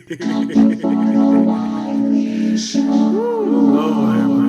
Lord have mercy.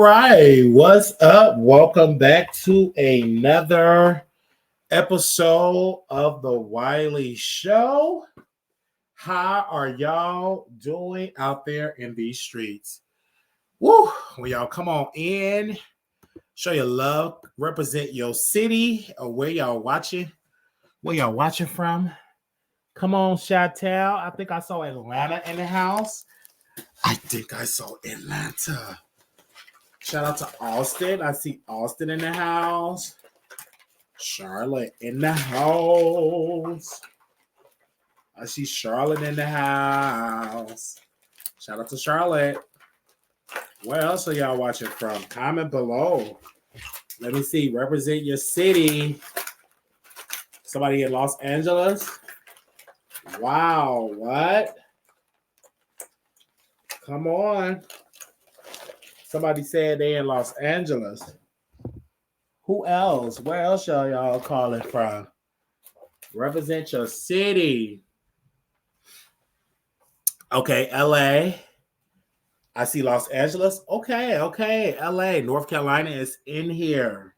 right, what's up? Welcome back to another episode of the Wiley Show. How are y'all doing out there in these streets? Woo! Well, y'all come on in, show your love, represent your city or where y'all watching. Where y'all watching from? Come on, Chantel. I think I saw Atlanta in the house. I think I saw Atlanta. Shout out to Austin. I see Austin in the house. Charlotte in the house. I see Charlotte in the house. Shout out to Charlotte. Where else are y'all watching from? Comment below. Let me see. Represent your city. Somebody in Los Angeles. Wow. What? Come on. Somebody said they in Los Angeles. Who else? Where else y'all calling from? Represent your city. Okay, LA. I see Los Angeles. Okay. LA. North Carolina is in here.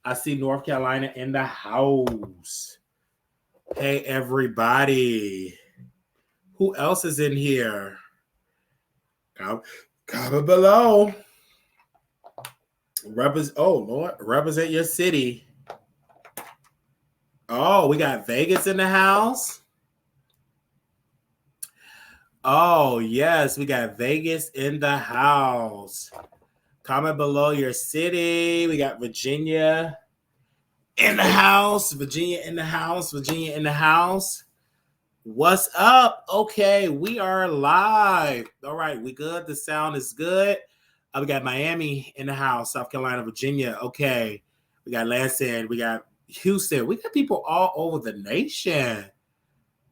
I see North Carolina in the house. Hey, everybody. Who else is in here? Comment below. Represent your city. Oh, we got Vegas in the house. Oh, yes, we got Vegas in the house. Comment below your city. We got Virginia in the house. Virginia in the house. Virginia in the house. What's up? Okay, we are live. All right, we good. The sound is good. We got Miami in the house, South Carolina, Virginia. Okay, we got Lansing. We got Houston. We got people all over the nation.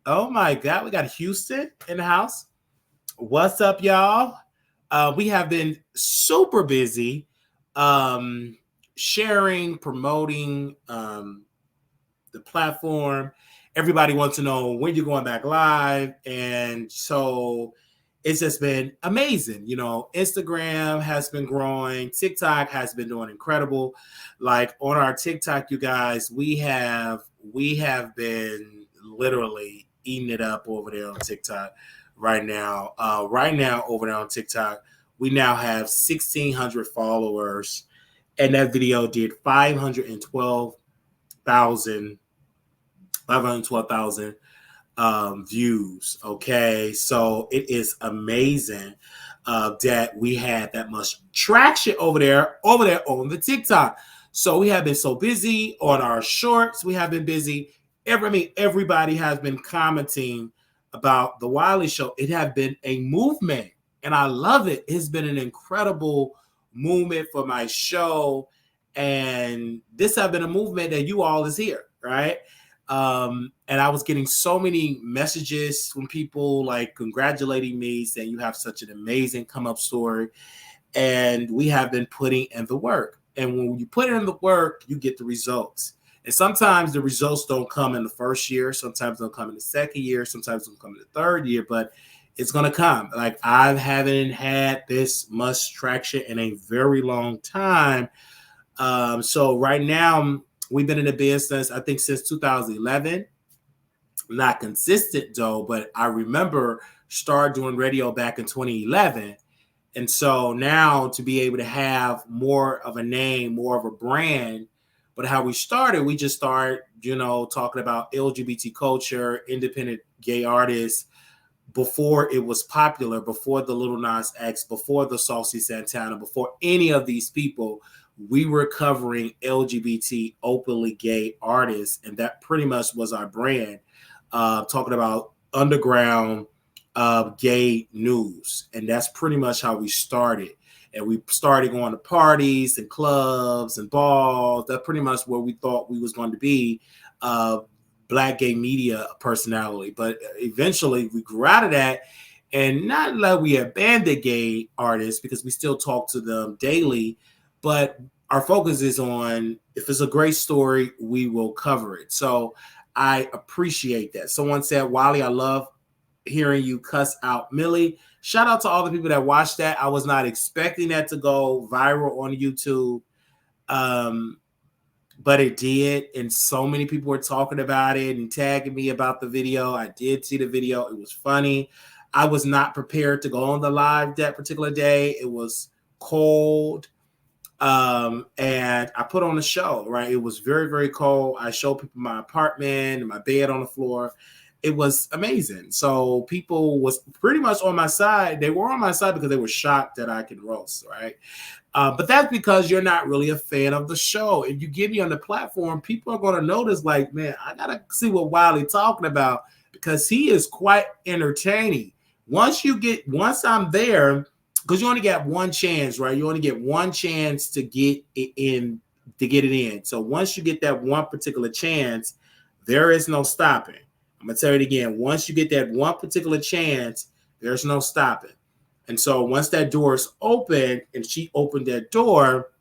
Oh my God, we got Houston in the house. What's up, y'all? We have been super busy sharing, promoting the platform. Everybody wants to know when you're going back live. And so it's just been amazing. You know, Instagram has been growing. TikTok has been doing incredible. Like on our TikTok, you guys, we have been literally eating it up over there on TikTok right now. Over there on TikTok, we now have 1,600 followers. And that video did 512,000 views. Okay, so it is amazing that we had that much traction over there on the TikTok. So we have been so busy on our shorts. We have been busy. Everybody has been commenting about the Wiley Show. It has been a movement, and I love it. It's been an incredible movement for my show, and this has been a movement that you all is here, right? And I was getting so many messages from people like congratulating me, saying you have such an amazing come up story. And we have been putting in the work. And when you put in the work, you get the results. And sometimes the results don't come in the first year. Sometimes they'll come in the second year. Sometimes they'll come in the third year, but it's going to come. Like I haven't had this much traction in a very long time. So right now, we've been in the business, I think, since 2011. Not consistent, though, but I remember start doing radio back in 2011. And so now to be able to have more of a name, more of a brand, but how we started, we just started, talking about LGBT culture, independent gay artists, before it was popular, before the Little Nas X, before the Saucy Santana, before any of these people. We were covering LGBT openly gay artists, and that pretty much was our brand, talking about underground gay news. And that's pretty much how we started. And we started going to parties and clubs and balls. That's pretty much where we thought we was going to be, Black gay media personality. But eventually we grew out of that, and not like we abandoned gay artists, because we still talk to them daily. But our focus is on, if it's a great story, we will cover it. So I appreciate that. Someone said, Wiley, I love hearing you cuss out Millie. shout out to all the people that watched that. I was not expecting that to go viral on YouTube. But it did, and so many people were talking about it and tagging me about the video. I did see the video. It was funny. I was not prepared to go on the live that particular day. It was cold. And I put on a show, right? It was very, very cold. I showed people my apartment and my bed on the floor. It was amazing. So people was pretty much on my side. They were on my side because they were shocked that I could roast, right? But that's because you're not really a fan of the show. If you get me on the platform, people are going to notice, like, man, I got to see what Wiley talking about because he is quite entertaining. Once I'm there, because you only get one chance, right? You only get one chance to get it in. So once you get that one particular chance, there is no stopping. I'm going to tell you it again. Once you get that one particular chance, there's no stopping. And so once that door is open and she opened that door,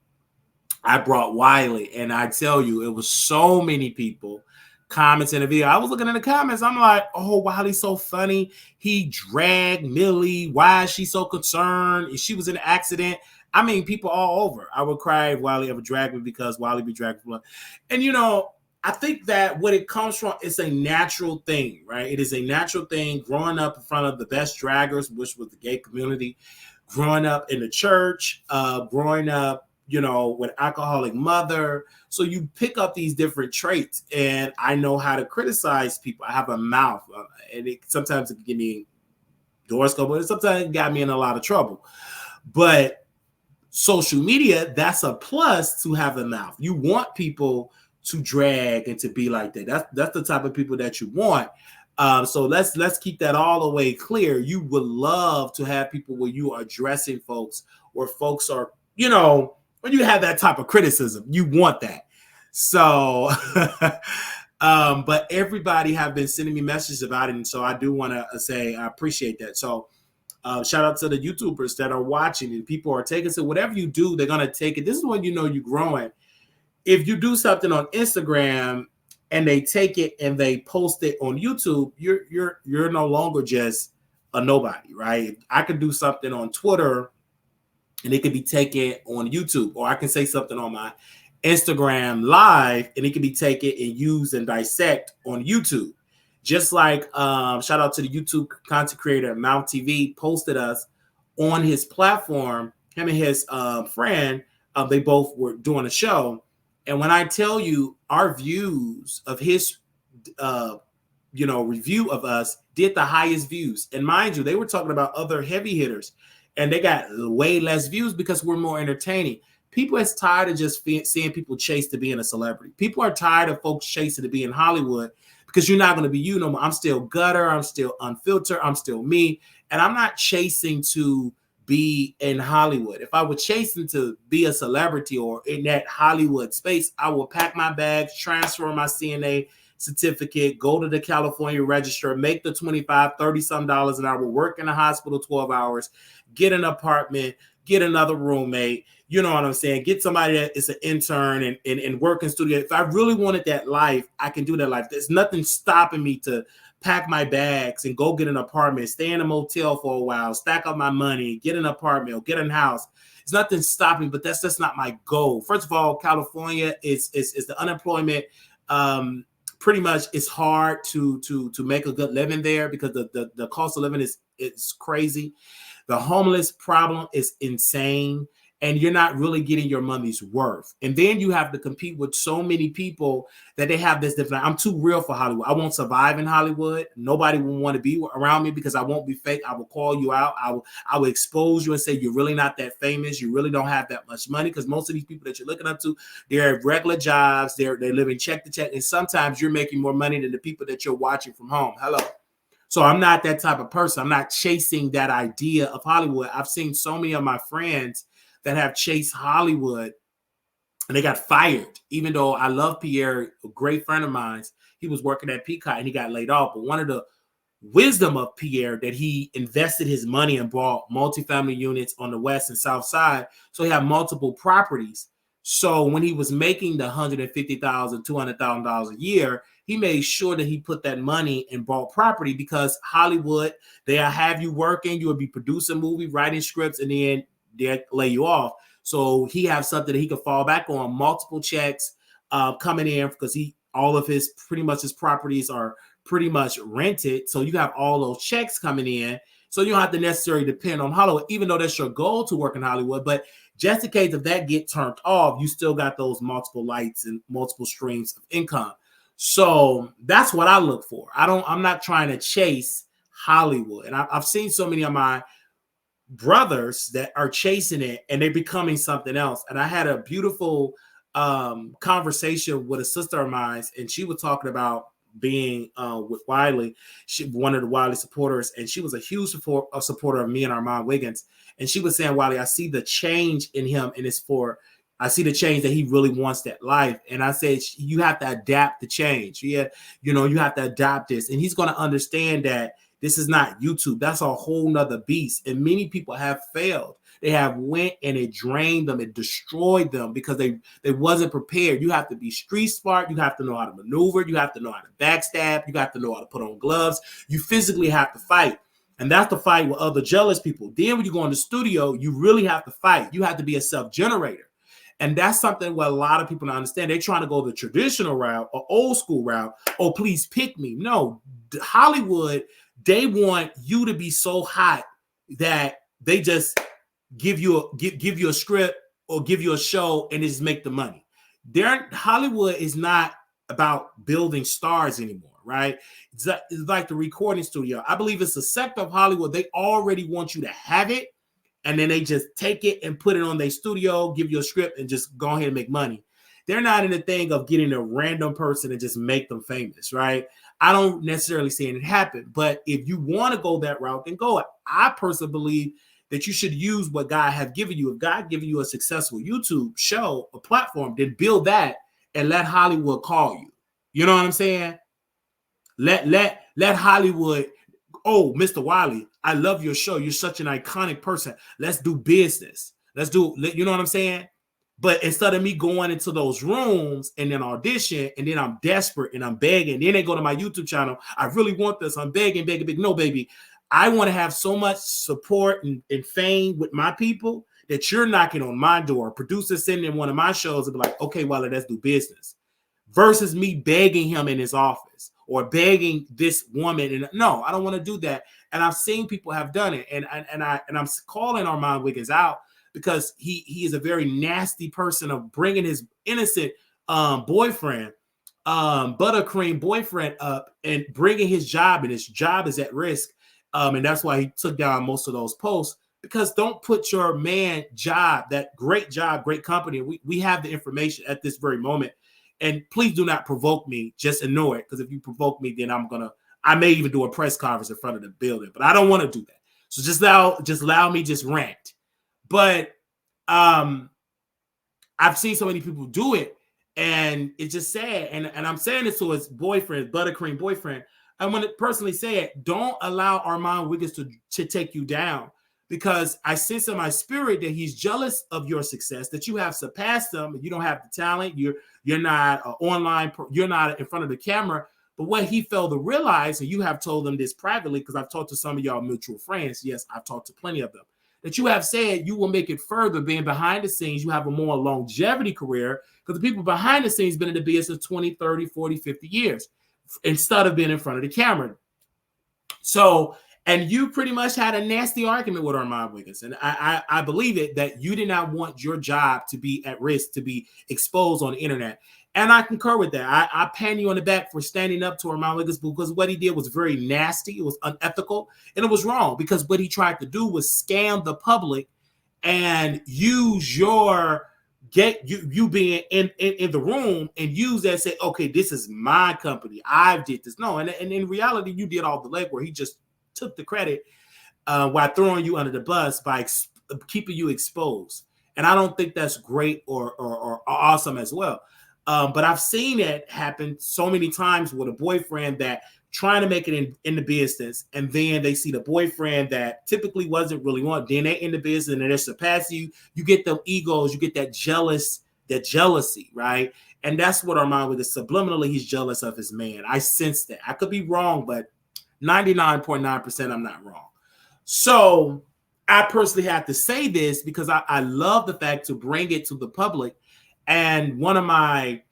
I brought Wiley. And I tell you, it was so many people commenting the video. I was looking in the comments. I'm like, oh, Wiley's so funny. He dragged Millie. Why is she so concerned? She was in an accident. I mean, people all over. I would cry if Wiley ever dragged me because Wiley be dragged blood. And, you know, I think that what it comes from, it's a natural thing, right? It is a natural thing growing up in front of the best draggers, which was the gay community, growing up in the church, growing up, you know, with alcoholic mother. So you pick up these different traits, and I know how to criticize people. I have a mouth, and sometimes it can give me doors go, but sometimes it got me in a lot of trouble. But social media, that's a plus to have a mouth. You want people to drag and to be like that. That's the type of people that you want. So let's keep that all the way clear. You would love to have people where you are addressing folks, where folks are, you know, when you have that type of criticism, you want that. So, but everybody have been sending me messages about it, and so I do want to say I appreciate that. So, shout out to the YouTubers that are watching, and people are taking. So whatever you do, they're gonna take it. This is when you know you're growing. If you do something on Instagram and they take it and they post it on YouTube, you're no longer just a nobody, right? I could do something on Twitter and it could be taken on YouTube, or I can say something on my Instagram live and it can be taken and used and dissect on YouTube. Just like shout out to the YouTube content creator Mount TV posted us on his platform. Him and his friend, they both were doing a show. And when I tell you our views of his, review of us did the highest views. And mind you, they were talking about other heavy hitters and they got way less views because we're more entertaining. People is tired of just seeing people chase to being a celebrity. People are tired of folks chasing to be in Hollywood because you're not going to be you no more. I'm still gutter. I'm still unfiltered. I'm still me. And I'm not chasing to be in Hollywood. If I were chasing to be a celebrity or in that Hollywood space, I will pack my bags, transfer my CNA certificate, go to the California register, make the $25, $30 an hour, work in a hospital 12 hours, get an apartment, get another roommate. You know what I'm saying? Get somebody that is an intern and work in studio. If I really wanted that life, I can do that life. There's nothing stopping me to pack my bags and go get an apartment, stay in a motel for a while, stack up my money, get an apartment or get a house. There's nothing stopping, but that's just not my goal. First of all, California is the unemployment. Pretty much it's hard to make a good living there because the cost of living is crazy. The homeless problem is insane. And you're not really getting your money's worth. And then you have to compete with so many people that they have this different. I'm too real for Hollywood. I won't survive in Hollywood. Nobody will want to be around me because I won't be fake. I will call you out. I will expose you and say, you're really not that famous. You really don't have that much money because most of these people that you're looking up to, they're at regular jobs. They're living check to check. And sometimes you're making more money than the people that you're watching from home. Hello. So I'm not that type of person. I'm not chasing that idea of Hollywood. I've seen so many of my friends that have chased Hollywood and they got fired. Even though I love Pierre, a great friend of mine, he was working at Peacock and he got laid off. But one of the wisdom of Pierre that he invested his money and bought multifamily units on the west and south side. So he had multiple properties. So when he was making the $150,000, $200,000 a year, he made sure that he put that money and bought property, because Hollywood, they'll have you working, you will be producing movie, writing scripts, and then they'll lay you off. So he has something that he could fall back on, multiple checks coming in, because all of his pretty much his properties are pretty much rented. So you have all those checks coming in. So you don't have to necessarily depend on Hollywood, even though that's your goal to work in Hollywood. But just in case if that get turned off, you still got those multiple lights and multiple streams of income. So that's what I look for. I'm not trying to chase Hollywood. And I've seen so many of my brothers that are chasing it and they're becoming something else. And I had a beautiful conversation with a sister of mine, and she was talking about being with Wiley, one of the Wiley supporters, and she was a huge supporter of me and Armand Wiggins. And she was saying, Wiley, I see the change in him, and I see the change that he really wants that life. And I said, you have to adapt the change. Yeah, you have to adapt this. And he's going to understand that this is not YouTube. That's a whole nother beast. And many people have failed. They have went and it drained them. It destroyed them because they wasn't prepared. You have to be street smart. You have to know how to maneuver. You have to know how to backstab. You have to know how to put on gloves. You physically have to fight. And that's the fight with other jealous people. Then when you go in the studio, you really have to fight. You have to be a self-generator. And that's something what a lot of people don't understand. They're trying to go the traditional route or old school route. Oh, please pick me. No, Hollywood, they want you to be so hot that they just give you a script or give you a show and just make the money. Hollywood is not about building stars anymore, right? It's like the recording studio. I believe it's a sector of Hollywood. They already want you to have it, and then they just take it and put it on their studio, give you a script, and just go ahead and make money. They're not in the thing of getting a random person and just make them famous, right? I don't necessarily see it happen, but if you want to go that route, then go it. I personally believe that you should use what God has given you. If God given you a successful YouTube show, a platform, then build that and let Hollywood call you. You know what I'm saying? Let Hollywood, oh, Mr. Wiley, I love your show. You're such an iconic person. Let's do business. You know what I'm saying? But instead of me going into those rooms and then audition, and then I'm desperate and I'm begging, then they go to my YouTube channel. I really want this. I'm begging. No, baby. I want to have so much support and fame with my people that you're knocking on my door. Producer sending in one of my shows and be like, okay, Wiley, let's do business. Versus me begging him in his office or begging this woman. And no, I don't want to do that. And I've seen people have done it. And I'm calling Armand Wiggins out because he is a very nasty person of bringing his innocent boyfriend, buttercream boyfriend up and bringing his job, and his job is at risk. And that's why he took down most of those posts, because don't put your man job, that great job, great company. We have the information at this very moment. And please do not provoke me. Just ignore it. Because if you provoke me, then I may even do a press conference in front of the building, but I don't want to do that. So just allow me just rant. But I've seen so many people do it, and it's just sad. And I'm saying this to his boyfriend, buttercream boyfriend. I want to personally say it. Don't allow Armand Wiggins to take you down, because I sense in my spirit that he's jealous of your success, that you have surpassed him. You don't have the talent. You're not online. You're not in front of the camera. But what he failed to realize, and you have told him this privately, because I've talked to some of y'all mutual friends. Yes, I've talked to plenty of them. That you have said you will make it further being behind the scenes. You have a more longevity career, because the people behind the scenes been in the business 20, 30, 40, 50 years. Instead of being in front of the camera. So, and you pretty much had a nasty argument with Armand Wiggins. And I believe it, that you did not want your job to be at risk, to be exposed on the internet. And I concur with that. I pan you on the back for standing up to Armand Wiggins, because what he did was very nasty. It was unethical, and it was wrong, because what he tried to do was scam the public and use you being in the room and use that, say, okay, this is my company, I did this. No, and in reality, you did all the legwork. He just took the credit while throwing you under the bus by keeping you exposed. And I don't think that's great or awesome as well. But I've seen it happen so many times with a boyfriend that trying to make it in the business, and then they see the boyfriend that typically wasn't really on, then they're in the business and they're surpassing you. You get them egos, you get that jealous that jealousy, right? And that's what Armand with, subliminally, he's jealous of his man. I sense that. I could be wrong, but 99.9% I'm not wrong. So I personally have to say this because I love the fact to bring it to the public. And one of my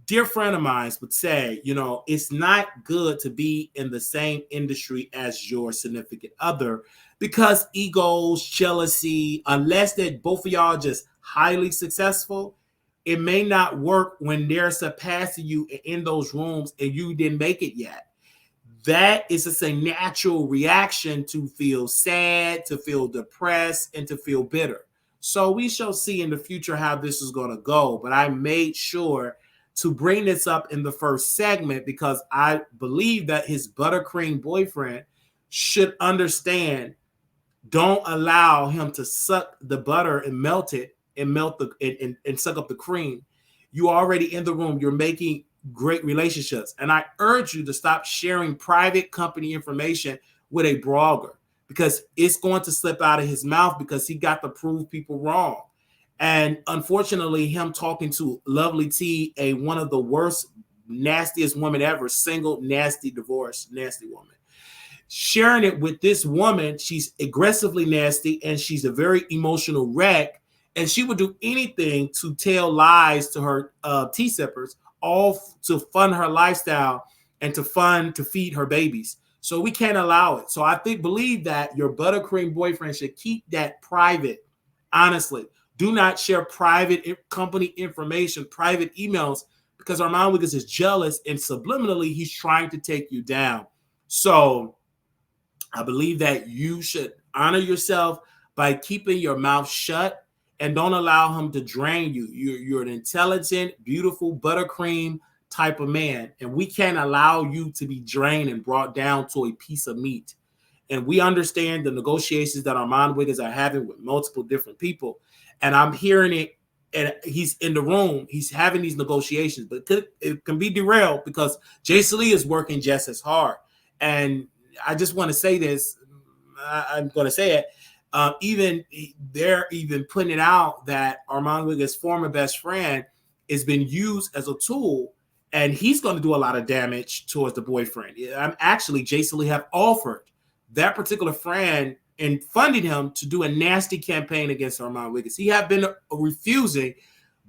dear friend of mine would say, it's not good to be in the same industry as your significant other because egos, jealousy, unless that both of y'all just highly successful, it may not work when they're surpassing you in those rooms and you didn't make it yet. That is just a natural reaction to feel sad, to feel depressed, and to feel bitter. So we shall see in the future how this is going to go. But I made sure to bring this up in the first segment because I believe that his buttercream boyfriend should understand. Don't allow him to suck the butter and melt it and and suck up the cream. You already in the room. You're making great relationships. And I urge you to stop sharing private company information with a blogger because it's going to slip out of his mouth because he got to prove people wrong. And unfortunately, him talking to Lovely T, one of the worst, nastiest women ever, single, nasty, divorced, nasty woman. Sharing it with this woman, she's aggressively nasty and she's a very emotional wreck. And she would do anything to tell lies to her tea sippers, all to fund her lifestyle and to feed her babies. So we can't allow it. So I believe that your buttercream boyfriend should keep that private. Honestly, do not share private company information, private emails, because Armand Wiggins is jealous and subliminally he's trying to take you down. So I believe that you should honor yourself by keeping your mouth shut and don't allow him to drain you. You're an intelligent, beautiful, buttercream type of man, and we can't allow you to be drained and brought down to a piece of meat. And we understand the negotiations that Armand Wiggins are having with multiple different people, and I'm hearing it, and he's in the room. He's having these negotiations, but it can be derailed because Jason Lee is working just as hard. And I just want to say this. I'm going to say it. They're even putting it out that Armand Wiggins' former best friend has been used as a tool, and he's going to do a lot of damage towards the boyfriend. I'm actually, Jason Lee have offered that particular friend and funded him to do a nasty campaign against Armand Wiggins. He have been refusing,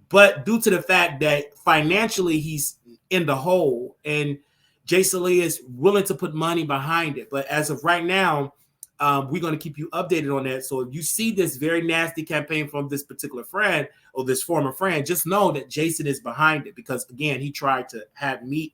but due to the fact that financially he's in the hole, and Jason Lee is willing to put money behind it. But as of right now, we're going to keep you updated on that. So if you see this very nasty campaign from this particular friend or this former friend, just know that Jason is behind it because, again, he tried to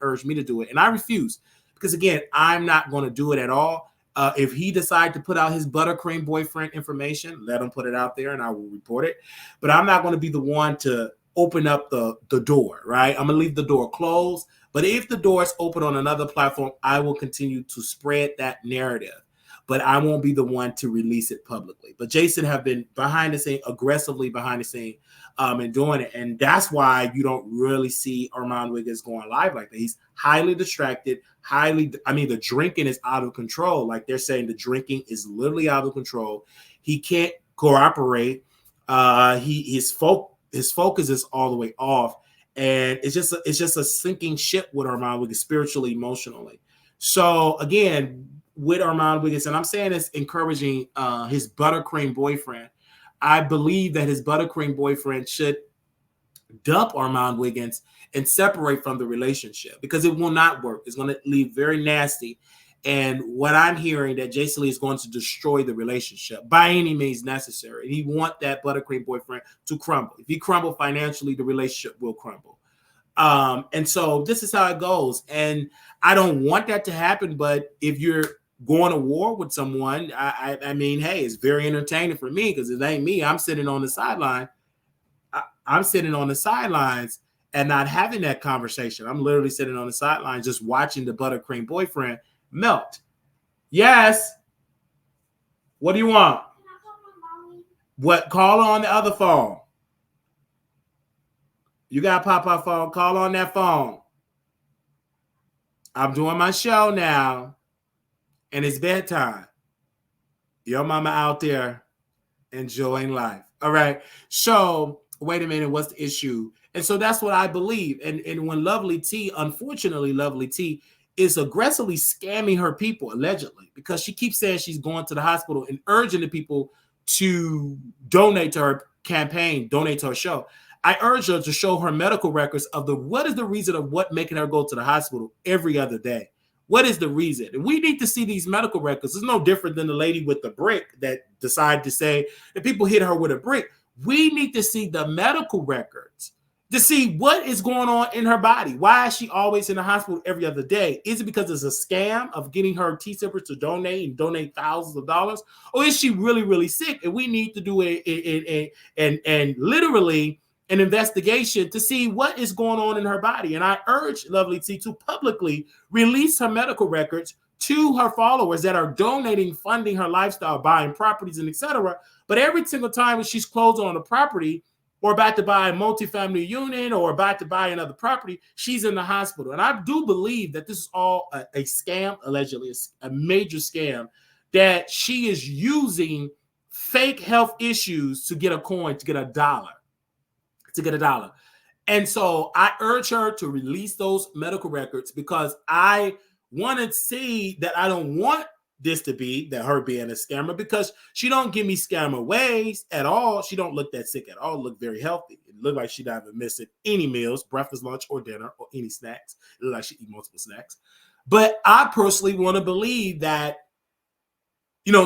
urge me to do it. And I refuse because, again, I'm not going to do it at all. If he decides to put out his buttercream boyfriend information, let him put it out there and I will report it. But I'm not going to be the one to open up the door, right? I'm going to leave the door closed. But if the door is open on another platform, I will continue to spread that narrative. But I won't be the one to release it publicly. But Jason have been behind the scene, aggressively behind the scene, and doing it. And that's why you don't really see Armand Wiggins going live like that. He's highly distracted, the drinking is out of control. Like they're saying, the drinking is literally out of control. He can't cooperate. His focus is all the way off. And it's just a sinking ship with Armand Wiggins, spiritually, emotionally. So again, with Armand Wiggins, and I'm saying this encouraging his buttercream boyfriend, I believe that his buttercream boyfriend should dump Armand Wiggins and separate from the relationship because it will not work. It's going to leave very nasty. And what I'm hearing that Jason Lee is going to destroy the relationship by any means necessary. He want that buttercream boyfriend to crumble. If he crumble financially, the relationship will crumble. And so this is how it goes. And I don't want that to happen. But if you're going to war with someone, I mean, hey, it's very entertaining for me because it ain't me. I'm sitting on the sideline. I'm sitting on the sidelines and not having that conversation. I'm literally sitting on the sidelines just watching the buttercream boyfriend melt. Yes. What do you want? What? Call on the other phone. You got Papa phone. Call on that phone. I'm doing my show now, and it's bedtime. Your mama out there enjoying life. All right. So wait a minute, what's the issue? And so that's what I believe. And when Lovely T, unfortunately, Lovely T is aggressively scamming her people, allegedly, because she keeps saying she's going to the hospital and urging the people to donate to her campaign, donate to her show. I urge her to show her medical records of what is the reason of what making her go to the hospital every other day. What is the reason? And we need to see these medical records. It's no different than the lady with the brick that decided to say that people hit her with a brick. We need to see the medical records to see what is going on in her body. Why is she always in the hospital every other day? Is it because it's a scam of getting her T-Sippers to donate thousands of dollars? Or is she really, really sick? And we need to do literally an investigation to see what is going on in her body. And I urge Lovely T to publicly release her medical records to her followers that are donating, funding her lifestyle, buying properties, and etc. But every single time when she's closing on a property or about to buy a multifamily unit or about to buy another property, she's in the hospital. And I do believe that this is all a scam, allegedly, a major scam, that she is using fake health issues to get a coin, to get a dollar. And so I urge her to release those medical records because I want to see that I don't want this to be that her being a scammer because she don't give me scammer ways at all. She don't look that sick at all. Look very healthy. It looked like she not even missing any meals, breakfast, lunch, or dinner, or any snacks. It looked like she eat multiple snacks. But I personally want to believe that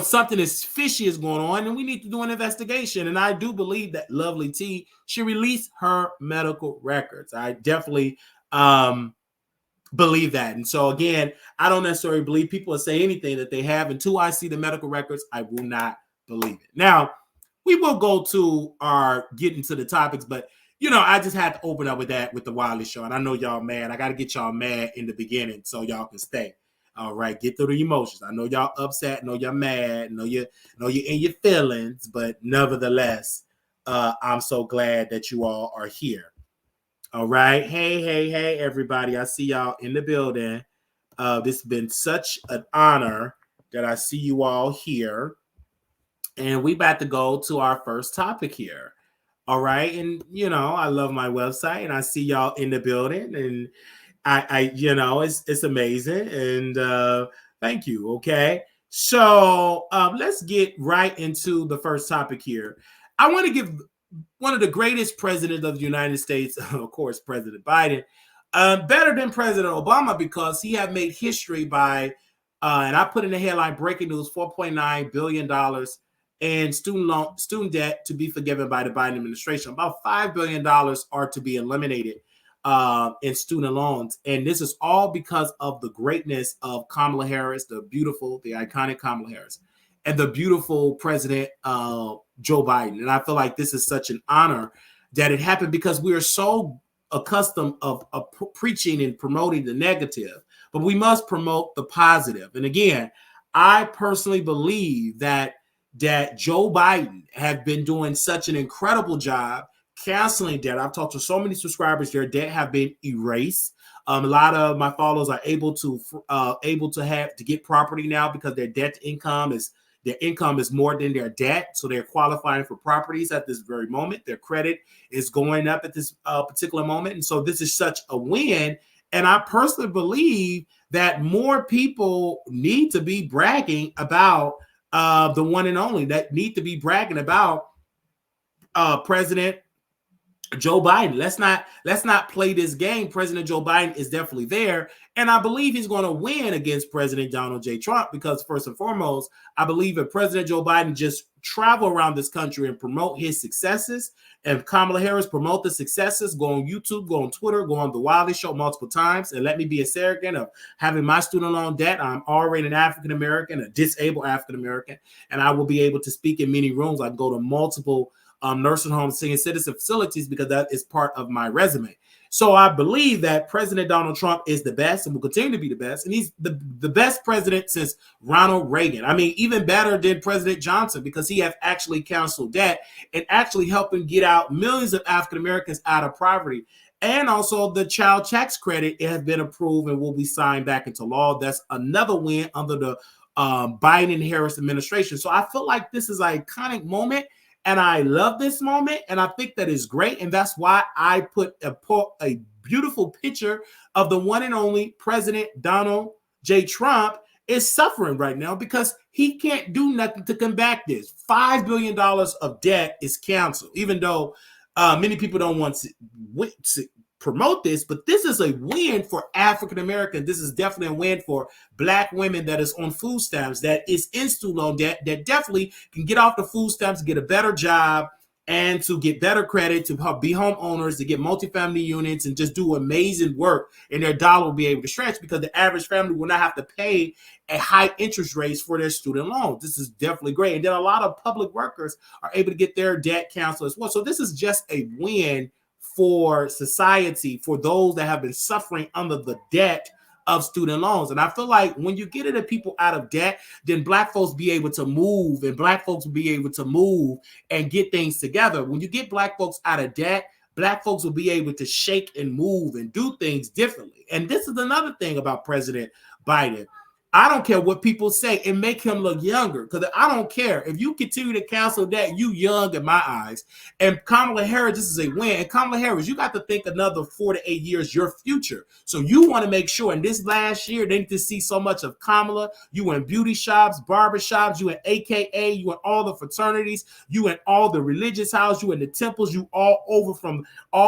something is fishy is going on and we need to do an investigation. And I do believe that Lovely T should release her medical records. I definitely believe that. And so again, I don't necessarily believe people will say anything that they have until I see the medical records. I will not believe it. Now, we will go to get into the topics, but I just had to open up with that with the Wiley Show. And I know y'all mad. I got to get y'all mad in the beginning so y'all can stay. All right, get through the emotions. I know y'all upset, know y'all mad, know you're in your feelings, but nevertheless, I'm so glad that you all are here. All right, hey, everybody! I see y'all in the building. This has been such an honor that I see you all here, and we about to go to our first topic here. All right, and I love my website, and I see y'all in the building, and it's amazing. And thank you. Okay. So let's get right into the first topic here. I want to give one of the greatest presidents of the United States, of course, President Biden, better than President Obama because he have made history by, and I put in the headline, breaking news, $4.9 billion in student debt to be forgiven by the Biden administration. About $5 billion are to be eliminated in student loans. And this is all because of the greatness of Kamala Harris, the iconic Kamala Harris, and the beautiful President Joe Biden. And I feel like this is such an honor that it happened because we are so accustomed of preaching and promoting the negative, but we must promote the positive. And again, I personally believe that Joe Biden has been doing such an incredible job canceling debt. I've talked to so many subscribers; their debt have been erased. A lot of my followers are able to get property now because their income is more than their debt, so they're qualifying for properties at this very moment. Their credit is going up at this particular moment, and so this is such a win. And I personally believe that more people need to be bragging about the one and only, that need to be bragging about President Joe Biden. Let's not play this game. President Joe Biden is definitely there. And I believe he's going to win against President Donald J. Trump because first and foremost, I believe if President Joe Biden just travel around this country and promote his successes, and Kamala Harris promote the successes, go on YouTube, go on Twitter, go on the Wiley Show multiple times, and let me be a surrogate of having my student loan debt. I'm already an African-American, a disabled African-American, and I will be able to speak in many rooms. I go to multiple nursing homes, senior citizen facilities, because that is part of my resume. So I believe that President Donald Trump is the best and will continue to be the best. And he's the best president since Ronald Reagan. I mean, even better than President Johnson, because he has actually canceled debt and actually helping get out millions of African Americans out of poverty. And also the child tax credit, it has been approved and will be signed back into law. That's another win under the Biden and Harris administration. So I feel like this is an iconic moment. And I love this moment, and I think that is great. And that's why I put a beautiful picture of the one and only President Donald J. Trump is suffering right now because he can't do nothing to combat this. $5 billion of debt is canceled, even though many people don't want to promote this, but this is a win for African Americans. This is definitely a win for Black women that is on food stamps, that is in student loan debt, that definitely can get off the food stamps, get a better job, and to get better credit, to be homeowners, to get multifamily units, and just do amazing work. And their dollar will be able to stretch because the average family will not have to pay a high interest rates for their student loans. This is definitely great. And then a lot of public workers are able to get their debt canceled as well. So this is just a win for society, for those that have been suffering under the debt of student loans. And I feel like when you get the people out of debt, then Black folks be able to move, and Black folks will be able to move and get things together. When you get Black folks out of debt, Black folks will be able to shake and move and do things differently. And this is another thing about President Biden. I don't care what people say and make him look younger, because I don't care. If you continue to cancel that, you young in my eyes. And Kamala Harris, this is a win. And Kamala Harris, you got to think another 4 to 8 years, your future. So you want to make sure, and this last year, they need to see so much of Kamala. You in beauty shops, barber shops, you in AKA, you in all the fraternities, you in all the religious houses, you in the temples, you all over from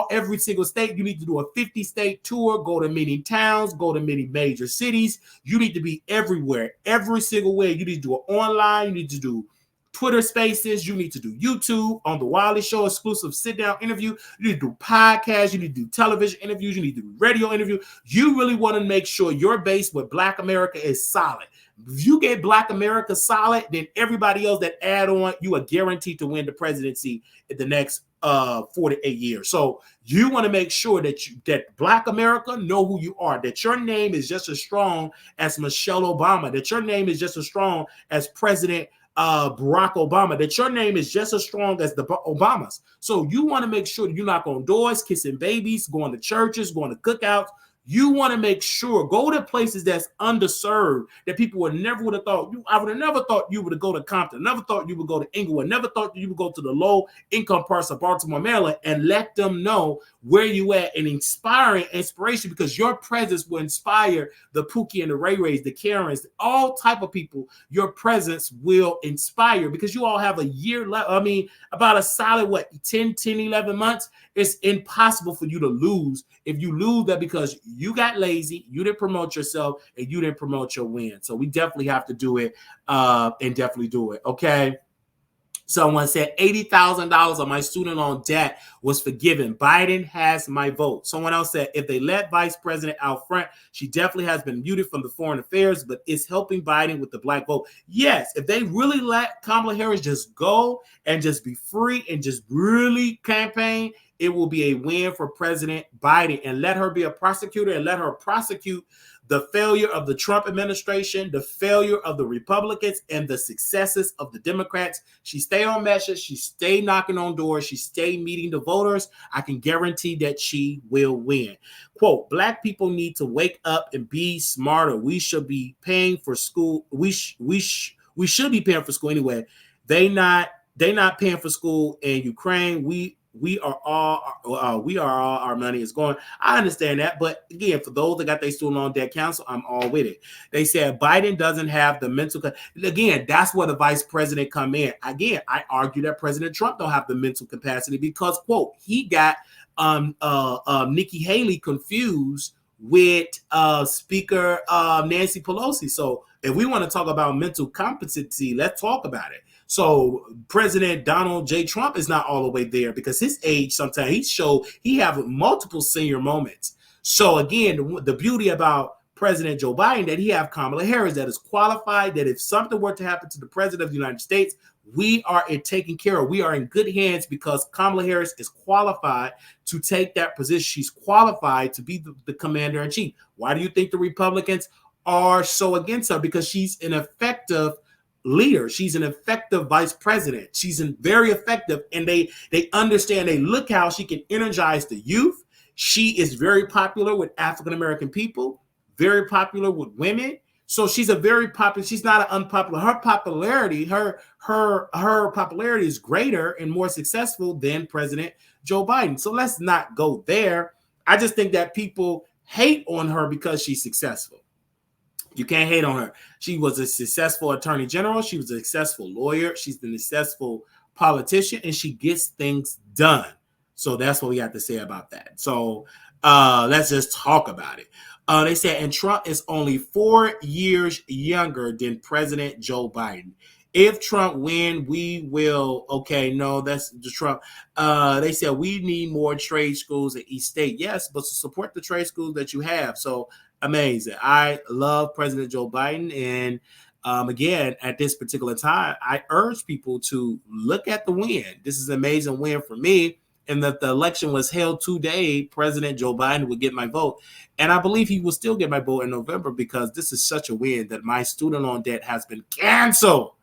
every single state. You need to do a 50-state tour, go to many towns, go to many major cities. You need to be everywhere, every single way. You need to do it online. You need to do Twitter Spaces. You need to do YouTube on the Wiley Show exclusive sit-down interview. You need to do podcasts. You need to do television interviews. You need to do radio interview. You really want to make sure your base with Black America is solid. If you get Black America solid, then everybody else that add on, you are guaranteed to win the presidency in the next 4 to 8 years. So you want to make sure that Black America know who you are, that your name is just as strong as Michelle Obama, that your name is just as strong as President Barack Obama, that your name is just as strong as the Obamas. So you want to make sure that you're knocking on doors, kissing babies, going to churches, going to cookouts. You want to make sure, go to places that's underserved, that people would have thought. I would have never thought you would go to Compton, never thought you would go to Inglewood, never thought you would go to the low income parts of Baltimore, Maryland, and let them know where you at, and inspiration, because your presence will inspire the Pookie and the Ray Rays, the Karens, all type of people. Your presence will inspire, because you all have a year left. I mean, about a solid, 10, 11 months. It's impossible for you to lose. If you lose that because you got lazy, you didn't promote yourself, and you didn't promote your win. So we definitely have to do it and definitely do it. Okay. Someone said $80,000 of my student loan debt was forgiven. Biden has my vote. Someone else said if they let Vice President out front, she definitely has been muted from the foreign affairs, but is helping Biden with the Black vote. Yes, if they really let Kamala Harris just go and just be free and just really campaign, it will be a win for President Biden. And let her be a prosecutor, and let her prosecute the failure of the Trump administration, the failure of the Republicans, and the successes of the Democrats. She stay on message. She stay knocking on doors. She stay meeting the voters. I can guarantee that she will win. Quote, Black people need to wake up and be smarter. We should be paying for school. We should be paying for school anyway. They not paying for school in Ukraine. We are all our money is going. I understand that, but again, for those that got their student loan debt canceled, I'm all with it. They said Biden doesn't have the mental. Again, that's where the vice president come in. Again, I argue that President Trump don't have the mental capacity because, quote, he got Nikki Haley confused with Speaker Nancy Pelosi. So if we want to talk about mental competency, let's talk about it. So President Donald J. Trump is not all the way there because his age, sometimes he have multiple senior moments. So again, the beauty about President Joe Biden, that he have Kamala Harris that is qualified, that if something were to happen to the president of the United States, we are taken care of. We are in good hands because Kamala Harris is qualified to take that position. She's qualified to be the commander in chief. Why do you think the Republicans are so against her? Because she's an effective leader. She's an effective vice president. She's very effective, and they understand. They look how she can energize the youth. She is very popular with African American people, very popular with women. So she's a very popular. She's not an unpopular. Her popularity, her popularity is greater and more successful than President Joe Biden. So let's not go there. I just think that people hate on her because she's successful. You can't hate on her. She was a successful attorney general. She was a successful lawyer. She's been a successful politician, and she gets things done. So that's what we have to say about that. So let's just talk about it. They said, and Trump is only 4 years younger than President Joe Biden. If Trump win, we will. Okay, no, that's the Trump. They said we need more trade schools in each state. Yes, but to support the trade schools that you have. So amazing. I love President Joe Biden. And again, at this particular time, I urge people to look at the win. This is an amazing win for me. And that the election was held today, President Joe Biden would get my vote. And I believe he will still get my vote in November because this is such a win that my student loan debt has been canceled.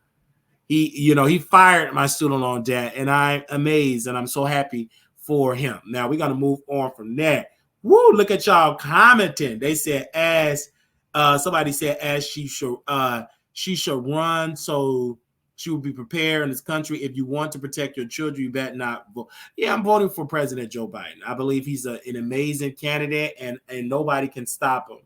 He fired my student loan debt, and I'm amazed and I'm so happy for him. Now we're gonna move on from that. Woo! Look at y'all commenting. They said somebody said as she should run so she will be prepared in this country. If you want to protect your children, you better not vote. Yeah, I'm voting for President Joe Biden. I believe he's an amazing candidate, and nobody can stop him.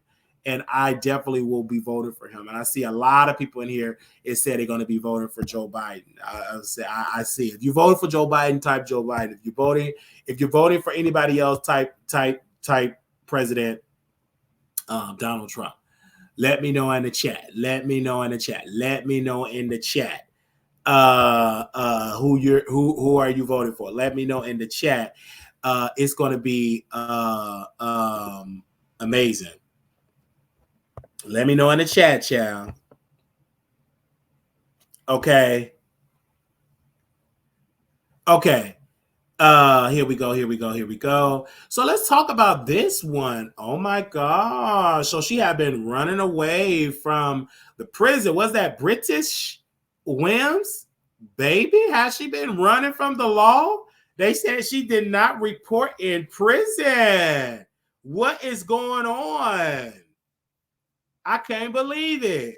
And I definitely will be voting for him. And I see a lot of people in here that said they're going to be voting for Joe Biden. I see it. If you vote for Joe Biden, type Joe Biden. If you're voting for anybody else, type President Donald Trump. Let me know in the chat. Let me know in the chat. Who are you voting for? Let me know in the chat. It's going to be amazing. Let me know in the chat, child. Okay. Here we go. So let's talk about this one. Oh my gosh. So she had been running away from the prison. Was that British Wims? Baby, has she been running from the law? They said she did not report in prison. What is going on? I can't believe it.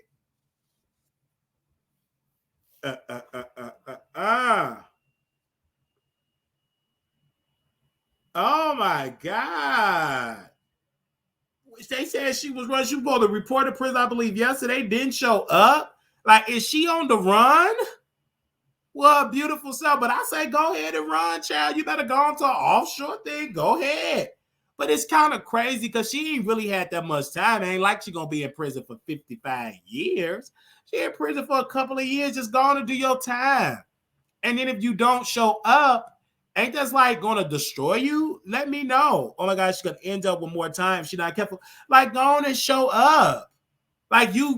Oh my God. They said she was running. She was supposed to report to prison, I believe, yesterday. Didn't show up. Like, is she on the run? Well, beautiful self. But I say go ahead and run, child. You better go on to an offshore thing. Go ahead. But it's kind of crazy because she ain't really had that much time. It ain't like she's going to be in prison for 55 years. She in prison for a couple of years. Just go on and do your time. And then if you don't show up, ain't that's like going to destroy you? Let me know. Oh my gosh, she's going to end up with more time. She's not careful. Like, go on and show up. Like, you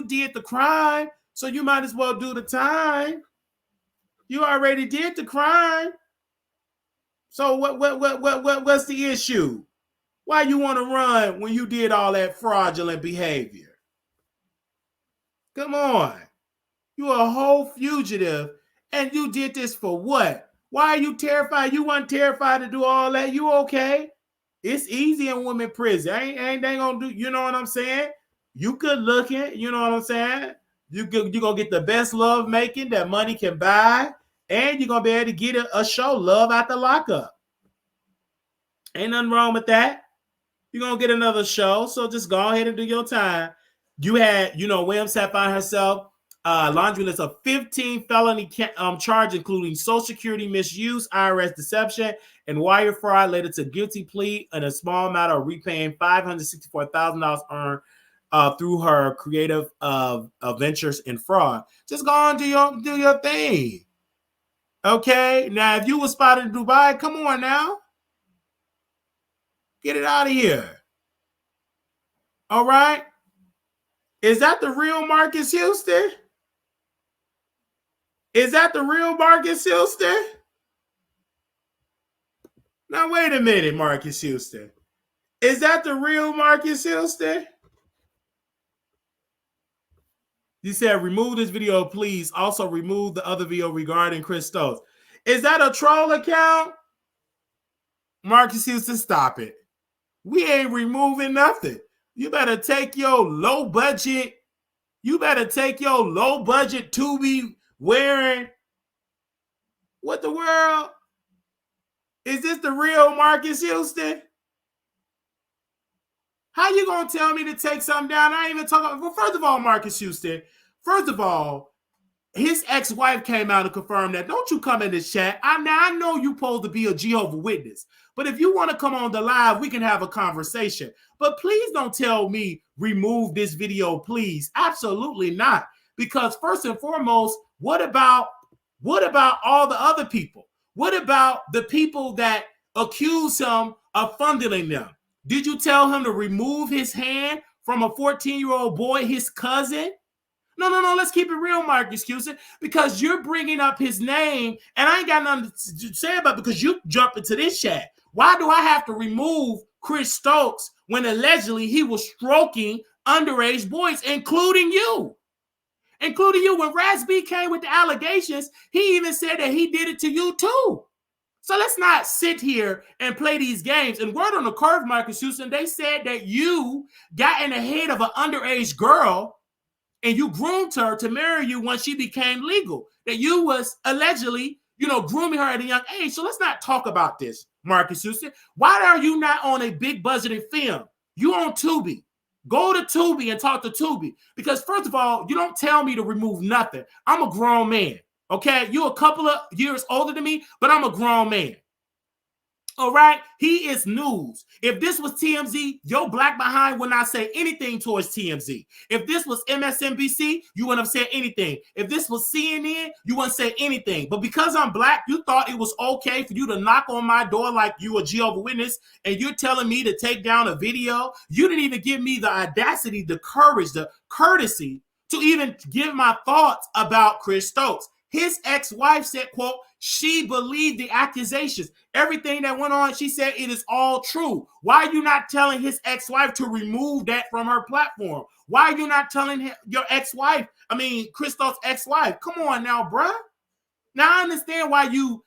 did the crime, so you might as well do the time. You already did the crime. So what's the issue? Why you want to run when you did all that fraudulent behavior? Come on. You a whole fugitive, and you did this for what? Why are you terrified? You weren't terrified to do all that. You okay? It's easy in women prison. Ain't they gonna do, you know what I'm saying? You good looking, you know what I'm saying? You're gonna get the best love making that money can buy, and you're gonna be able to get a show, Love After Lockup. Ain't nothing wrong with that. You're gonna get another show, so just go ahead and do your time. You had, Williams had found herself laundry list of 15 felony charges, including Social Security misuse, IRS deception, and wire fraud, led to guilty plea and a small matter of repaying $564,000 earned through her creative ventures in fraud. Just go on and do your thing. Okay? Now, if you were spotted in Dubai, come on now. Get it out of here. All right? Is that the real Marcus Houston? Is that the real Marcus Houston? Now, wait a minute, Marcus Houston. Is that the real Marcus Houston? You said, remove this video, please. Also, remove the other video regarding Chris Stokes. Is that a troll account? Marcus Houston, stop it. We ain't removing nothing. You better take your low budget. You better take your low budget Tubi wearing. What the world? Is this the real Marcus Houston? How you gonna tell me to take something down? I ain't even talking. Well, first of all, Marcus Houston. First of all, his ex-wife came out and confirmed that. Don't you come in this chat. I know you supposed to be a Jehovah's Witness, but if you want to come on the live, we can have a conversation. But please don't tell me remove this video, please. Absolutely not. Because first and foremost, what about all the other people? What about the people that accuse him of funding them? Did you tell him to remove his hand from a 14-year-old boy, his cousin? No. Let's keep it real, Marcus Houston, because you're bringing up his name, and I ain't got nothing to say about it because you jump into this chat. Why do I have to remove Chris Stokes when allegedly he was stroking underage boys, including you? Including you. When Rasby came with the allegations, he even said that he did it to you too. So let's not sit here and play these games. And word on the curve, Marcus Houston, they said that you got in the head of an underage girl and you groomed her to marry you when she became legal. That you was allegedly, grooming her at a young age. So let's not talk about this, Marcus Houston. Why are you not on a big budgeted film? You on Tubi. Go to Tubi and talk to Tubi. Because first of all, you don't tell me to remove nothing. I'm a grown man. Okay? You're a couple of years older than me, but I'm a grown man. All right? He is news. If this was TMZ, your black behind would not say anything towards TMZ. If this was MSNBC, you wouldn't have said anything. If this was CNN, you wouldn't say anything. But because I'm black, you thought it was okay for you to knock on my door like you a Jehovah's Witness, and you're telling me to take down a video. You didn't even give me the audacity, the courage, the courtesy to even give my thoughts about Chris Stokes. His ex-wife said, quote, she believed the accusations. Everything that went on, she said it is all true. Why are you not telling his ex-wife to remove that from her platform? Why are you not telling your ex-wife, Chris Stokes' ex-wife? Come on now, bruh. Now I understand why you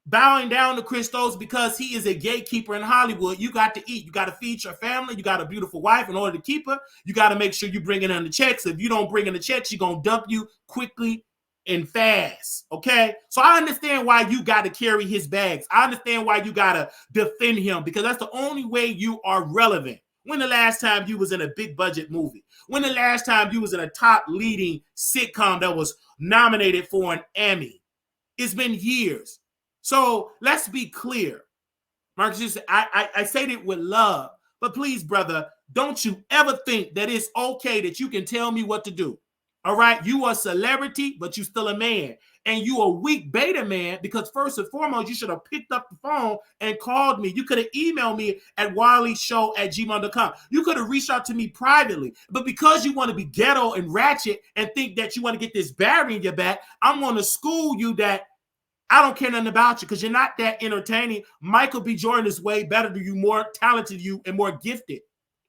bowing down to Chris Stokes because he is a gatekeeper in Hollywood. You got to eat. You got to feed your family. You got a beautiful wife. In order to keep her, you got to make sure you bring in the checks. If you don't bring in the checks, she's going to dump you quickly and fast, okay? So I understand why you got to carry his bags. I understand why you got to defend him because that's the only way you are relevant. When the last time you was in a big budget movie? When the last time you was in a top leading sitcom that was nominated for an Emmy? It's been years. So let's be clear. Marcus, I say it with love, but please, brother, don't you ever think that it's okay that you can tell me what to do. All right, you are a celebrity, but you still a man. And you a weak beta man because first and foremost, you should have picked up the phone and called me. You could have emailed me at wileyshow@gmail.com. You could have reached out to me privately. But because you want to be ghetto and ratchet and think that you want to get this battery in your back, I'm going to school you that I don't care nothing about you because you're not that entertaining. Michael B. Jordan is way better than you, more talented than you, and more gifted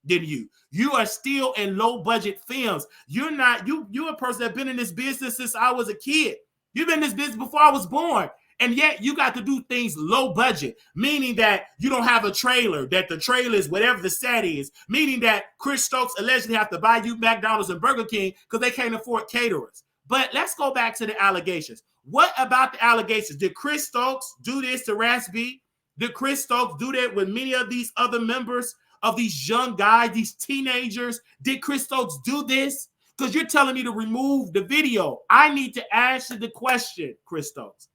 than you. You are still in low budget films. You're a person that's been in this business since I was a kid. You've been in this business before I was born. And yet you got to do things low budget, meaning that you don't have a trailer, that the trailer is whatever the set is, meaning that Chris Stokes allegedly have to buy you McDonald's and Burger King because they can't afford caterers. But let's go back to the allegations. What about the allegations? Did Chris Stokes do this to Rasby? Did Chris Stokes do that with many of these other members of these young guys, these teenagers? Did Chris Stokes do this? Because you're telling me to remove the video. I need to answer the question, Chris Stokes.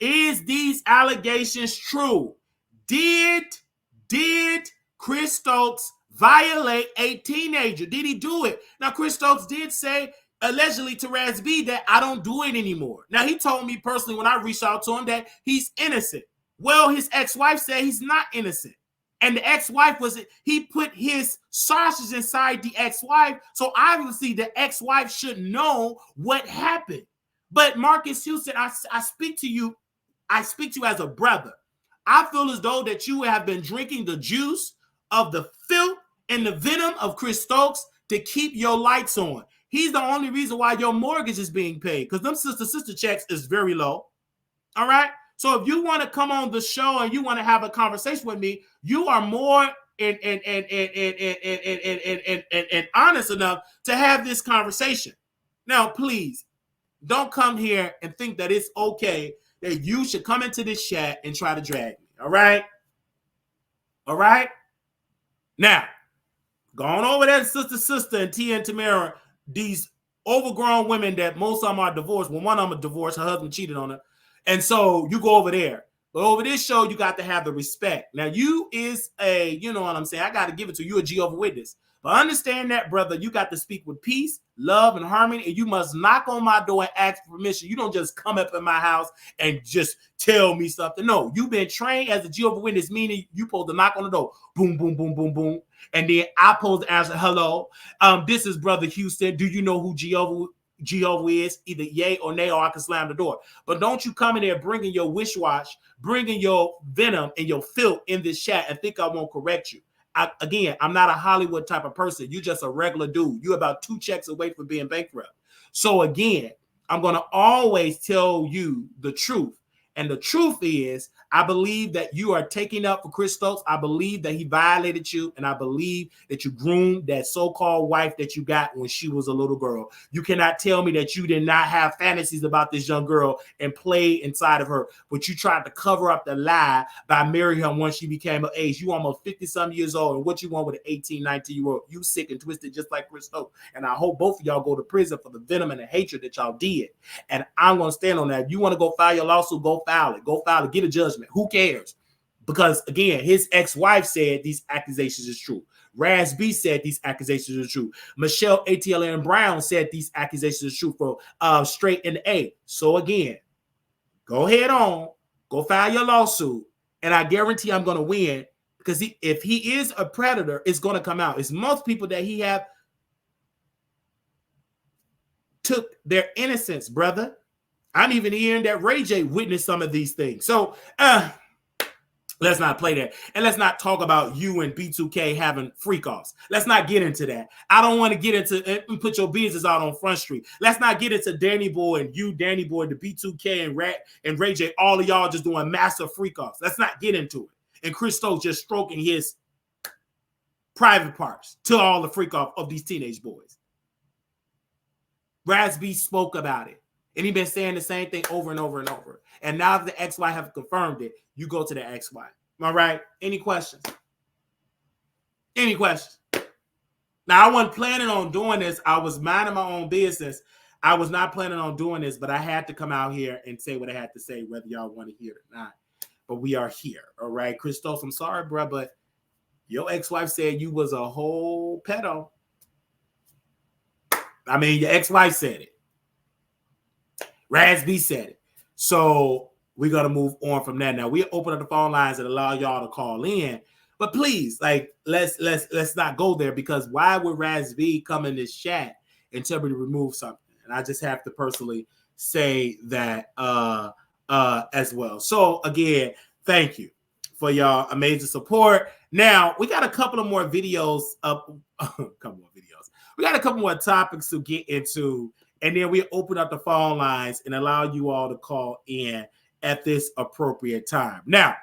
Is these allegations true? Did Chris Stokes violate a teenager? Did he do it? Now, Chris Stokes did say allegedly to Rasby that I don't do it anymore. Now, he told me personally when I reached out to him that he's innocent. Well, his ex-wife said he's not innocent. And the ex-wife he put his sausage inside the ex-wife. So obviously the ex-wife should know what happened. But Marcus Houston, I speak to you. I speak to you as a brother. I feel as though that you have been drinking the juice of the filth and the venom of Chris Stokes to keep your lights on. He's the only reason why your mortgage is being paid because them sister checks is very low. All right? So if you want to come on the show and you want to have a conversation with me, you are more and honest enough to have this conversation. Now, please don't come here and think that it's okay that you should come into this chat and try to drag me. All right? All right? Now, going over there, sister, and Tia and Tamara, these overgrown women that most of them are divorced. Well, one of them is divorced. Her husband cheated on her. And so you go over there. But over this show, you got to have the respect. Now, you is you know what I'm saying? I got to give it to you, a Jehovah's Witness. But understand that, brother, you got to speak with peace, love, and harmony, and you must knock on my door and ask for permission. You don't just come up in my house and just tell me something. No, you've been trained as a Jehovah's Witness, meaning you supposed to knock on the door. Boom, boom, boom, boom, boom. And then I supposed to answer, hello, this is Brother Houston. Do you know who Jehovah is? Either yay or nay, or I can slam the door. But don't you come in there bringing your wish-wash, bringing your venom and your filth in this chat and think I won't correct you. Again, I'm not a Hollywood type of person. You're just a regular dude. You're about 2 checks away from being bankrupt. So again, I'm going to always tell you the truth. And the truth is, I believe that you are taking up for Chris Stokes. I believe that he violated you. And I believe that you groomed that so-called wife that you got when she was a little girl. You cannot tell me that you did not have fantasies about this young girl and play inside of her. But you tried to cover up the lie by marrying her once she became of age. You almost 50-some years old. And what you want with an 18, 19-year-old? You sick and twisted just like Chris Stokes. And I hope both of y'all go to prison for the venom and the hatred that y'all did. And I'm going to stand on that. If you want to go file your lawsuit, go file it. Go file it. Get a judgment. Who cares? Because again, his ex-wife said these accusations is true. Raz B said these accusations are true. Michelle ATLN Brown said these accusations are true for straight in the A. So again, go ahead on, go file your lawsuit, and I guarantee I'm going to win because if he is a predator, it's going to come out. It's most people that he have took their innocence, brother. I'm even hearing that Ray J witnessed some of these things. So let's not play that. And let's not talk about you and B2K having freak-offs. Let's not get into that. I don't want to get into and put your business out on Front Street. Let's not get into Danny Boy and you, Danny Boy, the B2K and Ray J, all of y'all just doing massive freak-offs. Let's not get into it. And Chris Stokes just stroking his private parts to all the freak-off of these teenage boys. Raz B spoke about it. And he's been saying the same thing over and over and over. And now that the ex-wife have confirmed it, you go to the ex-wife. All right? Any questions? Any questions? Now, I wasn't planning on doing this. I was minding my own business. I was not planning on doing this, but I had to come out here and say what I had to say, whether y'all want to hear it or not. But we are here. All right? Chris Stokes, I'm sorry, bro, but your ex-wife said you was a whole pedo. I mean, your ex-wife said it. Raz B said it. So we're going to move on from that. Now, we open up the phone lines and allow y'all to call in. But please, like, let's not go there because why would Raz B come in this chat and tell me to remove something? And I just have to personally say that as well. So, again, thank you for y'all amazing support. Now, we got a couple of more videos up. We got a couple more topics to get into. And then we open up the phone lines and allow you all to call in at this appropriate time. Now,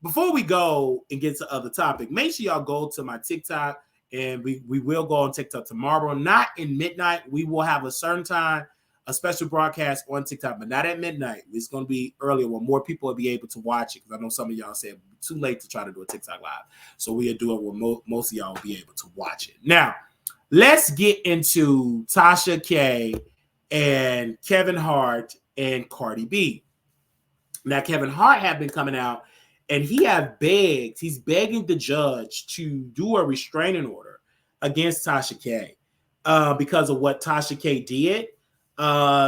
before we go and get to other topic, make sure y'all go to my TikTok, and we will go on TikTok tomorrow. Not in midnight. We will have a certain time, a special broadcast on TikTok, but not at midnight. It's going to be earlier when more people will be able to watch it because I know some of y'all said it's too late to try to do a TikTok live. So we'll do it when most of y'all will be able to watch it. Now, let's get into Tasha K and Kevin Hart and Cardi B. Now, Kevin Hart have been coming out and he's begging the judge to do a restraining order against Tasha K because of what Tasha K did.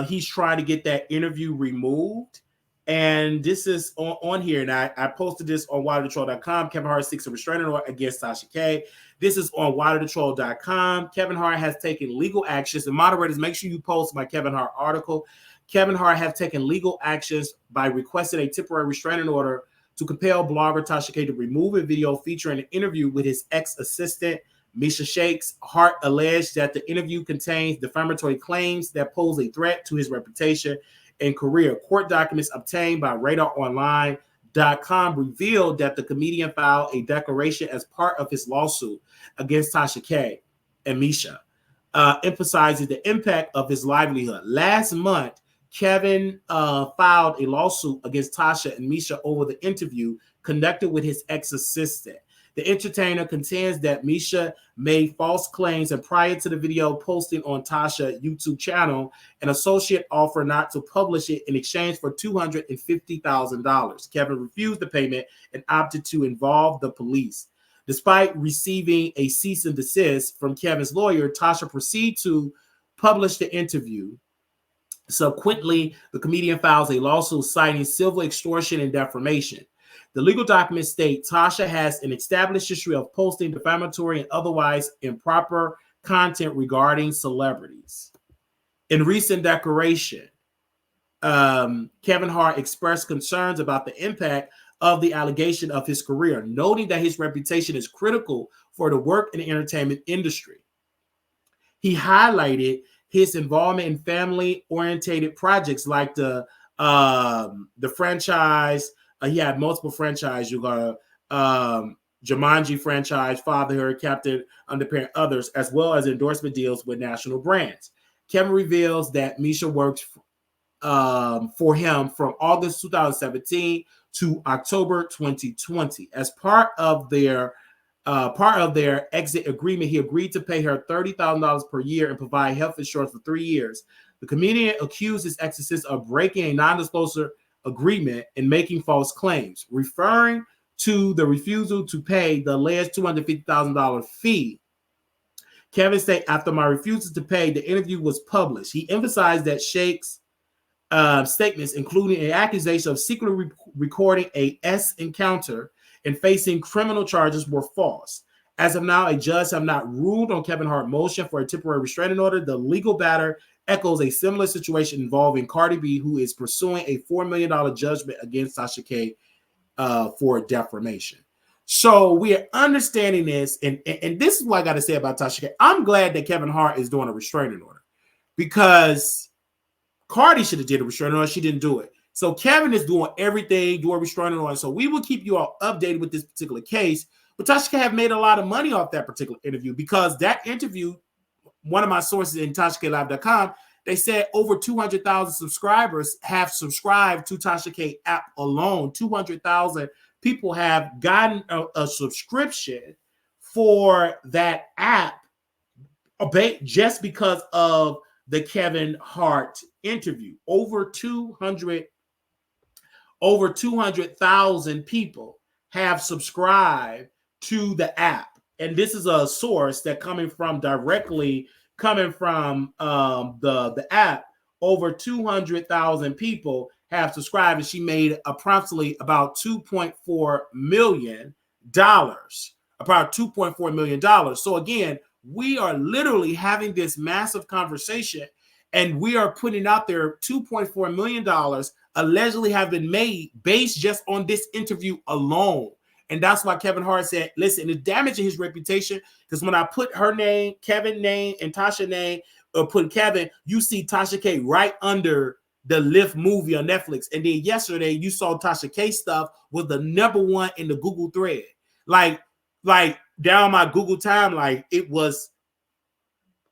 He's trying to get that interview removed. And this is on here. And I posted this on WileyTheTroll.com. Kevin Hart seeks a restraining order against Tasha K. This is on WileyTheTroll.com. Kevin Hart has taken legal actions. And moderators, make sure you post my Kevin Hart article. Kevin Hart has taken legal actions by requesting a temporary restraining order to compel blogger Tasha K to remove a video featuring an interview with his ex-assistant, Misha Shakes. Hart alleged that the interview contains defamatory claims that pose a threat to his reputation and career. Court documents obtained by Radar Online Unveiled.com revealed that the comedian filed a declaration as part of his lawsuit against Tasha K and Misha, emphasizing the impact of his livelihood. Last month, Kevin filed a lawsuit against Tasha and Misha over the interview conducted with his ex-assistant. The entertainer contends that Misha made false claims, and prior to the video posting on Tasha's YouTube channel, an associate offered not to publish it in exchange for $250,000. Kevin refused the payment and opted to involve the police. Despite receiving a cease and desist from Kevin's lawyer, Tasha proceeded to publish the interview. Subsequently, the comedian files a lawsuit citing civil extortion and defamation. The legal documents state Tasha has an established history of posting defamatory and otherwise improper content regarding celebrities. In recent declaration, Kevin Hart expressed concerns about the impact of the allegation of his career, noting that his reputation is critical for the work in the entertainment industry. He highlighted his involvement in family-oriented projects like the franchise. He had multiple franchises. You got Jumanji franchise, Fatherhood, Captain Underparent, others, as well as endorsement deals with national brands. Kevin reveals that Misha worked for him from August 2017 to October 2020. As part of their exit agreement, he agreed to pay her $30,000 per year and provide health insurance for 3 years. The comedian accused his ex-assistant of breaking a non-disclosure agreement and making false claims, referring to the refusal to pay the alleged $250,000 fee. Kevin said, after my refusal to pay, the interview was published. He emphasized that Shake's statements, including an accusation of secretly recording a S encounter and facing criminal charges, were false. As of now, a judge has not ruled on Kevin Hart's motion for a temporary restraining order. The legal batter echoes a similar situation involving Cardi B, who is pursuing a $4 million judgment against Tasha K for defamation. So we are understanding this, and this is what I got to say about Tasha K. I'm glad that Kevin Hart is doing a restraining order, because Cardi should have did a restraining order. She didn't do it. So Kevin is doing everything, doing restraining order. So we will keep you all updated with this particular case. But Tasha K have made a lot of money off that particular interview, because that interview, one of my sources in TashaKLive.com, they said over 200,000 subscribers have subscribed to Tasha K app alone. 200,000 people have gotten a subscription for that app just because of the Kevin Hart interview. Over 200,000 people have subscribed to the app. And this is a source that directly coming from the app. Over 200,000 people have subscribed, and she made approximately about $2.4 million. About $2.4 million. So again, we are literally having this massive conversation, and we are putting out there $2.4 million allegedly have been made based just on this interview alone. And that's why Kevin Hart said, listen, it's damaging his reputation, because when I put her name, Kevin name, and Tasha name, or put Kevin, you see Tasha K right under the Lift movie on Netflix. And then yesterday, you saw Tasha K stuff was the #1 in the Google thread. Like down my Google timeline, it was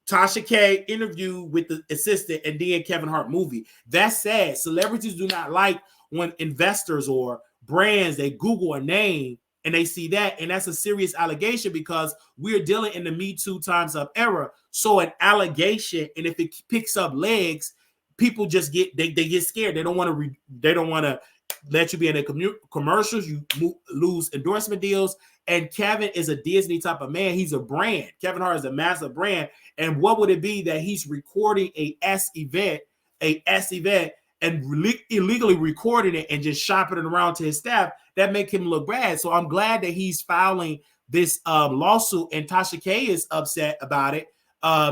Tasha K interview with the assistant and then Kevin Hart movie. That's sad. Celebrities do not like when investors or brands, they Google a name and they see that, and that's a serious allegation, because we're dealing in the Me Too times up era. So an allegation, and if it picks up legs, people just get scared. They don't want to let you be in the commercials. You lose endorsement deals. And Kevin is a Disney type of man. He's a brand. Kevin Hart is a massive brand. And what would it be that he's recording a S event, and illegally recording it and just shopping it around to his staff? That make him look bad. So I'm glad that he's filing this lawsuit, and Tasha K is upset about it.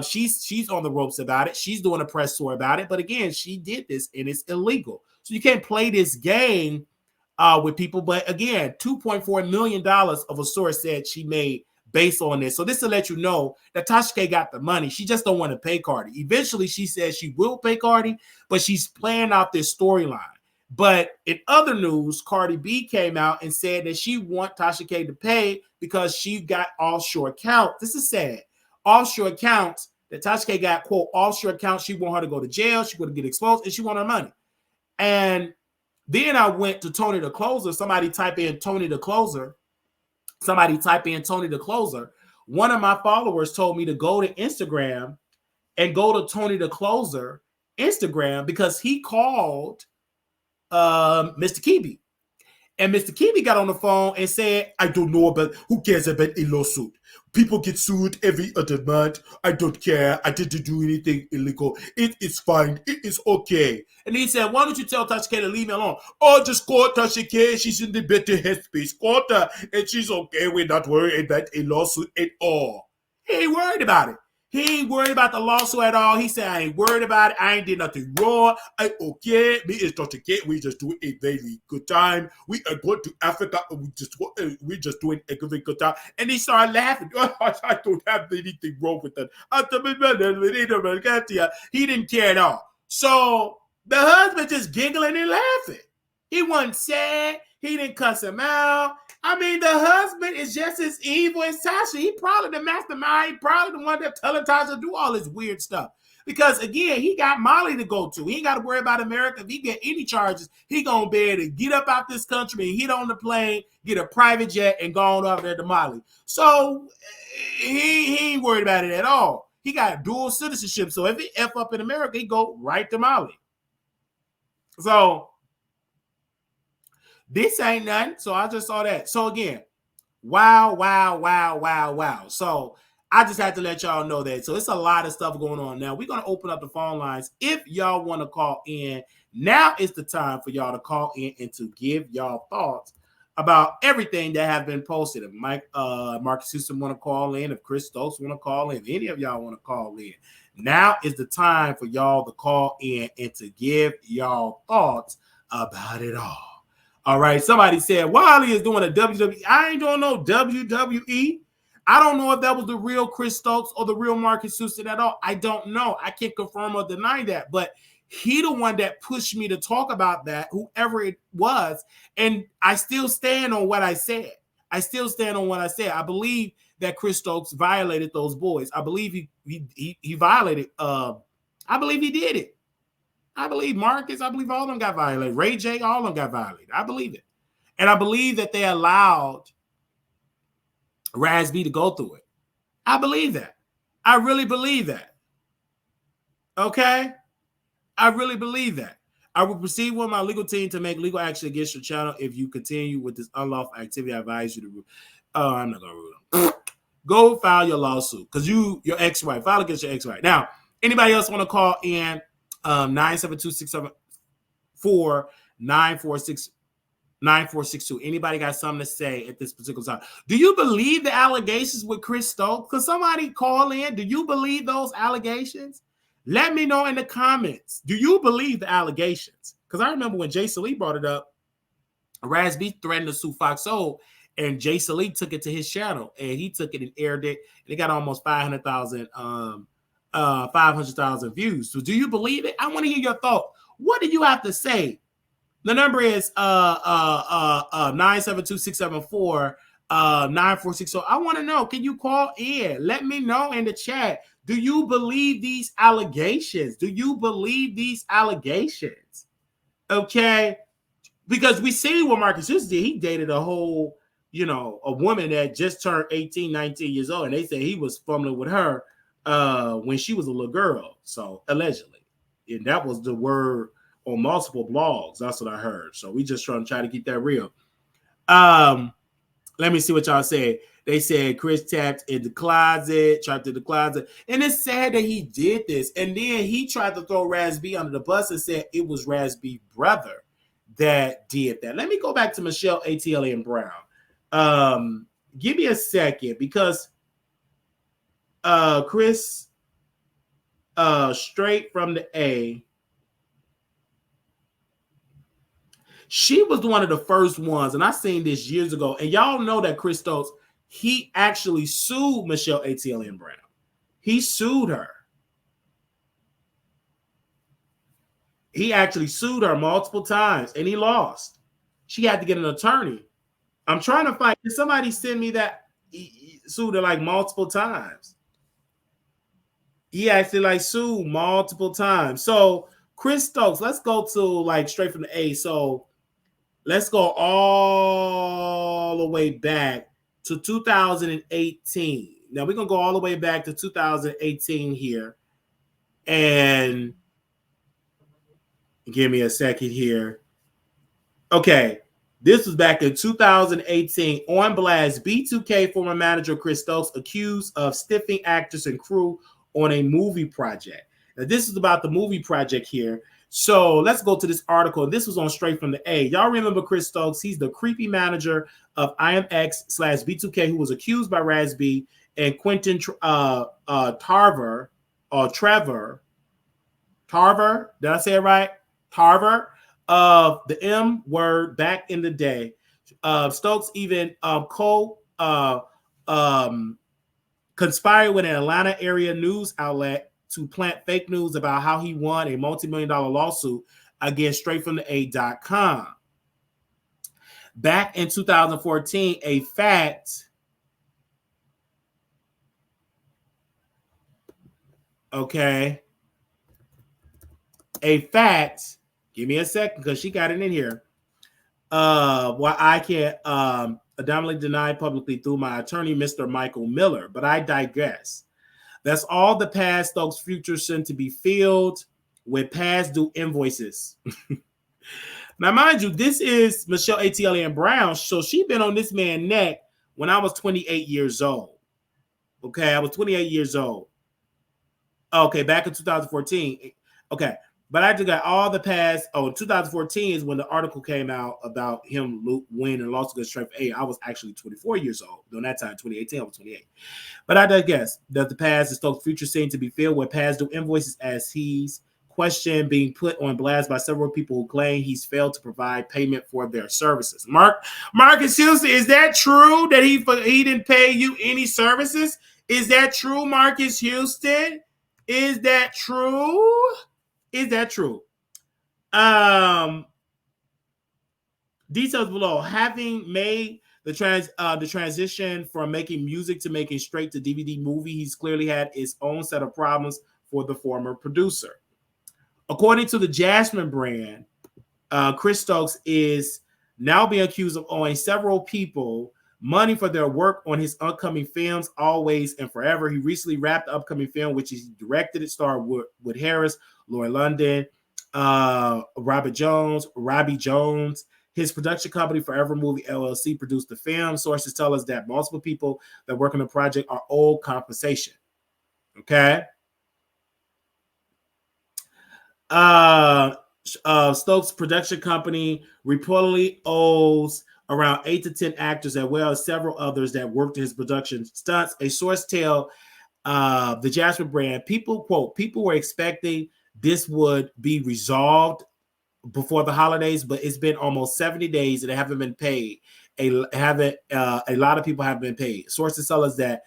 She's on the ropes about it. She's doing a press tour about it. But again, she did this, and it's illegal. So you can't play this game with people. But again, $2.4 million of a source said she made based on this. So this to let you know that Tasha K got the money. She just don't want to pay Cardi. Eventually, she says she will pay Cardi, but she's playing out this storyline But in other news, Cardi B came out and said that she want Tasha K to pay because she got offshore accounts. This is sad. Offshore accounts that Tasha K got, quote, offshore accounts. She want her to go to jail. She want to get exposed, and she want her money. And then I went to Tony the Closer. Somebody type in Tony the Closer. Somebody type in Tony the Closer. One of my followers told me to go to Instagram and go to Tony the Closer Instagram because he called Mr. Kibi. And Mr. Kibi got on the phone and said, I don't know about, who cares about a lawsuit? People get sued every other month. I don't care. I didn't do anything illegal. It is fine. It is okay. And he said, why don't you tell Tasha K to leave me alone? Oh, just call Tasha K. She's in the better headspace. Call her and she's okay. We're not worried about a lawsuit at all. He ain't worried about it. He ain't worried about the lawsuit at all. He said, I ain't worried about it. I ain't did nothing wrong. I okay. Me and Tasha K, we just do a very good time. We are going to Africa. We just doing a very good time. And he started laughing. Oh, I don't have anything wrong with that. He didn't care at all. So the husband just giggling and laughing. He wasn't sad. He didn't cuss him out. I mean, the husband is just as evil as Tasha. He probably the mastermind. He probably the one that's telling Tasha to do all this weird stuff. Because, again, he got Molly to go to. He ain't got to worry about America. If he get any charges, he going to be able to get up out this country and get on the plane, get a private jet, and go on over there to Molly. So he ain't worried about it at all. He got dual citizenship. So if he F up in America, he go right to Molly. So this ain't nothing. So I just saw that. So again, wow. So I just had to let y'all know that. So it's a lot of stuff going on. Now we're going to open up the phone lines. If y'all want to call in, now is the time for y'all to call in and to give y'all thoughts about everything that have been posted. If Marcus Houston want to call in, if Chris Stokes want to call in, if any of y'all want to call in, now is the time for y'all to call in and to give y'all thoughts about it all. All right, somebody said Wiley is doing a WWE. I ain't doing no WWE. I don't know if that was the real Chris Stokes or the real Marcus Houston at all. I don't know. I can't confirm or deny that. But he the one that pushed me to talk about that, whoever it was. And I still stand on what I said. I believe that Chris Stokes violated those boys. I believe he violated. I believe he did it. I believe Marcus, I believe all of them got violated. Ray J, all of them got violated. I believe it. And I believe that they allowed Raz B to go through it. I believe that. I really believe that. Okay? I really believe that. I will proceed with my legal team to make legal action against your channel if you continue with this unlawful activity. I advise you to I'm not going to rule them. Go file your lawsuit because your ex-wife. File against your ex-wife. Now, anybody else want to call in? 972-674-946-9462. Anybody got something to say at this particular time? Do you believe the allegations with Chris Stokes? Could somebody call in? Do you believe those allegations? Let me know in the comments. Do you believe the allegations? Because I remember when Jay Saleem brought it up, Raz B threatened to sue Fox Soul, and Jay Saleem took it to his channel, and he took it and aired it, and it got almost 500,000 views. So do you believe it? I want to hear your thought. What do you have to say? The number is 972-674-9460. I want to know. Can you call in? Let me know in the chat. Do you believe these allegations? Okay. Because we see what Marcus Houston did. He dated a whole, a woman that just turned 18, 19 years old. And they say he was fumbling with her when she was a little girl, so allegedly, and that was the word on multiple blogs. That's what I heard. So we just try to keep that real. Let me see what y'all said. They said Chris trapped in the closet, and it's sad that he did this. And then he tried to throw Raz B under the bus and said it was Raz B's brother that did that. Let me go back to Michelle ATL and Brown. Give me a second because. Chris, straight from the A. She was one of the first ones, and I seen this years ago. And y'all know that Chris Stokes, he actually sued Michelle ATL and Brown. He sued her. He actually sued her multiple times and he lost. She had to get an attorney. I'm trying to find. Did somebody send me that? He sued her like multiple times. He actually like sued multiple times. So Chris Stokes, let's go to like straight from the A. So let's go all the way back to 2018. Now we're gonna go all the way back to 2018 here, and give me a second here. Okay, this was back in 2018. On blast, B2K former manager Chris Stokes accused of stiffing actors and crew on a movie project. Now, this is about the movie project here. So let's go to this article. This was on Straight from the A. Y'all remember Chris Stokes? He's the creepy manager of IMX/B2K who was accused by Raz B and Quentin Tarver, or Trevor. Tarver, did I say it right? Tarver, of the M word back in the day. Stokes even conspired with an Atlanta area news outlet to plant fake news about how he won a multi-million-dollar lawsuit against straightfromtheA.com. Back in 2014, a fact. Okay. A fact. Give me a second because she got it in here. Why I can't adamantly deny publicly through my attorney, Mr. Michael Miller, but I digress. That's all the past Stokes' future soon to be filled with past due invoices. Now, mind you, this is Michelle A.T.L.A. Brown, so she been on this man's neck when I was 28 years old. Okay, I was 28 years old. Okay, back in 2014. Okay, but I just got all the past. Oh, 2014 is when the article came out about him winning and lost against Strength A. I was actually 24 years old. During that time, 2018, I was 28. But I digress. That the past and Stokes' future seem to be filled with past due invoices as he's questioned, being put on blast by several people who claim he's failed to provide payment for their services. Marcus Houston, is that true that he didn't pay you any services? Is that true, Marcus Houston? Is that true? Is that true? Details below. Having made the transition from making music to making straight to DVD movie, he's clearly had his own set of problems for the former producer. According to the Jasmine brand, Chris Stokes is now being accused of owing several people money for their work on his upcoming films, Always and Forever. He recently wrapped the upcoming film, which he directed. It starred Wood Harris, Lauren London, Robbie Jones. His production company, Forever Movie LLC, produced the film. Sources tell us that multiple people that work on the project are owed compensation. Okay. Stokes' production company reportedly owes around 8 to 10 actors as well as several others that worked in his production stunts. A source tell the Jasper brand, people were expecting this would be resolved before the holidays, but it's been almost 70 days and they haven't been paid. A lot of people haven't been paid. Sources tell us that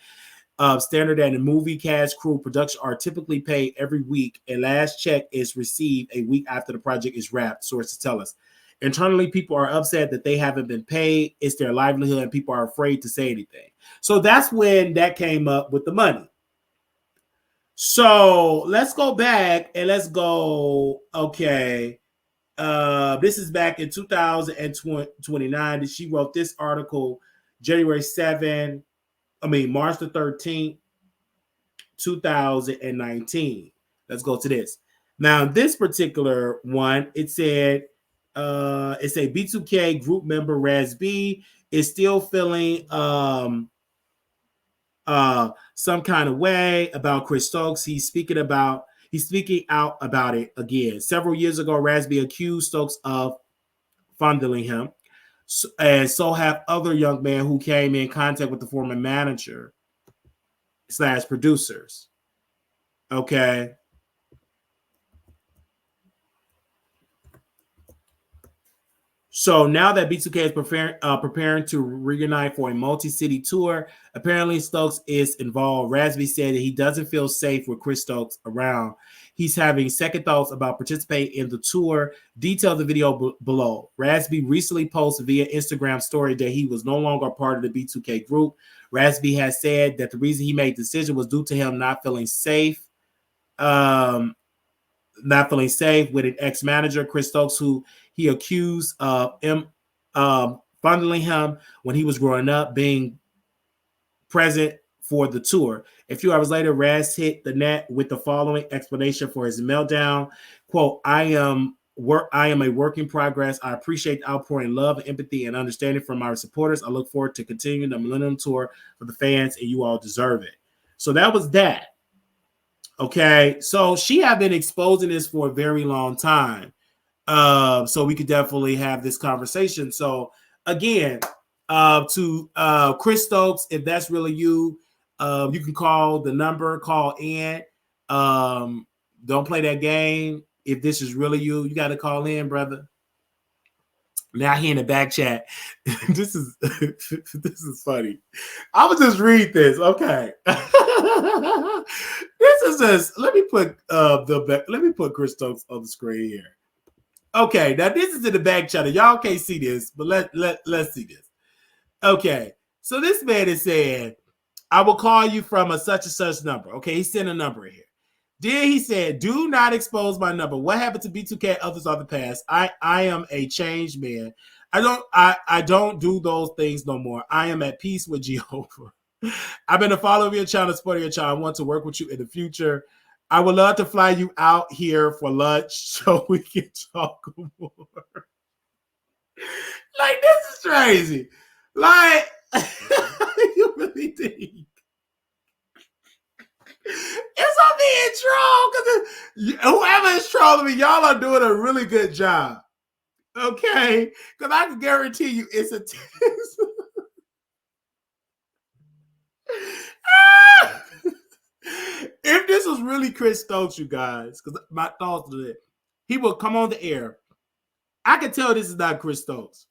standard and movie cast, crew, production are typically paid every week, and last check is received a week after the project is wrapped. Sources tell us. Internally, people are upset that they haven't been paid. It's their livelihood, and people are afraid to say anything. So that's when that came up with the money. So let's go back and let's go. Okay. This is back in 2029. She wrote this article March the 13th, 2019. Let's go to this. Now, this particular one, it said, it's a B2K group member, Raz B, is still feeling some kind of way about Chris Stokes. He's speaking out about it again. Several years ago, Raz B accused Stokes of fondling him. And so have other young men who came in contact with the former manager / producers. Okay. So now that B2K is preparing to reunite for a multi-city tour, apparently Stokes is involved. Raspy said that he doesn't feel safe with Chris Stokes around. He's having second thoughts about participating in the tour. Detail the video below. Raspy recently posted via Instagram story that he was no longer part of the B2K group. Raspy has said that the reason he made the decision was due to him not feeling safe. Not feeling safe with an ex-manager, Chris Stokes, who he accused of fondling him when he was growing up, being present for the tour. A few hours later, Raz hit the net with the following explanation for his meltdown. Quote, I am a work in progress. I appreciate the outpouring love and empathy and understanding from our supporters. I look forward to continuing the Millennium Tour for the fans, and you all deserve it. So that was that. Okay, so she had been exposing this for a very long time. So we could definitely have this conversation. So again, to Chris Stokes, if that's really you, you can call the number, call in. Don't play that game. If this is really you, you got to call in, brother. Now here in the back chat, this is funny. I will just read this, okay. This is just let me put Chris Stokes on the screen here. Okay, now this is in the back channel. Y'all can't see this, but let's see this. Okay, so this man is saying, I will call you from a such and such number. Okay, he sent a number here. Then he said, do not expose my number. What happened to B2K? Others are the past. I am a changed man. I don't do those things no more. I am at peace with Jehovah. I've been a follower of your channel, supporting your channel. I want to work with you in the future. I would love to fly you out here for lunch so we can talk more. Like, this is crazy. Like, you really think it's on being trolled because whoever is trolling me, y'all are doing a really good job. Okay? Because I can guarantee you it's a test. If this was really Chris Stokes, you guys, because my thoughts are that he will come on the air. I can tell this is not Chris Stokes.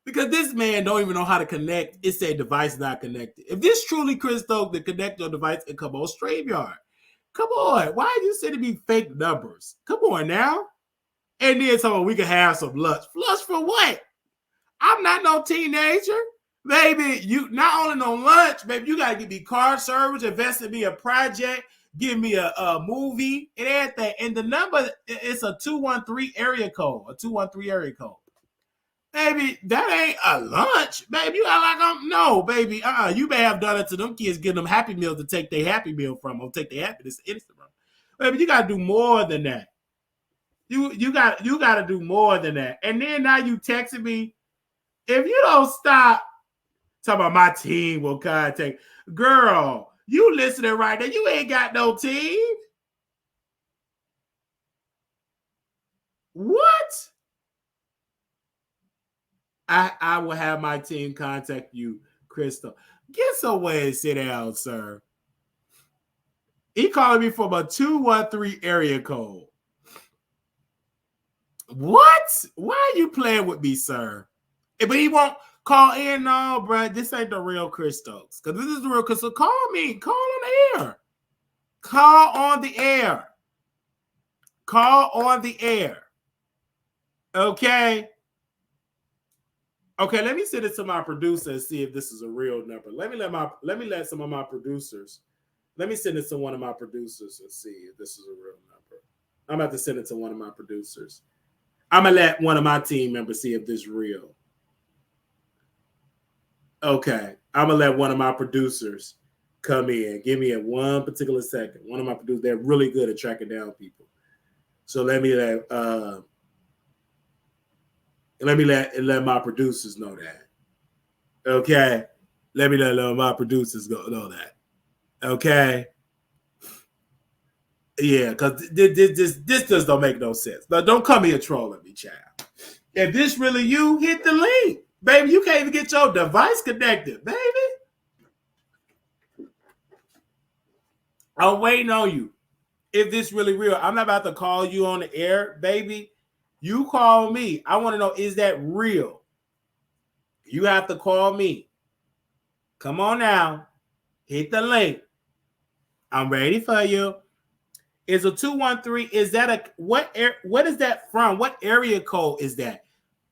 Because this man don't even know how to connect. It said device not connected. If this truly Chris Stokes, then connect your device and come on StreamYard. Come on. Why are you sending me fake numbers? Come on now. And then someone we can have some lunch. Lunch for what? I'm not no teenager. Baby, you not only no lunch, baby, you got to give me card service, invest in me a project, give me a movie and everything. And the number, it's a 213 area code. A 213 area code. Baby, that ain't a lunch. Baby, you got like, no, baby. You may have done it to them kids, getting them Happy Meals to take their Happy Meal from or take their happiness Instagram. Baby, you got to do more than that. You got to do more than that. And then now you texting me. If you don't stop talking about my team will contact, girl, you listening right now. You ain't got no team. What? I will have my team contact you, Crystal. Get somewhere and sit down, sir. He calling me from a 213 area code. What? Why are you playing with me, sir? But he won't call in. No, bro. This ain't the real Chris Stokes. Because this is the real Chris. So call me. Call on the air. Call on the air. Call on the air. Okay. Okay, let me send it to my producer and see if this is a real number. Let me let some of my producers. Let me send it to one of my producers and see if this is a real number. I'm about to send it to one of my producers. I'm gonna let one of my team members see if this is real. Okay, I'm gonna let one of my producers come in. Give me a one particular second. One of my producers, they're really good at tracking down people. So let me let my producers know that. Okay, let my producers know that. Okay, yeah, because this just don't make no sense. Now, don't come here trolling me, child. If this really you, hit the link, baby. You can't even get your device connected, baby. I'm waiting on you. If this really real, I'm not about to call you on the air, baby, You call me. I want to know, is that real? You have to call me. Come on now. Hit the link. I'm ready for you. Is a 213? Is that a what is that from? What area code is that?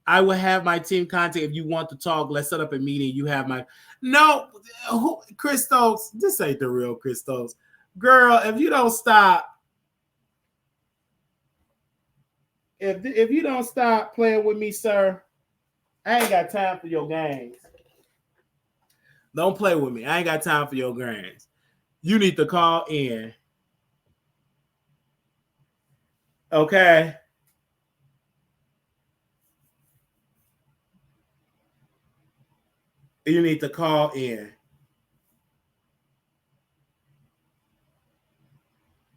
I will have my team contact if you want to talk. Let's set up a meeting. You have my Chris Stokes. This ain't the real Chris Stokes. Girl, if you don't stop, if you don't stop playing with me, sir, I ain't got time for your games. Don't play with me. I ain't got time for your games. You need to call in. Okay. You need to call in.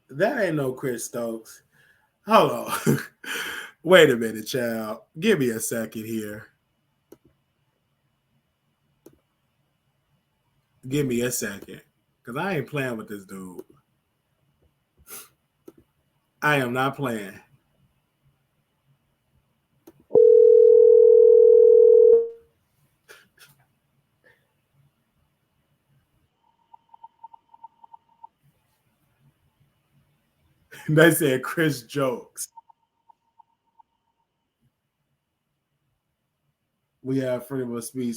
That ain't no Chris Stokes. Hold on. Wait a minute, child. Give me a second here. Give me a second. Because I ain't playing with this dude. I am not playing. They said Chris jokes. We have freedom of speech.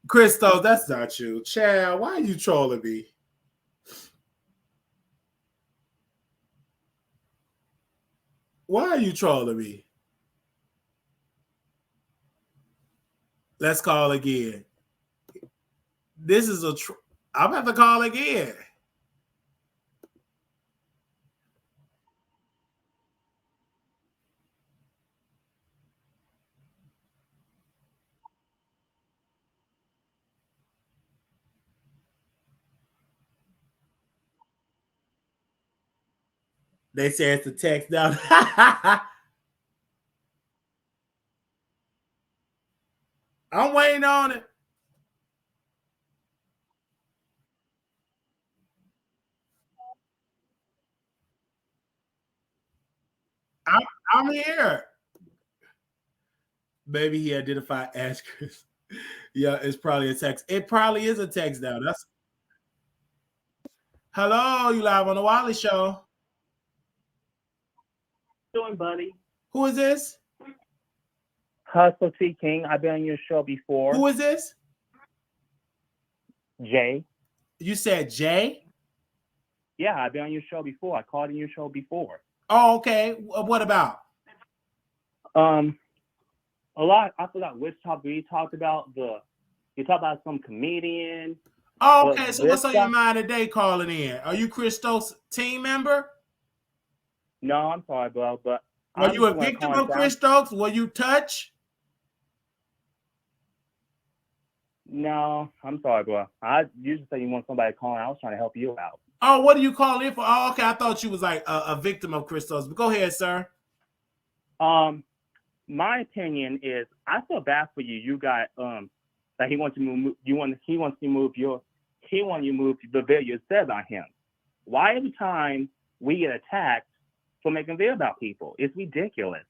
Christo, that's not you. Chad, why are you trolling me? Why are you trolling me? Let's call again. This is I'm about to call again. They say it's a text down. I'm waiting on it. I'm here. Maybe he identified as Chris. Yeah, it's probably a text. It probably is a text now. That's hello. You live on the Wiley Show. Doing, buddy? Who is this? Hustle T King. I've been on your show before. Who is this? Jay. You said Jay? Yeah, I've been on your show before. I called in your show before. Oh, okay. What about? A lot. I forgot which topic you talked about. You talked about some comedian. Oh, okay. So what's on your mind today calling in? Are you Chris Stokes' team member? No, I'm sorry, bro, but were you a victim of Chris Stokes? Were you touched? No, I'm sorry, bro. I usually say you want somebody calling. I was trying to help you out. Oh, what do you call in for? Oh, okay. I thought you was like a victim of Chris Stokes. But go ahead, sir. My opinion is I feel bad for you. You got that he wants to move. He wants to move the video said on him. Why every time we get attacked for making video about people? It's ridiculous.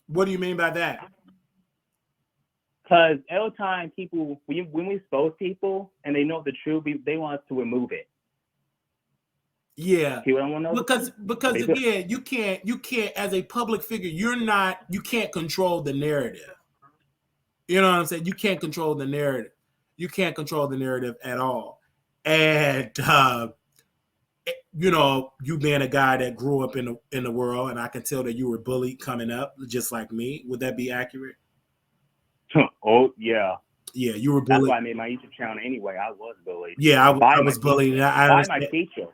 What do you mean by that? Because every time people, when we expose people and they know the truth, they want us to remove it. Yeah, because again, you can't as a public figure, you can't control the narrative. You know what I'm saying? You can't control the narrative. You can't control the narrative at all. And you being a guy that grew up in the world, and I can tell that you were bullied coming up, just like me. Would that be accurate? Oh yeah. Yeah, you were bullied. That's why I made my YouTube channel anyway. I was bullied. Yeah, I was bullied. By my teacher.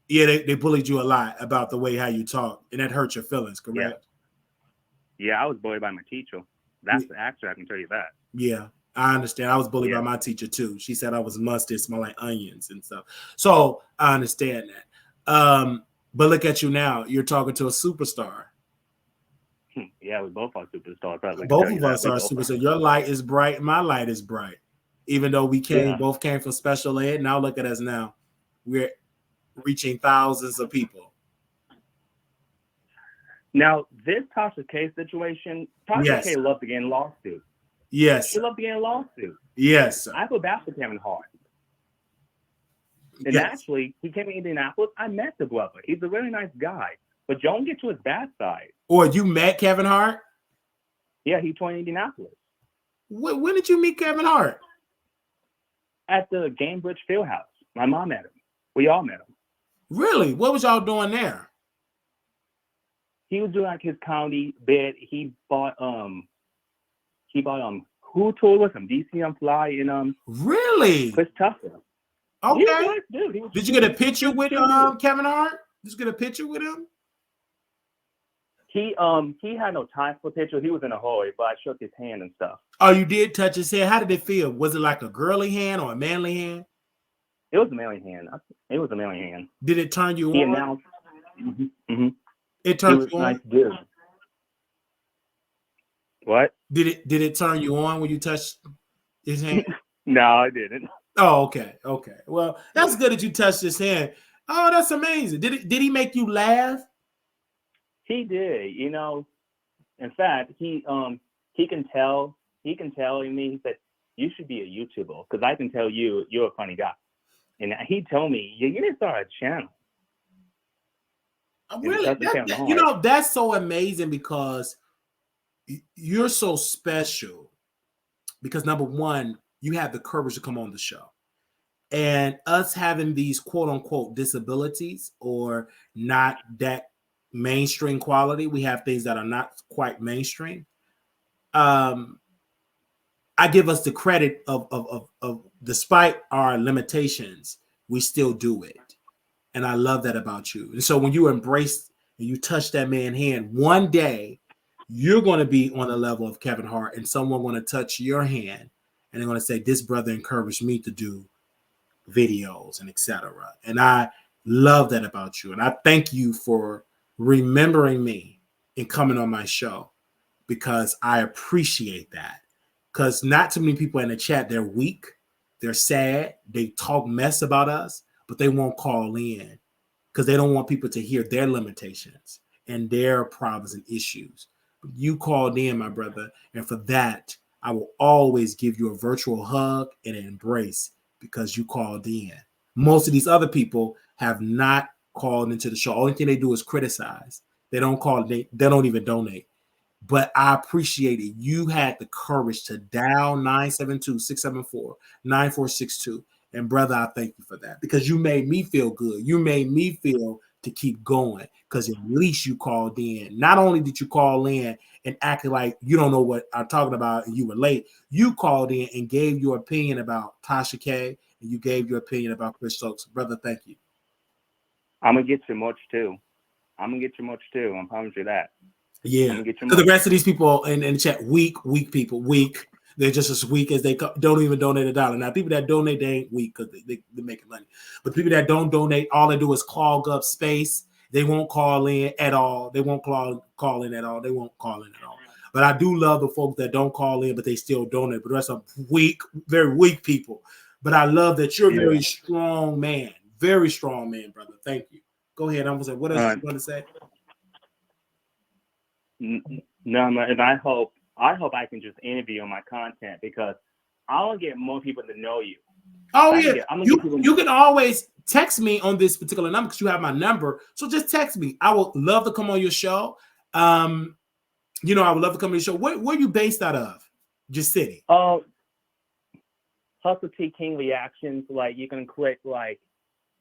Yeah, they bullied you a lot about the way how you talk, and that hurt your feelings, correct? Yeah, I was bullied by my teacher. That's actually, I can tell you that. Yeah, I understand. I was bullied by my teacher too. She said I was musty, smell like onions and stuff. So I understand that. But look at you now. You're talking to a superstar. Yeah, Yeah, we both are superstars. I'd like to Both tell you of that. us We are both superstars. Your light is bright. My light is bright. Even though we Yeah. both came from special ed. Now look at us now. We're reaching thousands of people. Now, this Tasha K situation, Tasha Yes. K loved to get in lawsuits. Yes. She loved to get in lawsuits. Yes. I feel bad for Kevin Hart. And Yes. actually, he came to Indianapolis. I met the brother. He's a really nice guy. But don't get to his bad side. Or you met Kevin Hart? Yeah, he joined Indianapolis. When did you meet Kevin Hart? At the Gamebridge Fieldhouse. My mom met him. We all met him. Really? What was y'all doing there? He was doing like his comedy bit. He bought who toured with him? DC on Fly and Really? Chris Tucker. Okay. He was a nice dude. Did you get a picture with Kevin Hart? Did you get a picture with him? He had no time for a picture. He was in a hurry, but I shook his hand and stuff. Oh, you did touch his hand. How did it feel? Was it like a girly hand or a manly hand? It was a manly hand. It was a manly hand. Did it turn you He on? announced. Mm-hmm. It turned you on. Nice dude. What? Did it turn you on when you touched his hand? No, I didn't. Oh, okay. Okay. Well, that's good that you touched his hand. Oh, that's amazing. Did he make you laugh? He did. You know, in fact, he can tell in me. He said, "You should be a YouTuber because I can tell you're a funny guy." And he told me, "You need to start a channel." Really? You know, that's so amazing because you're so special. Because number one, you have the courage to come on the show. And us having these quote unquote disabilities or not that mainstream quality, we have things that are not quite mainstream. I give us the credit of despite our limitations, we still do it. And I love that about you. And so when you embrace and you touch that man's hand, one day you're going to be on the level of Kevin Hart and someone going to touch your hand and they're going to say, this brother encouraged me to do videos and etc. And I love that about you. And I thank you for remembering me and coming on my show because I appreciate that. Because not too many people in the chat, they're weak, they're sad, they talk mess about us, but they won't call in because they don't want people to hear their limitations and their problems and issues. But you called in, my brother, and for that, I will always give you a virtual hug and an embrace because you called in. Most of these other people have not called into the show. Only thing they do is criticize. They don't call, they don't even donate. But I appreciate it. You had the courage to dial 972-674-9462. And brother, I thank you for that because you made me feel good. You made me feel to keep going because at least you called in. Not only did you call in and acted like you don't know what I'm talking about and you were late, you called in and gave your opinion about Tasha K and you gave your opinion about Chris Stokes. Brother, thank you. I'm going to get you much too. I promise you that. Yeah, because the rest of these people in the chat, weak people, weak. They're just as weak as they don't even donate $1. Now, people that donate, they ain't weak because they're making money. But people that don't donate, all they do is clog up space. They won't call in at all. They won't call in at all. They won't call in at all. But I do love the folks that don't call in, but they still donate. But the rest are weak, very weak people. But I love that you're a very strong man. Very strong man, brother. Thank you. Go ahead. I'm going to say, what else you want to say? No, and I hope I can just interview on my content because I want to get more people to know you. Oh, yeah. You can always text me on this particular number because you have my number. So just text me. I would love to come on your show. I would love to come on your show. Where are you based out of? Just city? Hustle T King Reactions. Like, you can click,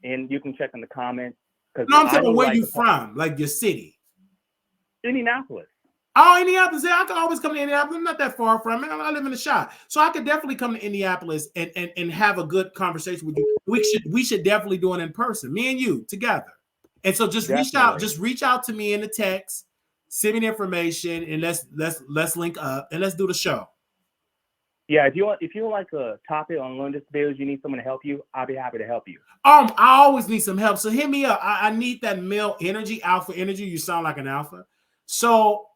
and you can check in the comments. No, I'm talking where you from, like your city. Indianapolis. Oh, Indianapolis. Yeah, I can always come to Indianapolis. I'm not that far from it. I live in the shop. So I could definitely come to Indianapolis and have a good conversation with you. We should definitely do it in person, me and you together. And so just reach out to me in the text, send me the information, and let's link up and let's do the show. Yeah, if you want like a topic on learning disabilities, you need someone to help you, I'll be happy to help you. I always need some help. So hit me up. I need that male energy, alpha energy. You sound like an alpha. So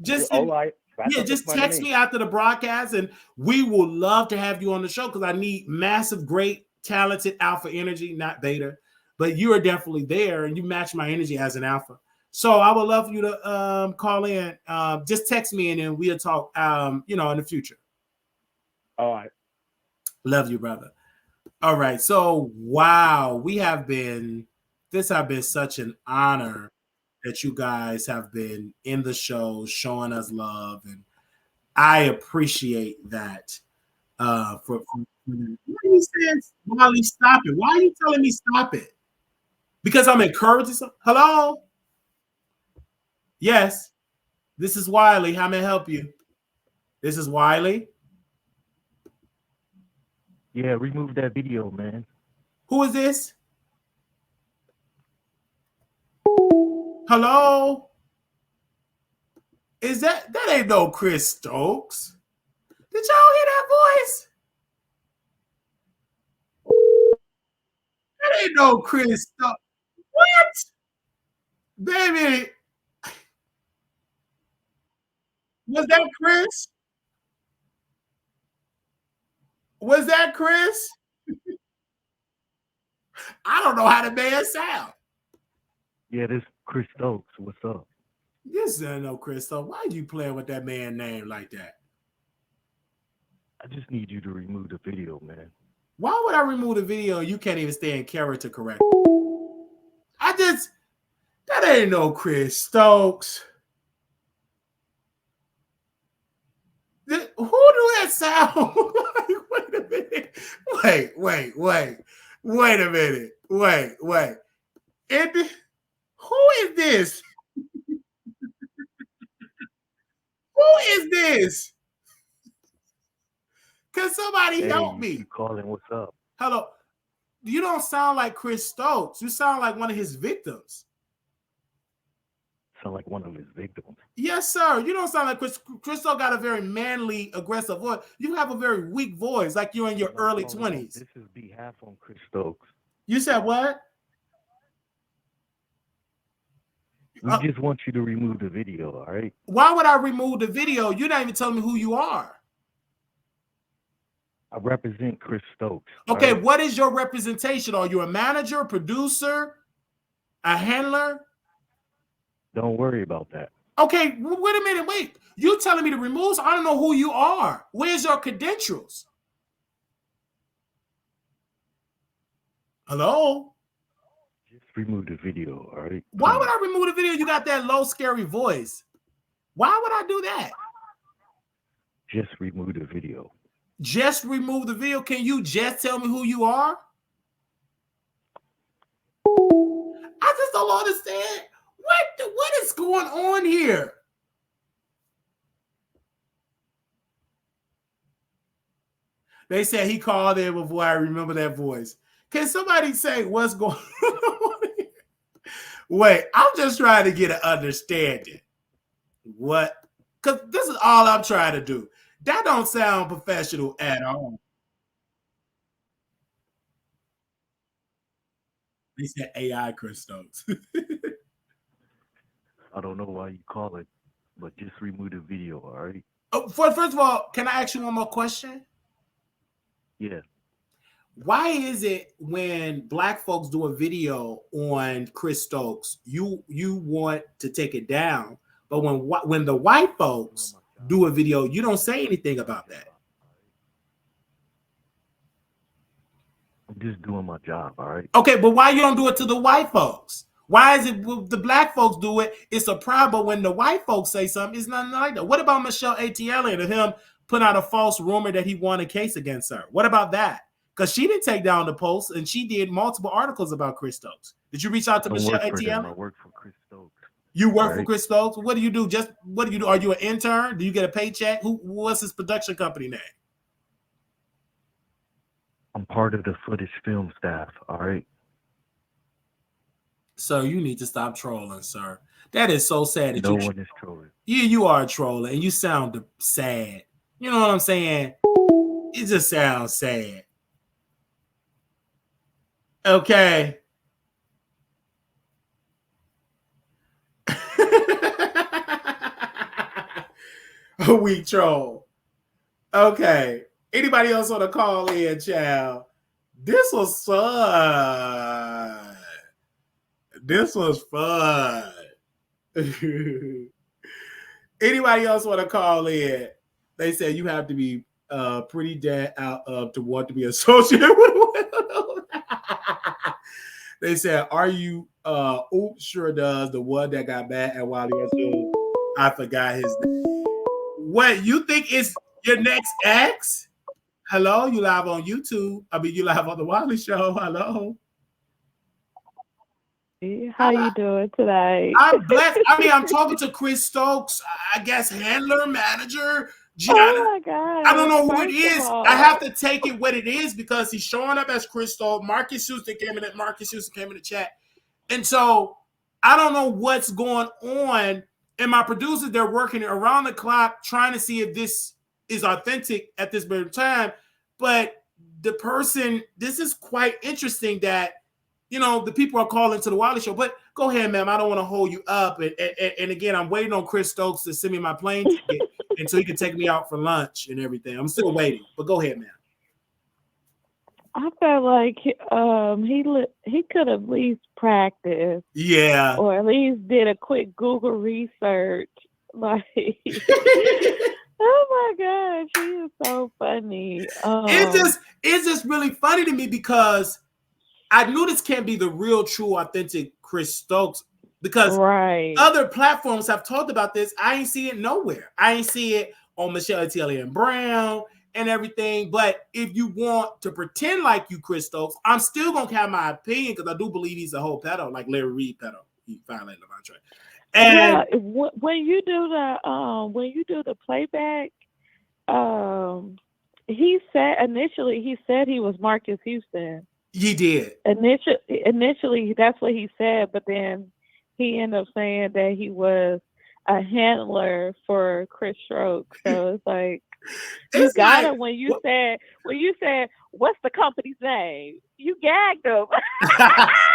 Just all right. yeah, just text me after the broadcast, and we will love to have you on the show because I need massive, great, talented alpha energy, not beta. But you are definitely there, and you match my energy as an alpha. So I would love for you to call in. Just text me, and then we'll talk. In the future. All right. Love you, brother. All right. So wow, this have been such an honor that you guys have been in the show, showing us love, and I appreciate that. What are you saying, Wiley? Stop it! Why are you telling me stop it? Because I'm encouraging. Hello. Yes, this is Wiley. How may I help you? This is Wiley. Yeah, remove that video, man. Who is this? Hello? Is that ain't no Chris Stokes? Did y'all hear that voice? That ain't no Chris Stokes. What? Baby. Was that Chris? Was that Chris? I don't know how the man sound. Yeah, this Chris Stokes. What's up? This ain't no Chris Stokes. Why are you playing with that man's name like that? I just need you to remove the video, man. Why would I remove the video? You can't even stay in character correct. That ain't no Chris Stokes. Who do that sound? Wait a minute. Wait a minute. Wait. Who is this? Who is this? Can somebody help me? You calling? What's up? Hello. You don't sound like Chris Stokes. You sound like one of his victims. Sound like one of his victims. Yes, sir. You don't sound like Chris. Chris Stokes got a very manly, aggressive voice. You have a very weak voice, like you're in your early 20s. This is behalf on Chris Stokes. You said what? We just want you to remove the video, all right? Why would I remove the video? You're not even telling me who you are. I represent Chris Stokes. Okay, right? What is your representation? Are you a manager, producer, a handler? Don't worry about that. Okay, wait a minute. Wait. You telling me to remove? So I don't know who you are. Where's your credentials? Hello? Just remove the video, all right? Why would I remove the video? You got that low, scary voice. Why would I do that? Just remove the video. Just remove the video. Can you just tell me who you are? I just don't understand. What is going on here? They said he called in before I remember that voice. Can somebody say what's going on here? Wait, I'm just trying to get an understanding. What? Because this is all I'm trying to do. That don't sound professional at all. They said AI Chris Stokes. I don't know why you call it, but just remove the video, all right? Oh, first of all, can I ask you one more question? Yeah. Why is it when black folks do a video on Chris Stokes, you want to take it down, but when the white folks do a video, you don't say anything about that? I'm just doing my job, all right? Okay, but why you don't do it to the white folks? Why is it when the black folks do it, it's a problem, but when the white folks say something, it's nothing like that? What about Michelle ATL and him put out a false rumor that he won a case against her? What about that? Because she didn't take down the post, and she did multiple articles about Chris Stokes. Did you reach out to Michelle ATL? I work for Chris Stokes. You work for Chris Stokes? What do you do? What do you do? Are you an intern? Do you get a paycheck? What's his production company name? I'm part of the footage film staff, all right? Sir, you need to stop trolling, sir. That is so sad. No one is trolling. Yeah, you are a troller, and you sound sad. You know what I'm saying? It just sounds sad. Okay. A weak troll. Okay. Anybody else want to call in, child? This was fun. This was fun. Anybody else want to call in? They said you have to be pretty dead out of to want to be associated with. They said, "Are you?" Oops, sure does. The one that got mad at Wiley Show. I forgot his name. What you think is your next ex? Hello, you live on YouTube. I mean, you live on the Wiley Show. Hello. How you doing today? I'm blessed. I mean, I'm talking to Chris Stokes, I guess handler, manager. Oh my God. I don't know who it is. I have to take it what it is because he's showing up as Chris Stokes. Marcus Houston came in the chat. And so I don't know what's going on. And my producers, they're working around the clock trying to see if this is authentic at this very time. But the person, this is quite interesting that, you know, the people are calling to the Wiley Show. But go ahead, ma'am. I don't want to hold you up. And again, I'm waiting on Chris Stokes to send me my plane ticket and so he can take me out for lunch and everything. I'm still waiting. But go ahead, ma'am. I felt like he could have at least practiced. Yeah. Or at least did a quick Google research. Like, oh my God, she is so funny. It's just really funny to me because I knew this can't be the real, true, authentic Chris Stokes because other platforms have talked about this. I ain't see it nowhere. I ain't see it on Michelle Tilly and Brown and everything. But if you want to pretend like you Chris Stokes, I'm still gonna have my opinion because I do believe he's a whole pedo, like Larry Reid pedo. He violated Levante. And when you do the playback, he said he was Marcus Houston. He did. Initially, that's what he said, but then he ended up saying that he was a handler for Chris Stokes. So it's like you got it when you said what's the company's name? You gagged him.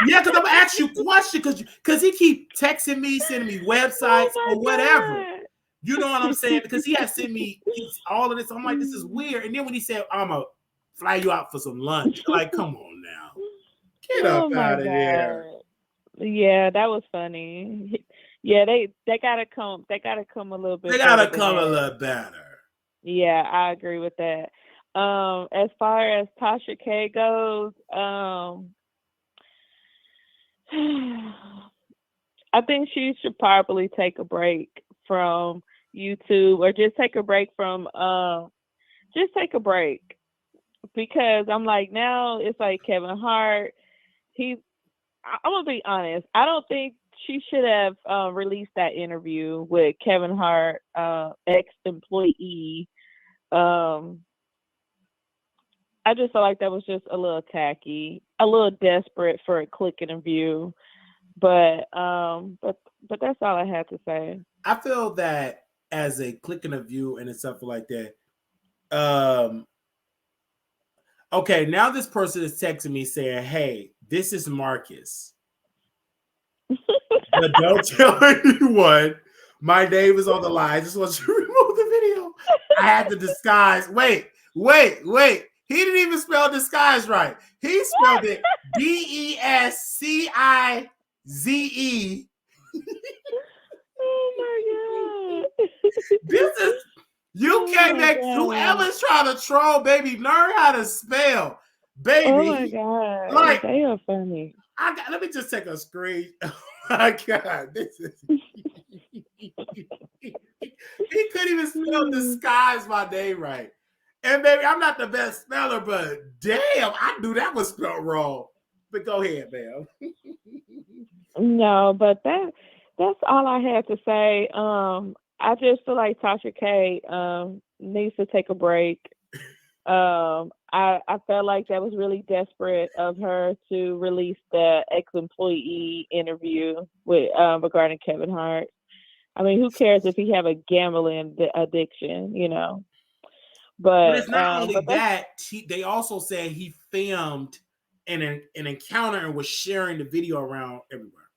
Yeah, because I'm gonna ask you a question because he keep texting me, sending me websites or whatever. God. You know what I'm saying? Because he has sent me all of this. I'm like, this is weird. And then when he said, I'm gonna fly you out for some lunch, like, come on now, get up out of there. Yeah, that was funny. Yeah, they gotta come. They gotta come a little bit. They gotta come a little better. Yeah, I agree with that. As far as Tasha K goes, I think she should probably take a break from YouTube or just take a break from because I'm like, now it's like Kevin Hart. I'm gonna be honest. I don't think she should have released that interview with Kevin Hart, ex-employee. I just felt like that was just a little tacky, a little desperate for a click and a view. But that's all I had to say. I feel that as a click and a view and something like that. Okay, now this person is texting me saying, "Hey, this is Marcus, but don't tell anyone. My name is on the line. I just want you to remove the video. I had to disguise. Wait. He didn't even spell disguise right. He spelled it DESCIZE. Oh my God. This is you can't make whoever's trying to troll, baby, learn how to spell. Baby. Oh my God. Like, they are funny. Let me just take a screen. Oh my God. This is he couldn't even spell disguise my name right. And baby, I'm not the best speller, but damn, I knew that was spelled wrong. But go ahead, ma'am. No, but that's all I had to say. I just feel like Tasha K needs to take a break. I felt like that was really desperate of her to release the ex-employee interview with regarding Kevin Hart. I mean, who cares if he have a gambling addiction, you know? But it's not only that. They also said he filmed an encounter and was sharing the video around everywhere.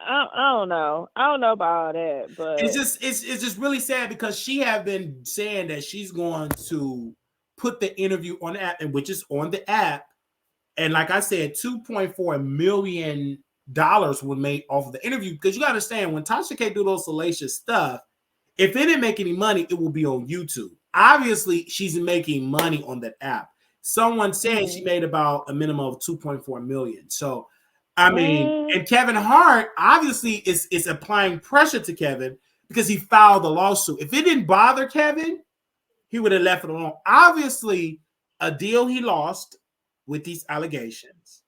I don't know. I don't know about all that, It's but just it's just really sad because she have been saying that she's going to put the interview on the app, and which is on the app. And like I said, $2.4 million were made off of the interview, because you got to understand, when Tasha K do those salacious stuff, if it didn't make any money, it will be on YouTube. Obviously, she's making money on that app. Someone said she made about a minimum of 2.4 million. So, I mean, and Kevin Hart obviously is applying pressure to Kevin because he filed the lawsuit. If it didn't bother Kevin, he would have left it alone. Obviously, a deal he lost with these allegations.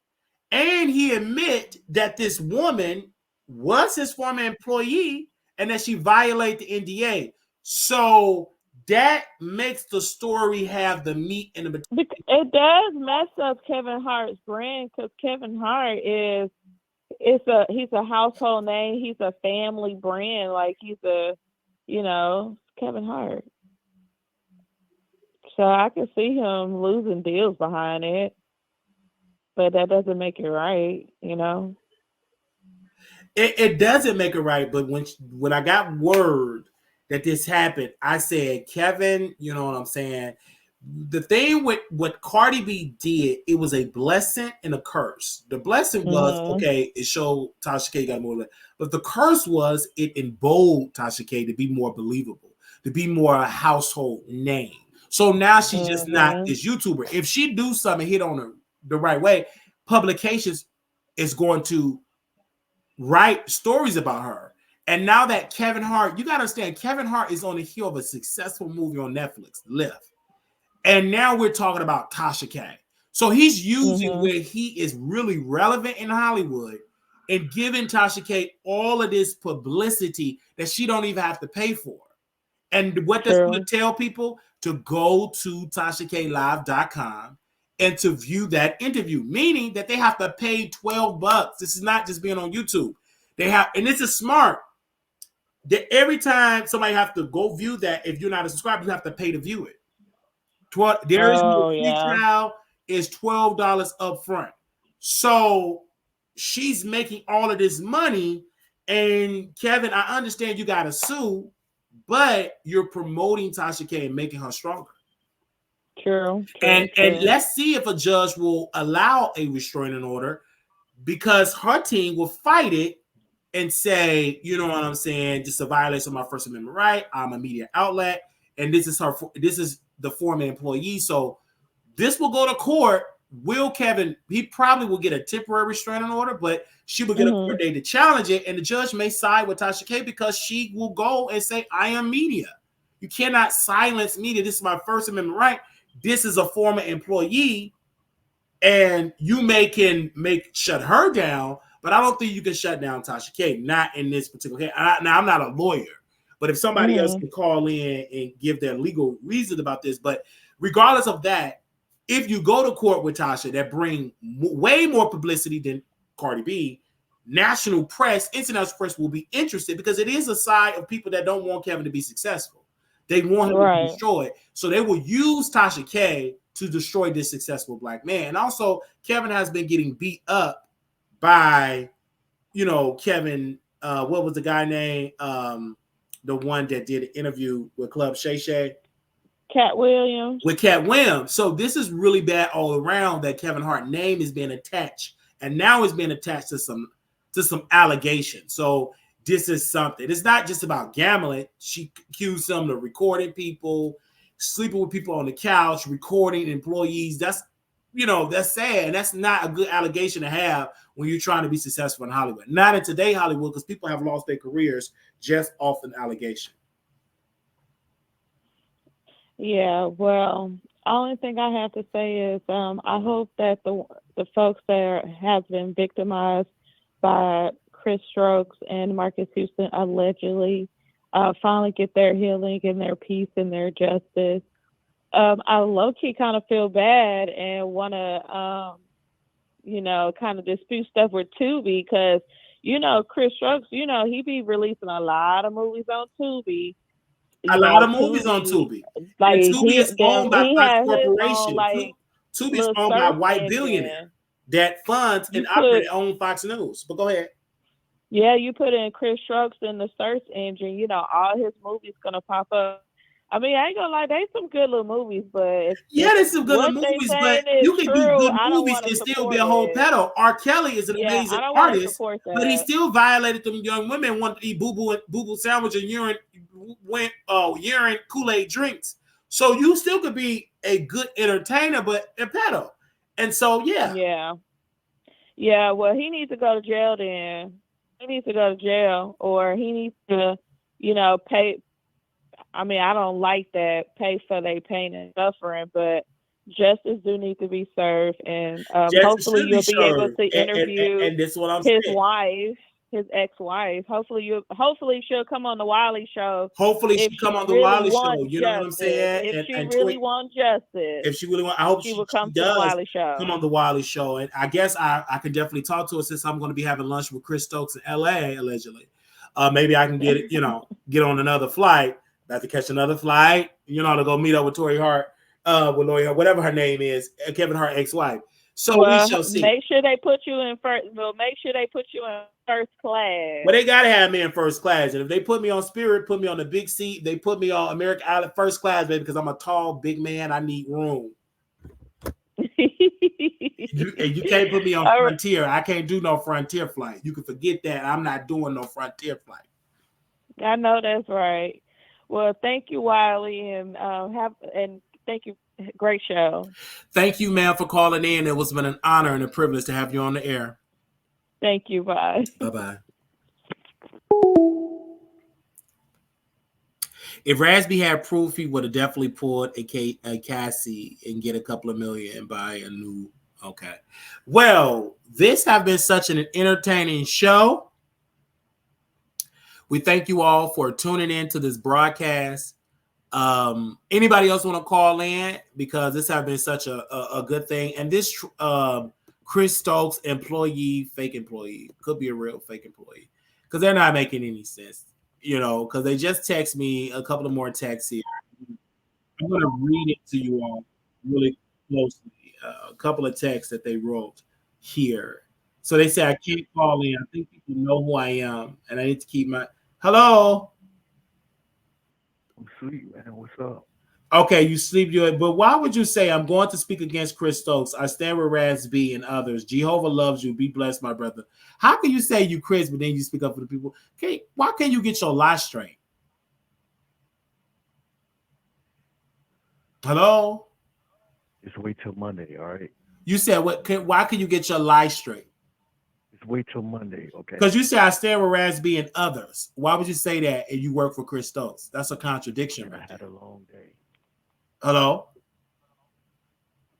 And he admit that this woman was his former employee and that she violated the NDA. So that makes the story have the meat and the potatoes. it does mess up Kevin Hart's brand, because Kevin Hart he's a household name. He's a family brand. Like, he's Kevin Hart. So I can see him losing deals behind it, but that doesn't make it right, It doesn't make it right, but when I got word that this happened, I said, Kevin, you know what I'm saying? The thing with what Cardi B did, it was a blessing and a curse. The blessing was, okay, it showed Tasha K got more, but the curse was it emboldened Tasha K to be more believable, to be more a household name. So now she's just not this YouTuber. If she do something hit on the right way, publications is going to write stories about her. And now that Kevin Hart, you got to understand, Kevin Hart is on the heel of a successful movie on Netflix, Live. And now we're talking about Tasha K. So he's using where he is really relevant in Hollywood and giving Tasha K all of this publicity that she don't even have to pay for. And what does it tell people? To go to TashaKLive.com and to view that interview, meaning that they have to pay $12. This is not just being on YouTube. They have, and this is smart. That every time somebody have to go view that, if you're not a subscriber, you have to pay to view it. There is no free trial. It's $12 up front. So she's making all of this money. And Kevin, I understand you got to sue, but you're promoting Tasha K and making her stronger. True. And let's see if a judge will allow a restraining order, because her team will fight it and say, you know what I'm saying, this is a violation of my First Amendment right. I'm a media outlet, and this is the former employee. So this will go to court. Will Kevin, he probably will get a temporary restraining order, but she will get a court date to challenge it, and the judge may side with Tasha K because she will go and say, I am media. You cannot silence media. This is my First Amendment right. This is a former employee, and you can shut her down, but I don't think you can shut down Tasha K, not in this particular case. Now, I'm not a lawyer, but if somebody else can call in and give their legal reason about this, but regardless of that, if you go to court with Tasha, that bring way more publicity than Cardi B, national press, international press will be interested, because it is a side of people that don't want Kevin to be successful. They want him to be destroyed. So they will use Tasha K to destroy this successful black man. And also, Kevin has been getting beat up by, Kevin, what was the guy name? The one that did an interview with Club Shay Shay. Cat Williams. With Cat Williams. So this is really bad all around, that Kevin Hart name is being attached, and now it's being attached to some allegations. So this is something. It's not just about gambling. She accused them of recording people, sleeping with people on the couch, recording employees. That's sad. And that's not a good allegation to have when you're trying to be successful in Hollywood. Not in today Hollywood, because people have lost their careers just off an allegation. Yeah, well, only thing I have to say is I hope that the folks that have been victimized by Chris Stokes and Marcus Houston allegedly finally get their healing and their peace and their justice. I low-key kind of feel bad and want to, kind of dispute stuff with Tubi, because, Chris Stokes, he be releasing a lot of movies on Tubi. A lot of movies on Tubi. Like, Tubi is owned by Fox Corporation. Tubi is owned by white billionaire that funds and operate own Fox News. But go ahead. Yeah, you put in Chris Stokes in the search engine, you know, all his movies gonna pop up. I mean, I ain't gonna lie, they some good little movies, but if there's some good what little they movies, but saying is you can do true, good I don't movies want to and still be support a whole it. pedo. R. Kelly is an Yeah, amazing I don't want to artist, support but he that. still violated them young women, wanted to eat boo-boo sandwich and urine Kool-Aid drinks. So you still could be a good entertainer, but a pedo. And so, Yeah. Yeah, well, he needs to go to jail then. He needs to go to jail, or he needs to, you know, pay. I mean, I don't like that, pay for their pain and suffering, but justice do need to be served, and justice hopefully should be you'll be able served. to interview And this is what I'm his saying. wife, his ex-wife. Hopefully she'll come on the Wiley Show. Hopefully If she come she on the really Wiley Show. wants You know what I'm justice, saying? if she And really wants justice, if she really wants, I hope she she will come to the does Wiley Show. come on the Wiley Show. And I guess I can definitely talk to her since I'm going to be having lunch with Chris Stokes in LA, allegedly. Maybe I can get on another flight. About to catch another flight, to go meet up with Tori Hart, with Lori Hart, whatever her name is, Kevin Hart ex-wife. So we shall see. Make sure they put you in first. Well, make sure they put you in first class. Well, they gotta have me in first class, and if they put me on Spirit, put me on the big seat. They put me on American Island first class, baby, because I'm a tall, big man. I need room. You can't put me on Frontier. I can't do no Frontier flight. You can forget that. I'm not doing no Frontier flight. I know that's right. Well, thank you, Wiley, and thank you. Great show. Thank you, ma'am, for calling in. It was been an honor and a privilege to have you on the air. Thank you. Bye. Bye-bye. If Raspy had proof, he would have definitely pulled a Cassie and get a couple of million and buy a new. Okay. Well, this have been such an entertaining show. We thank you all for tuning in to this broadcast. Anybody else want to call in, because this have been such a good thing, and this Chris Stokes fake employee could be a real fake employee, because they're not making any sense, because they just text me a couple of more texts here. I'm going to read it to you all really closely, a couple of texts that they wrote here. So they say, I can't call in. I think people know who I am, and I need to keep my hello. I'm asleep, man. What's up? Okay, you sleep good, but why would you say I'm going to speak against Chris Stokes? I stand with Raz B and others. Jehovah loves you. Be blessed, my brother. How can you say you Chris, but then you speak up for the people? Okay, why can't you get your lie straight? Hello? Just wait till Monday, all right? You said what? Why can you get your lie straight? Just wait till Monday, okay? Because you say I stand with Raz B and others. Why would you say that and you work for Chris Stokes? That's a contradiction, right? I had a long day. Hello?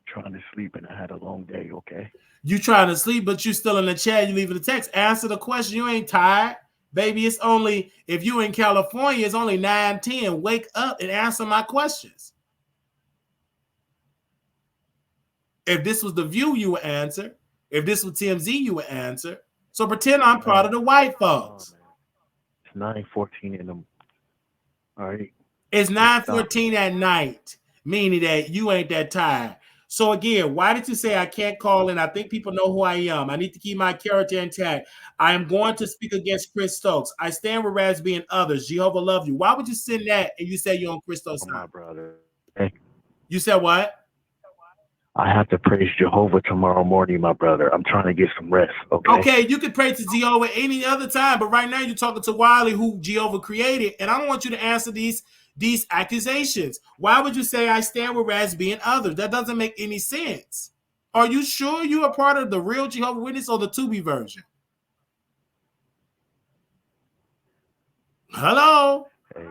Trying to sleep, and I had a long day, okay? You trying to sleep, but you still in the chat. You leaving the text. Answer the question. You ain't tired. Baby, it's only, if you in California, it's only 9:10. Wake up and answer my questions. If this was The View, you would answer. If this was TMZ, you would answer. So pretend I'm part of the white folks. It's 9:14 in the, all right? It's 9:14 at night, meaning that you ain't that tired. So again, why did you say I can't call in? I think people know who I am. I need to keep my character intact. I am going to speak against Chris Stokes. I stand with Raspy and others. Jehovah love you. Why would you send that and you say you're on Chris Stokes' side? My brother. Hey. You said what? I have to praise Jehovah tomorrow morning, my brother. I'm trying to get some rest, okay? Okay, you can pray to Jehovah any other time, but right now you're talking to Wiley, who Jehovah created, and I don't want you to answer these accusations. Why would you say I stand with Raspy and others? That doesn't make any sense. Are you sure you are part of the real Jehovah Witness or the to-be version? Hello? Hey,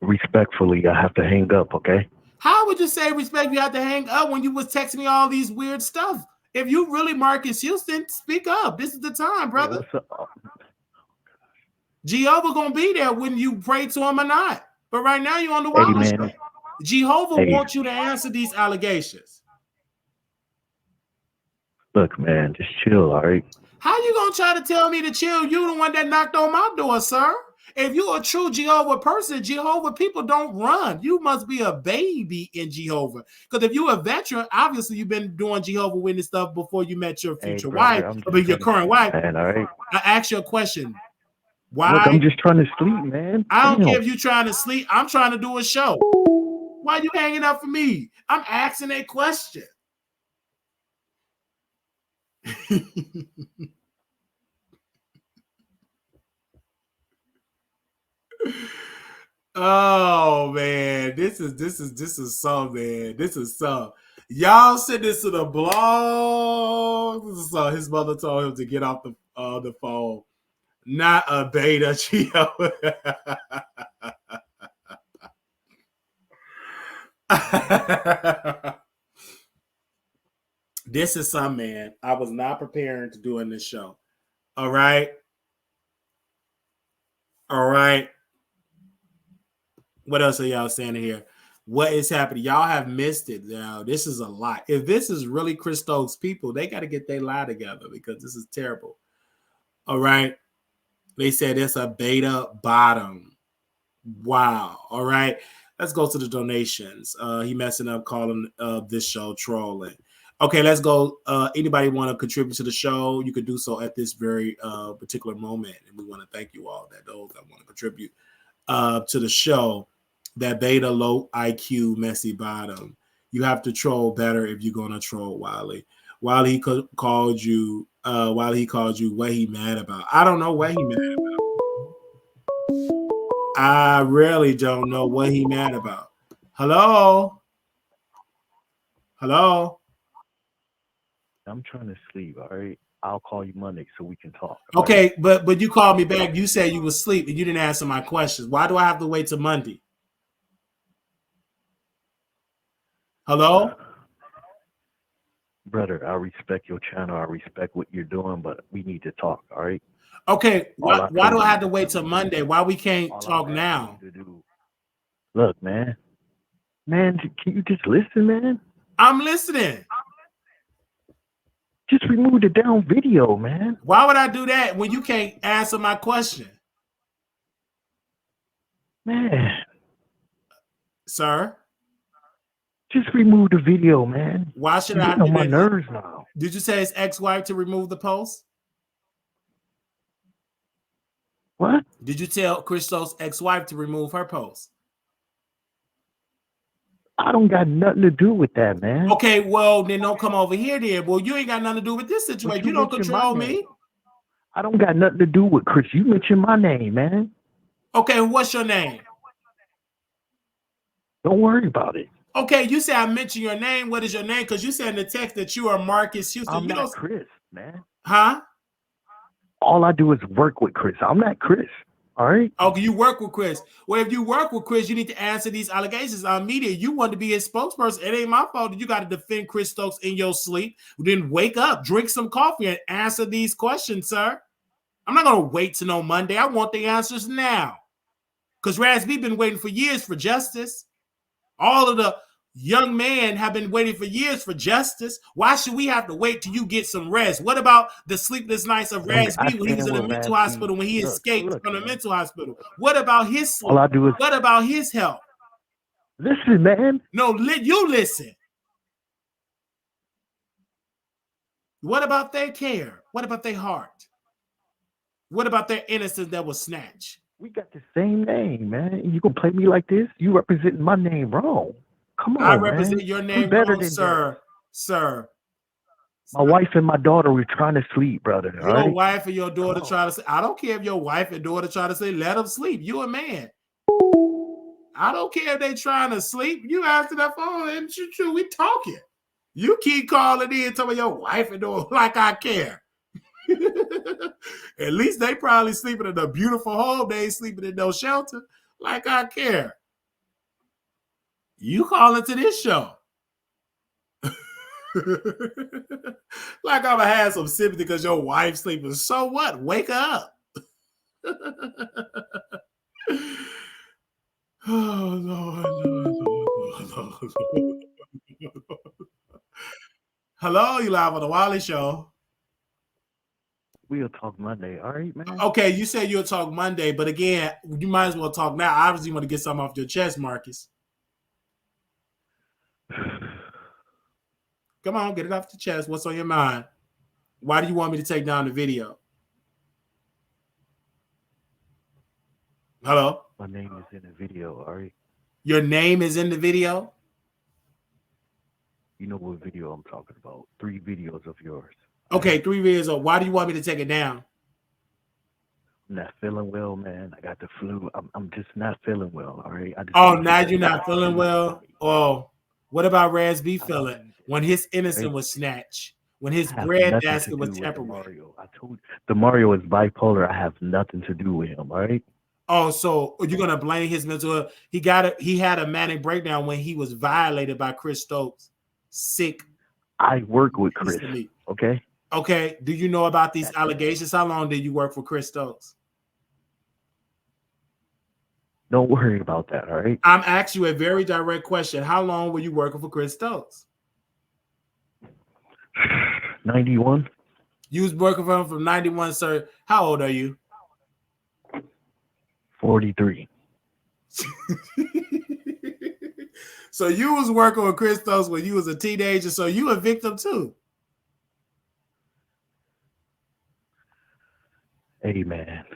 respectfully, I have to hang up, okay? How would you say respect you have to hang up when you was texting me all these weird stuff? If you really Marcus Houston, speak up. This is the time, brother. Hey, what's up? Jehovah gonna be there when you pray to him or not. But right now you're on the Wiley Show. Jehovah wants you to answer these allegations. Look, man, just chill, all right? How you gonna try to tell me to chill? You the one that knocked on my door, sir. If you're a true Jehovah person, Jehovah people don't run. You must be a baby in Jehovah. Because if you're a veteran, obviously you've been doing Jehovah Witness stuff before you met your future wife, or your current wife. Man, all right? I asked you a question. Why? Look, I'm just trying to sleep, man. I don't Damn. care if you're trying to sleep. I'm trying to do a show. Why you hanging up for me? I'm asking a question. Oh man, this is some, man. This is some. Y'all send this to the blog. This is some. His mother told him to get off the phone. Not a beta, Gio. This is some, man. I was not preparing to do in this show. All right. All right. What else are y'all saying here? What is happening? Y'all have missed it. Now, this is a lot. If this is really Chris Stokes' people, they got to get their lie together because this is terrible. All right. They said it's a beta bottom. Wow. All right. Let's go to the donations. He messing up calling this show trolling. Okay, let's go. Anybody want to contribute to the show? You could do so at this very particular moment. And we want to thank you all those that want to contribute to the show. That beta low IQ messy bottom. You have to troll better if you're gonna troll Wiley. While he called you, what he mad about. I don't know what he mad about. I really don't know what he mad about. Hello? Hello? I'm trying to sleep, all right? I'll call you Monday so we can talk. Okay, right? but you called me back. You said you was asleep and you didn't answer my questions. Why do I have to wait till Monday? Hello? Brother, I respect your channel. I respect what you're doing, but we need to talk, all right? Okay, why do I have to wait till Monday? Why we can't talk now? Look, man. Man, can you just listen, man? I'm listening. Just remove the down video, man. Why would I do that when you can't answer my question? Man. Sir? Just remove the video, man. Why should I? You're on my nerves now. Did you say his ex-wife to remove the post? What? Did you tell Christo's ex-wife to remove her post? I don't got nothing to do with that, man. Okay, well, then don't come over here then. Well, you ain't got nothing to do with this situation. You don't control me. I don't got nothing to do with Chris. You mentioned my name, man. Okay, what's your name? Don't worry about it. Okay, you say I mentioned your name. What is your name? Because you said in the text that you are Marcus Houston. I'm not Chris, man. Huh? All I do is work with Chris. I'm not Chris. All right. Okay, you work with Chris. Well, if you work with Chris, you need to answer these allegations on media. You want to be his spokesperson. It ain't my fault that you got to defend Chris Stokes in your sleep. Then wake up, drink some coffee, and answer these questions, sir. I'm not going to wait till no Monday. I want the answers now. Because Razby been waiting for years for justice. All of the young men have been waiting for years for justice. Why should we have to wait till you get some rest? What about the sleepless nights of Razby when he was in the mental hospital, when he escaped from the mental hospital? What about his sleep? All I do is what about his health? Listen, man. No, you listen. What about their care? What about their heart? What about their innocence that was snatched? We got the same name, man. You gonna play me like this? You representing my name wrong. Come on, I represent man. your name better wrong, than sir. that. Sir. My wife and my daughter were trying to sleep, brother. Your wife and your daughter try to sleep. I don't care if your wife and daughter try to sleep. Let them sleep. You a man. I don't care if they trying to sleep. You answer that phone and we talking. You keep calling in talking about your wife and daughter like I care. At least they probably sleeping in a beautiful home. They ain't sleeping in no shelter like I care. You calling to this show. Like I'm gonna have some sympathy because your wife's sleeping. So what? Wake up. Oh, Lord. Hello, you live on the Wiley Show. We'll talk Monday, all right, man? Okay, you said you'll talk Monday, but again, you might as well talk now. Obviously, you want to get something off your chest, Marcus. Come on, get it off the chest. What's on your mind? Why do you want me to take down the video? Hello? My name is in the video, all right? Your name is in the video? You know what video I'm talking about. 3 videos of yours. Okay, 3 videos. Why do you want me to take it down? I'm not feeling well, man. I got the flu. I'm just not feeling well, all right? I just Oh, need now you to you're not feeling well? Oh, what about Raz B feeling? need it, When his right? innocent was snatched, when his I have bread nothing to basket was do with tampered with. Mario. I told you, the Mario is bipolar. I have nothing to do with him, all right? Oh, so you're gonna blame his mental health? He had a manic breakdown when he was violated by Chris Stokes. Sick. I work with piece Chris, of meat. okay? Okay. Do you know about these That's it. allegations? How long did you work for Chris Stokes? Don't worry about that, all right? I'm asking you a very direct question. How long were you working for Chris Stokes? 91, You was working for him from 91, sir. How old are you? 43. So you was working with Chris Stokes when you was a teenager, so you a victim too. Hey, man.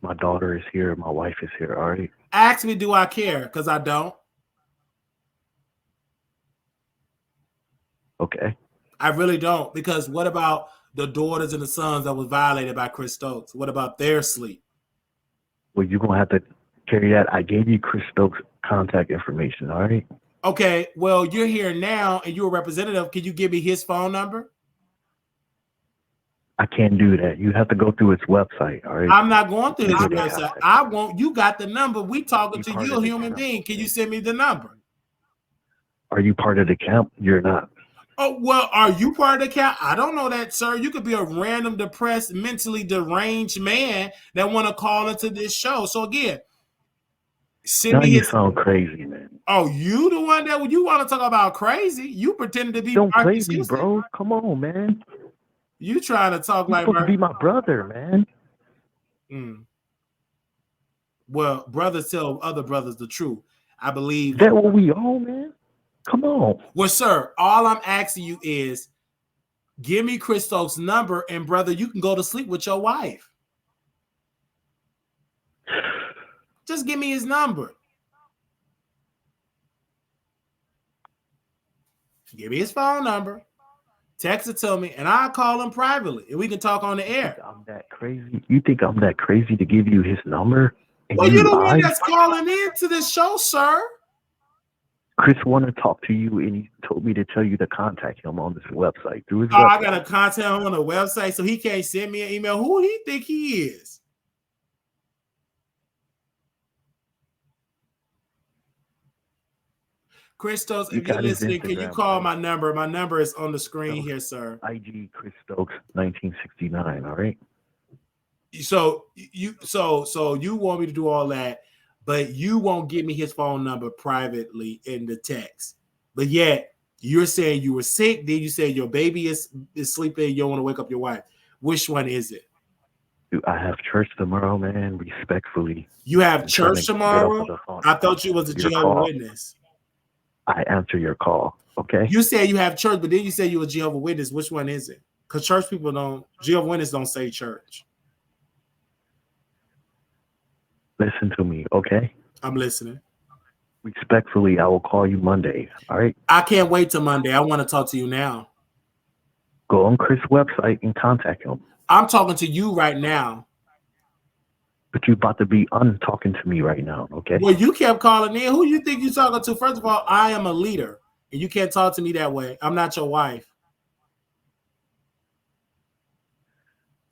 My daughter is here. My wife is here, all right? Ask me, do I care? Because I don't. Okay. I really don't. Because what about the daughters and the sons that was violated by Chris Stokes? What about their sleep? Well, you're going to have to carry that. I gave you Chris Stokes' contact information, all right? Okay, well, you're here now and you're a representative. Can you give me his phone number? I can't do that. You have to go through his website, all right? I'm not going through his Get in website. contact. I want you got the number. We talking You to part you, of a the human camp, being. Can okay? you send me the number? Are you part of the camp? You're not. Oh, well, are you part of the camp? I don't know that, sir. You could be a random, depressed, mentally deranged man that want to call into this show. So again, send Now me you his. sound crazy, man. Oh, you the one that you want to talk about crazy? You pretending to be Don't play Marcus me, Houston. bro. Come on, man. You trying to talk You're like supposed to be my brother, man. Well, brothers tell other brothers the truth. I believe. Is that what we all, man? Come on. Well, sir, all I'm asking you is give me Chris Stokes' number, and brother, you can go to sleep with your wife. Just give me his number. Give me his phone number. Text it to me, and I'll call him privately, and we can talk on the air. I'm that crazy? You think I'm that crazy to give you his number? And Well, you're the one lied? that's calling into this show, sir. Chris wanted to talk to you, and he told me to tell you to contact him on this website. Through his Oh, website. I got to contact him on the website, so he can't send me an email. Who do he think he is? Chris Stokes, if you're listening, can you call my number? My number is on the screen here, sir. IG Chris Stokes 1969. All right. So you want me to do all that, but you won't give me his phone number privately in the text. But yet you're saying you were sick. Then you say your baby is sleeping. You don't want to wake up your wife. Which one is it? Dude, I have church tomorrow, man. Respectfully. You have church tomorrow? I thought you was a Jehovah's Witness. I answer your call. Okay. You said you have church, but then you say you're a Jehovah's Witness. Which one is it? Because church people don't, Jehovah's Witness don't say church. Listen to me, okay? I'm listening. Respectfully, I will call you Monday. All right. I can't wait till Monday. I want to talk to you now. Go on Chris' website and contact him. I'm talking to you right now. But you're about to be talking to me right now, okay? Well, you kept calling in. Who you think you're talking to? First of all, I am a leader, and you can't talk to me that way. I'm not your wife.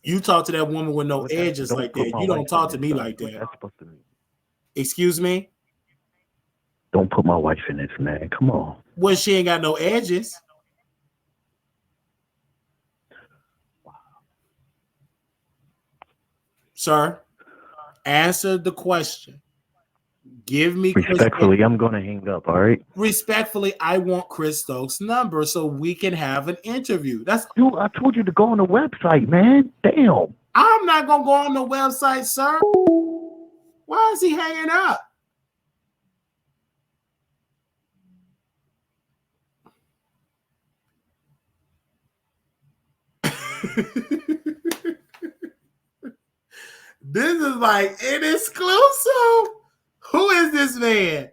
You talk to that woman with no edges like that. You don't talk to me like that. What's that supposed to mean? Excuse me? Don't put my wife in this, man. Come on. Well, she ain't got no edges. Sir, answer the question. Give me respectfully. I'm going to hang up. All right. Respectfully, I want Chris Stokes' number so we can have an interview. That's dude. I told you to go on the website, man. Damn. I'm not gonna go on the website, sir. Why is he hanging up? This is like an exclusive. Who is this man?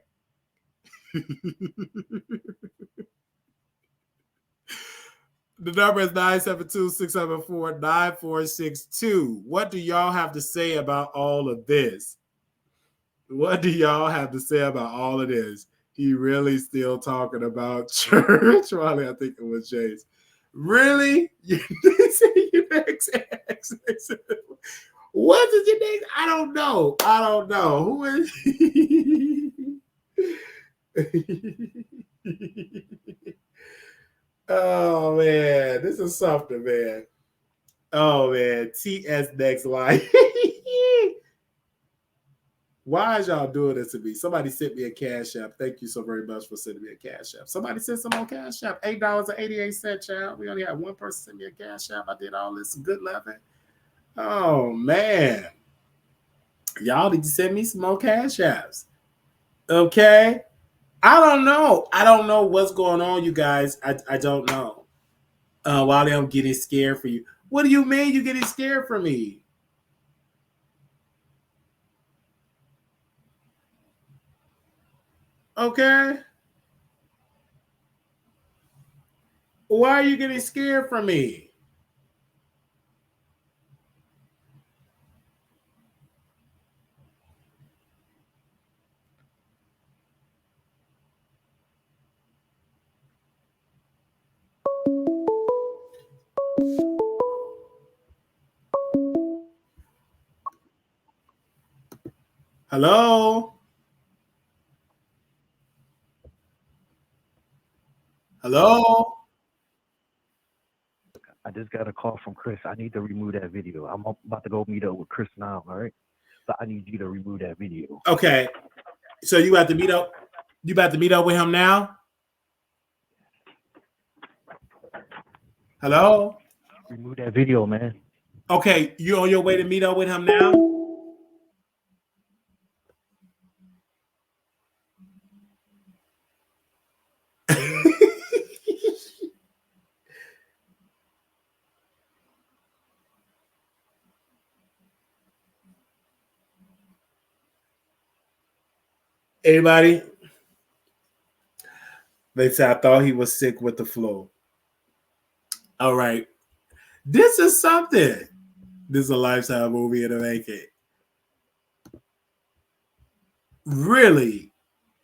The number is 972-674-9462. What do y'all have to say about all of this? What do y'all have to say about all of this? He really still talking about church. Riley, I think it was Jace. Really? You next ex. What is your name? I don't know. Who is Oh man, this is something, man. Oh man, TS next line. Why is y'all doing this to me? Somebody sent me a cash app. Thank you so very much for sending me a cash app. Somebody sent some on cash app. $8.88, child. We only had one person send me a cash app. I did all this good loving. Oh man. Y'all need to send me some more cash apps. Okay. I don't know. I don't know what's going on, you guys. I don't know. Wally, I'm getting scared for you. What do you mean you're getting scared for me? Okay. Why are you getting scared from me? Hello? Hello? I just got a call from Chris. I need to remove that video. I'm about to go meet up with Chris now, all right? So I need you to remove that video. Okay. So you have to meet up. You about to meet up with him now? Hello? Remove that video, man. Okay, you on your way to meet up with him now? Anybody? They said I thought he was sick with the flu. All right. This is something. This is a Lifetime movie in the making. Really?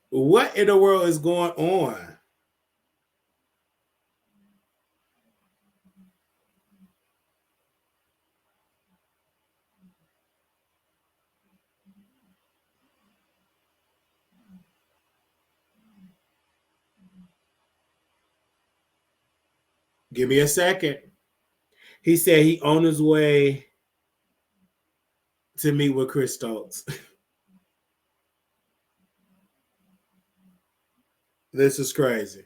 What in the world is going on? Give me a second. He said he on his way to meet with Chris Stokes. This is crazy.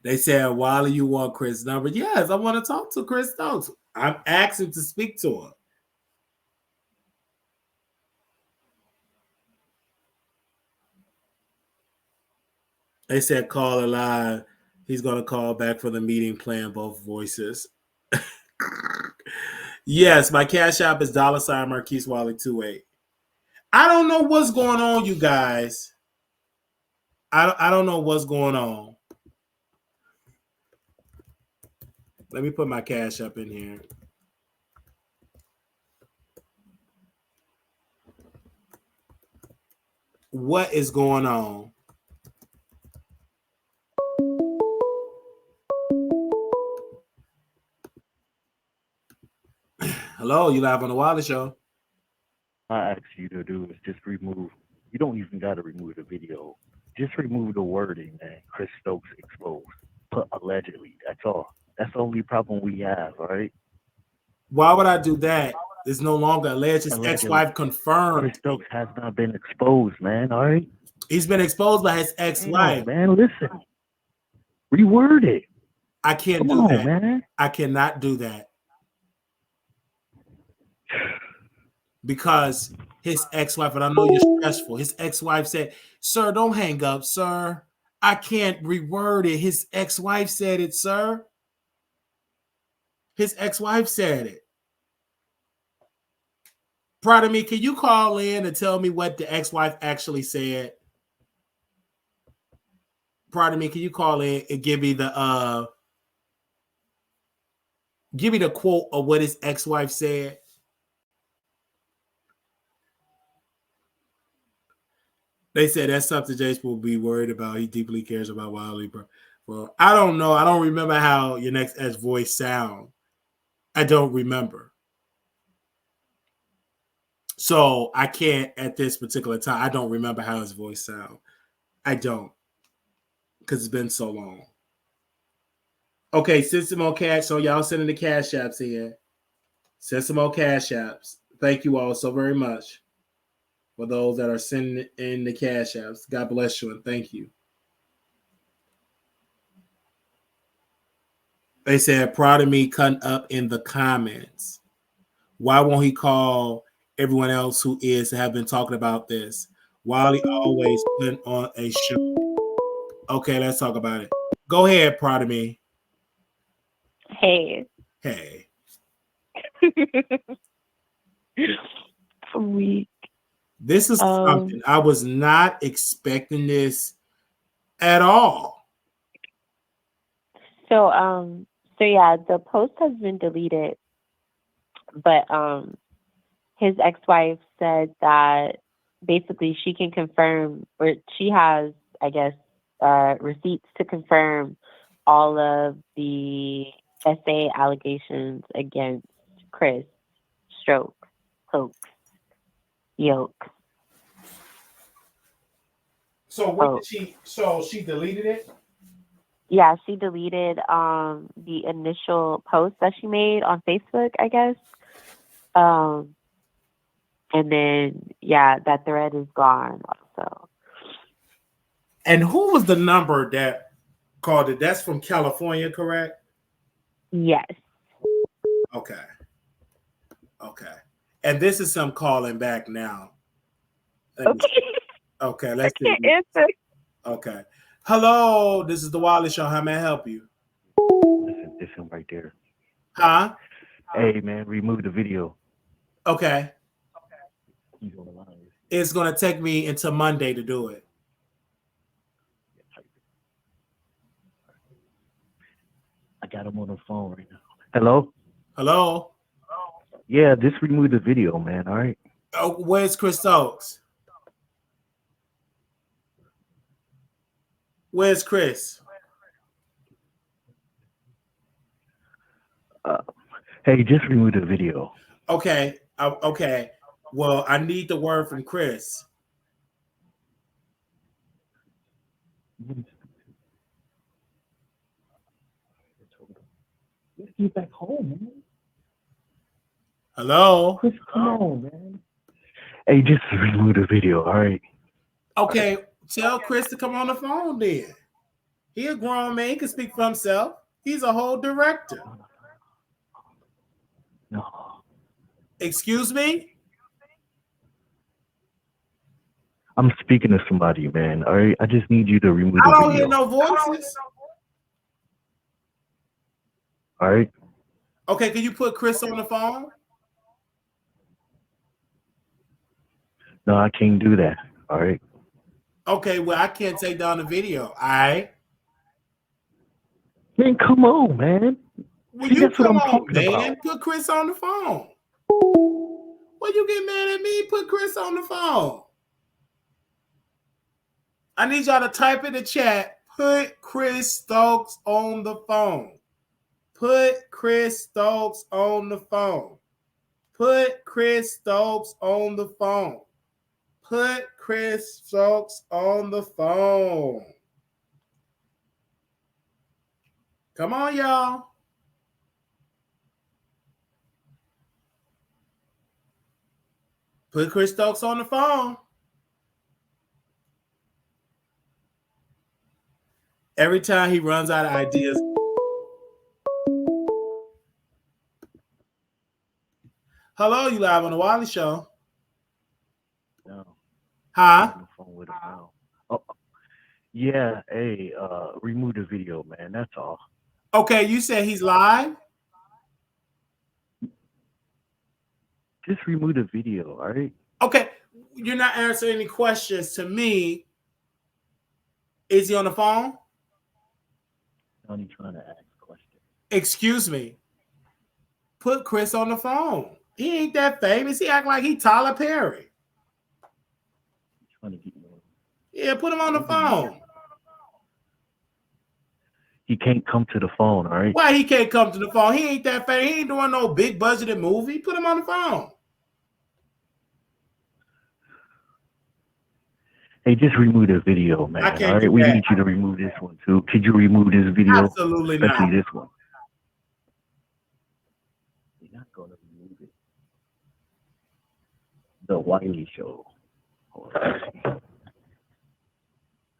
They said, Wiley, you want Chris' number? Yes, I want to talk to Chris Stokes. I'm asking to speak to him. They said call a line. He's going to call back for the meeting, playing both voices. Yes, my cash app is $ Marquise Wiley 28. I don't know what's going on, you guys. I don't know what's going on. Let me put my cash up in here. What is going on? Hello, you live on the Wiley Show. I ask you to do is just remove. You don't even got to remove the video. Just remove the wording, man. Chris Stokes exposed. Put allegedly. That's all. That's the only problem we have, all right? Why would I do that? It's no longer alleged. His Allegedly. ex-wife confirmed. Chris Stokes has not been exposed, man, all right? He's been exposed by his ex-wife. Man, listen. Reword it. I can't Come do on, that. Man. I cannot do that. Because his ex-wife, and I know you're stressful, his ex-wife said, sir, don't hang up, sir. I can't reword it. His ex-wife said it, sir. His ex-wife said it. Pardon me, can you call in and tell me what the ex-wife actually said? Pardon me, can you call in and give me the quote of what his ex-wife said? They said that's something Jace will be worried about. He deeply cares about Wiley. Well, I don't know. I don't remember how your next ex voice sound. I don't remember. So I can't at this particular time. I don't remember how his voice sound. I don't. Because it's been so long. Okay, send some more cash. So y'all sending the cash apps in. Send some more cash apps. Thank you all so very much for those that are sending in the cash apps. God bless you and thank you. They said, proud of me cutting up in the comments. Why won't he call everyone else who is have been talking about this? Wiley always put on a show. Okay, let's talk about it. Go ahead, proud of me. Hey. Hey. Weak. This is something I was not expecting this at all. So yeah, the post has been deleted, but his ex-wife said that basically she can confirm, or she has, I guess, receipts to confirm all of the SA allegations against Chris, Stokes, Stokes, Yoke. So what did she? So she deleted it? Yeah, she deleted the initial post that she made on Facebook, I guess. And then yeah, that thread is gone also. And who was the number that called it? That's from California, correct? Yes. Okay. Okay. And this is some calling back now. Okay, let's I can't answer. Okay. Hello, this is the Wiley Show. How may I help you? Listen, this him right there. Huh? Hey, man, remove the video. Okay. He's on the line. It's going to take me until Monday to do it. I got him on the phone right now. Hello? Hello? Yeah, just remove the video, man, all right? Oh, where's Chris Stokes? Where's Chris? Hey, just remove the video. Okay. Okay. Well, I need the word from Chris. Let's get back home, man. Hello? Chris, come on, man. Hey, just remove the video, all right? Okay. Tell Chris to come on the phone then. He a grown man. He can speak for himself. He's a whole director. No. Excuse me? I'm speaking to somebody, man, all right? I just need you to remove the video. I don't hear no voices. All right? Okay, can you put Chris on the phone? No, I can't do that, all right? Okay, well, I can't take down the video, all right? Man, come on, man. Well, See, you that's what come I'm on, talking man. about. Put Chris on the phone. Well, you get mad at me? Put Chris on the phone. I need y'all to type in the chat, put Chris Stokes on the phone. Put Chris Stokes on the phone. Put Chris Stokes on the phone. Put Chris Stokes on the phone. Come on, y'all. Put Chris Stokes on the phone. Every time he runs out of ideas. Hello, you live on the Wiley Show. No. Huh? I'm on the phone with him now. Oh, yeah, hey, remove the video, man. That's all. Okay, you said he's live? Just remove the video, all right? Okay, you're not answering any questions to me. Is he on the phone? I'm only trying to ask questions. Excuse me. Put Chris on the phone. He ain't that famous. He act like he Tyler Perry. I'm trying to get you on. Yeah, put him on the phone. He can't come to the phone, all right? Why he can't come to the phone? He ain't that famous. He ain't doing no big budgeted movie. Put him on the phone. Hey, just remove the video, man. I can't All right, do we that. need you to remove this one too. Could you remove this video? Absolutely Especially not. this one. You're not gonna remove it. The Wiley Show.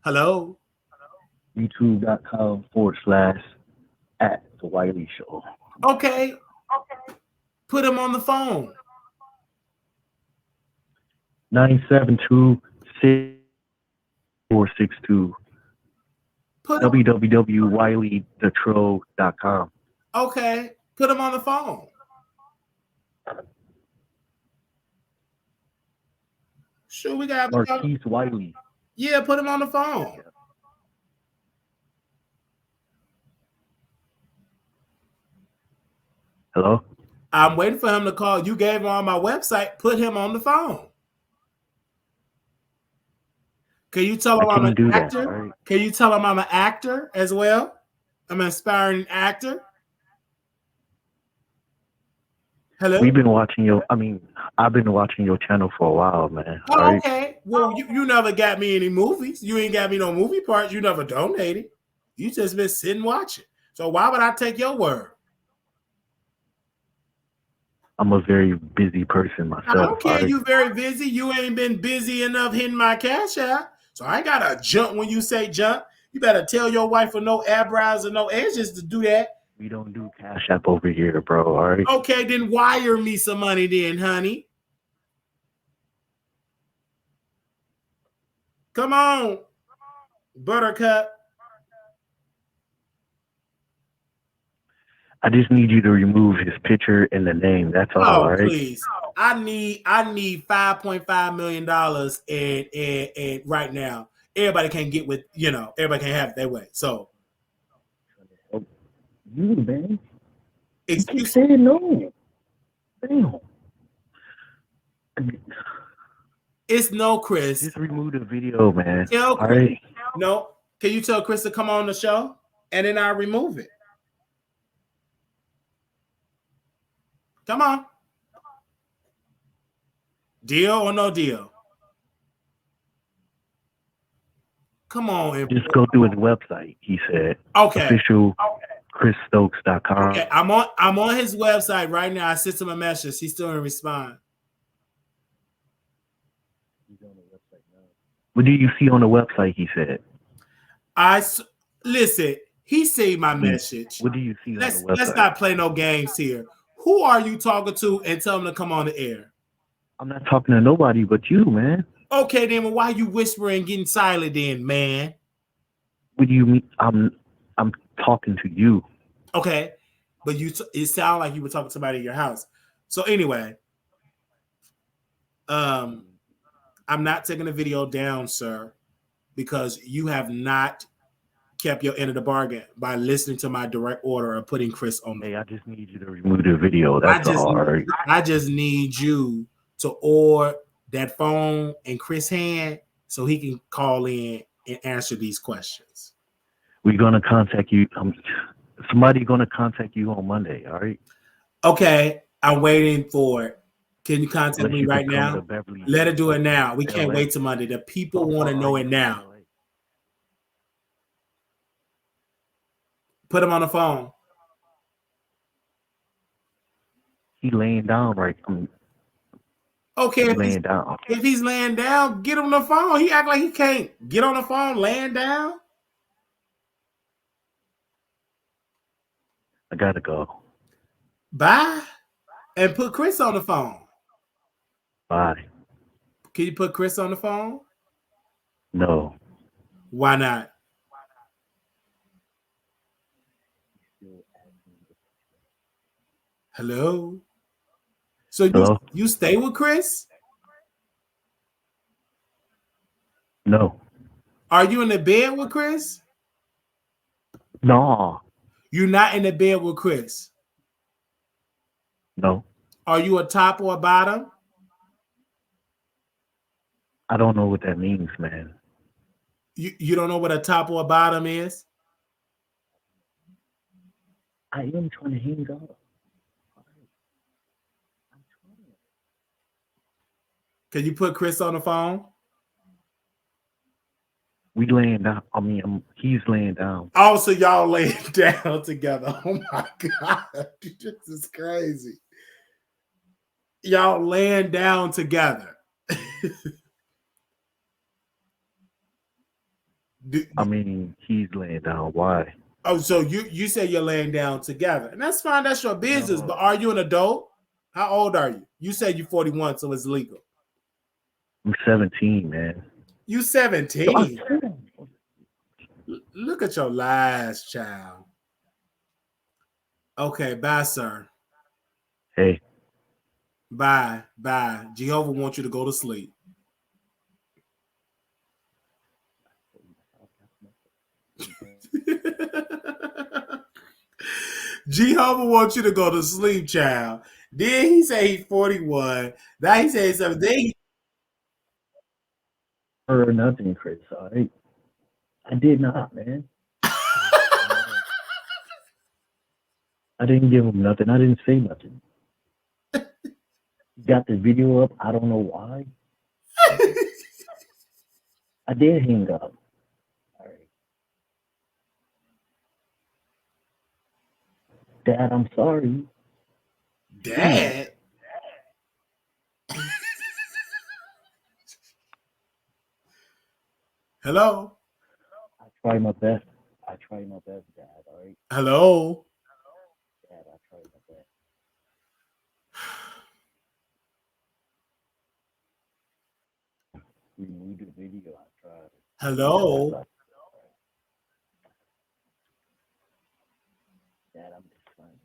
Hello? YouTube.com/@The Wiley Show. Okay. Put him on the phone. 972-6462. Put him. www.wileythetro.com. Okay. Put him on the phone. Sure, we got Marquise Wiley. Yeah, put him on the phone. Hello? I'm waiting for him to call. You gave him on my website. Put him on the phone. Can you tell him I'm an actor? Right? Can you tell him I'm an actor as well? I'm an aspiring actor. Hello? I've been watching your channel for a while, man. Oh, right? okay. Well, you never got me any movies. You ain't got me no movie parts. You never donated. You just been sitting watching. So why would I take your word? I'm a very busy person myself. I don't care. Right? You very busy. You ain't been busy enough hitting my cash out. So I ain't gotta jump when you say jump. You better tell your wife for no eyebrows and no edges to do that. We don't do Cash App over here, bro. All right. Okay, then wire me some money then, honey. Come on, Buttercup. I just need you to remove his picture and the name. That's all, right? Please. I need $5.5 million and right now. Everybody can get with, everybody can have it their way. So you, man. Excuse me. No. Damn. It's no Chris. Just remove the video, man. Tell Chris. All right. No. Can you tell Chris to come on the show? And then I'll remove it. Come on. Deal or no deal? Come on. Just go to his website, he said. Okay. Official ChrisStokes.com. Okay. I'm on his website right now. I sent him a message. He still didn't respond. What do you see on the website, he said? Listen, he saved my message. What do you see on the website? Let's not play no games here. Who are you talking to and tell him to come on the air? I'm not talking to nobody but you, man. Okay, then why you whispering, getting silent then, man? What do you mean? I'm talking to you. Okay, but it sounded like you were talking to somebody in your house. So anyway, I'm not taking the video down, sir, because you have not kept your end of the bargain by listening to my direct order of putting Chris on. Hey, I just need you to remove the video. That's all right. I just need you to order that phone in Chris' hand so he can call in and answer these questions. We're gonna contact you. Somebody gonna contact you on Monday. All right. Okay, I'm waiting for it. Can you contact me right now? Let her do it now. We can't wait till Monday. The people want to know it now. Put him on the phone. He laying down right. Okay, if he's laying down, get him on the phone. He act like he can't get on the phone laying down. I gotta go. Bye. And put Chris on the phone. Bye. Can you put Chris on the phone? No. Why not? Hello? So Hello? you stay with Chris? No. Are you in the bed with Chris? No. You're not in the bed with Chris. No. Are you a top or a bottom? I don't know what that means, man. You don't know what a top or a bottom is? I am trying to hang up. Can you put Chris on the phone? We laying down. He's laying down. Oh, so y'all laying down together. Oh my God. This is crazy. Y'all laying down together. He's laying down. Why? Oh, so you say you're laying down together. And that's fine. That's your business. No. But are you an adult? How old are you? You said you're 41, so it's legal. I'm 17, man. You 17. Look at your last child. Okay, bye, sir. Hey. Bye. Jehovah wants you to go to sleep. Jehovah wants you to go to sleep, child. Then he say he's 41. Now he says something. Or nothing, Chris. All right. I did not, man. I didn't give him nothing. I didn't say nothing. Got the video up. I don't know why. I did hang up. All right. Dad, I'm sorry. Dad? Hello? I try my best. Dad. All right. Hello? Dad, I try my best. Remove the video. I tried. Hello? Dad, I'm just trying.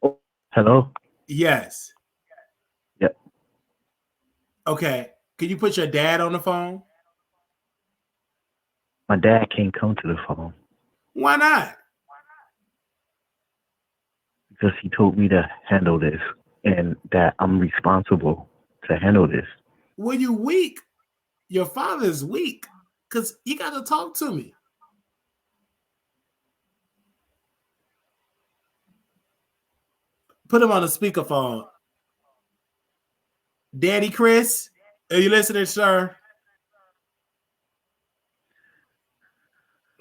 Oh, hello? Yes. Yep. Okay. Can you put your dad on the phone? My dad can't come to the phone Why not? because he told me to handle this and that I'm responsible to handle this. Well, you weak. Your father is weak because you got to talk to me. Put him on the speakerphone. Daddy Chris, are you listening, sir?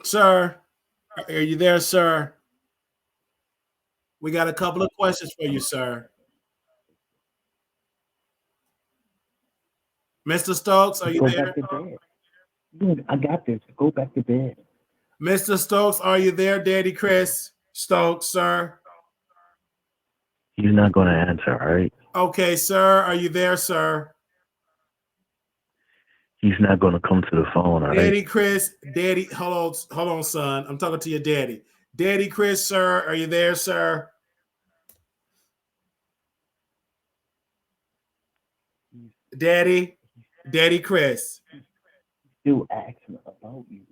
Sir, are you there, sir? We got a couple of questions for you, sir. Mr. Stokes, are you Go there? back to bed. Dude, I got this. Go back to bed. Mr. Stokes, are you there, Daddy Chris? Stokes, sir. He's not going to answer, all right? Okay, sir. Are you there, sir? He's not going to come to the phone, all right? Daddy Chris, Daddy, hold on, son. I'm talking to your daddy. Daddy Chris, sir. Are you there, sir? Daddy Chris. Still asking about you.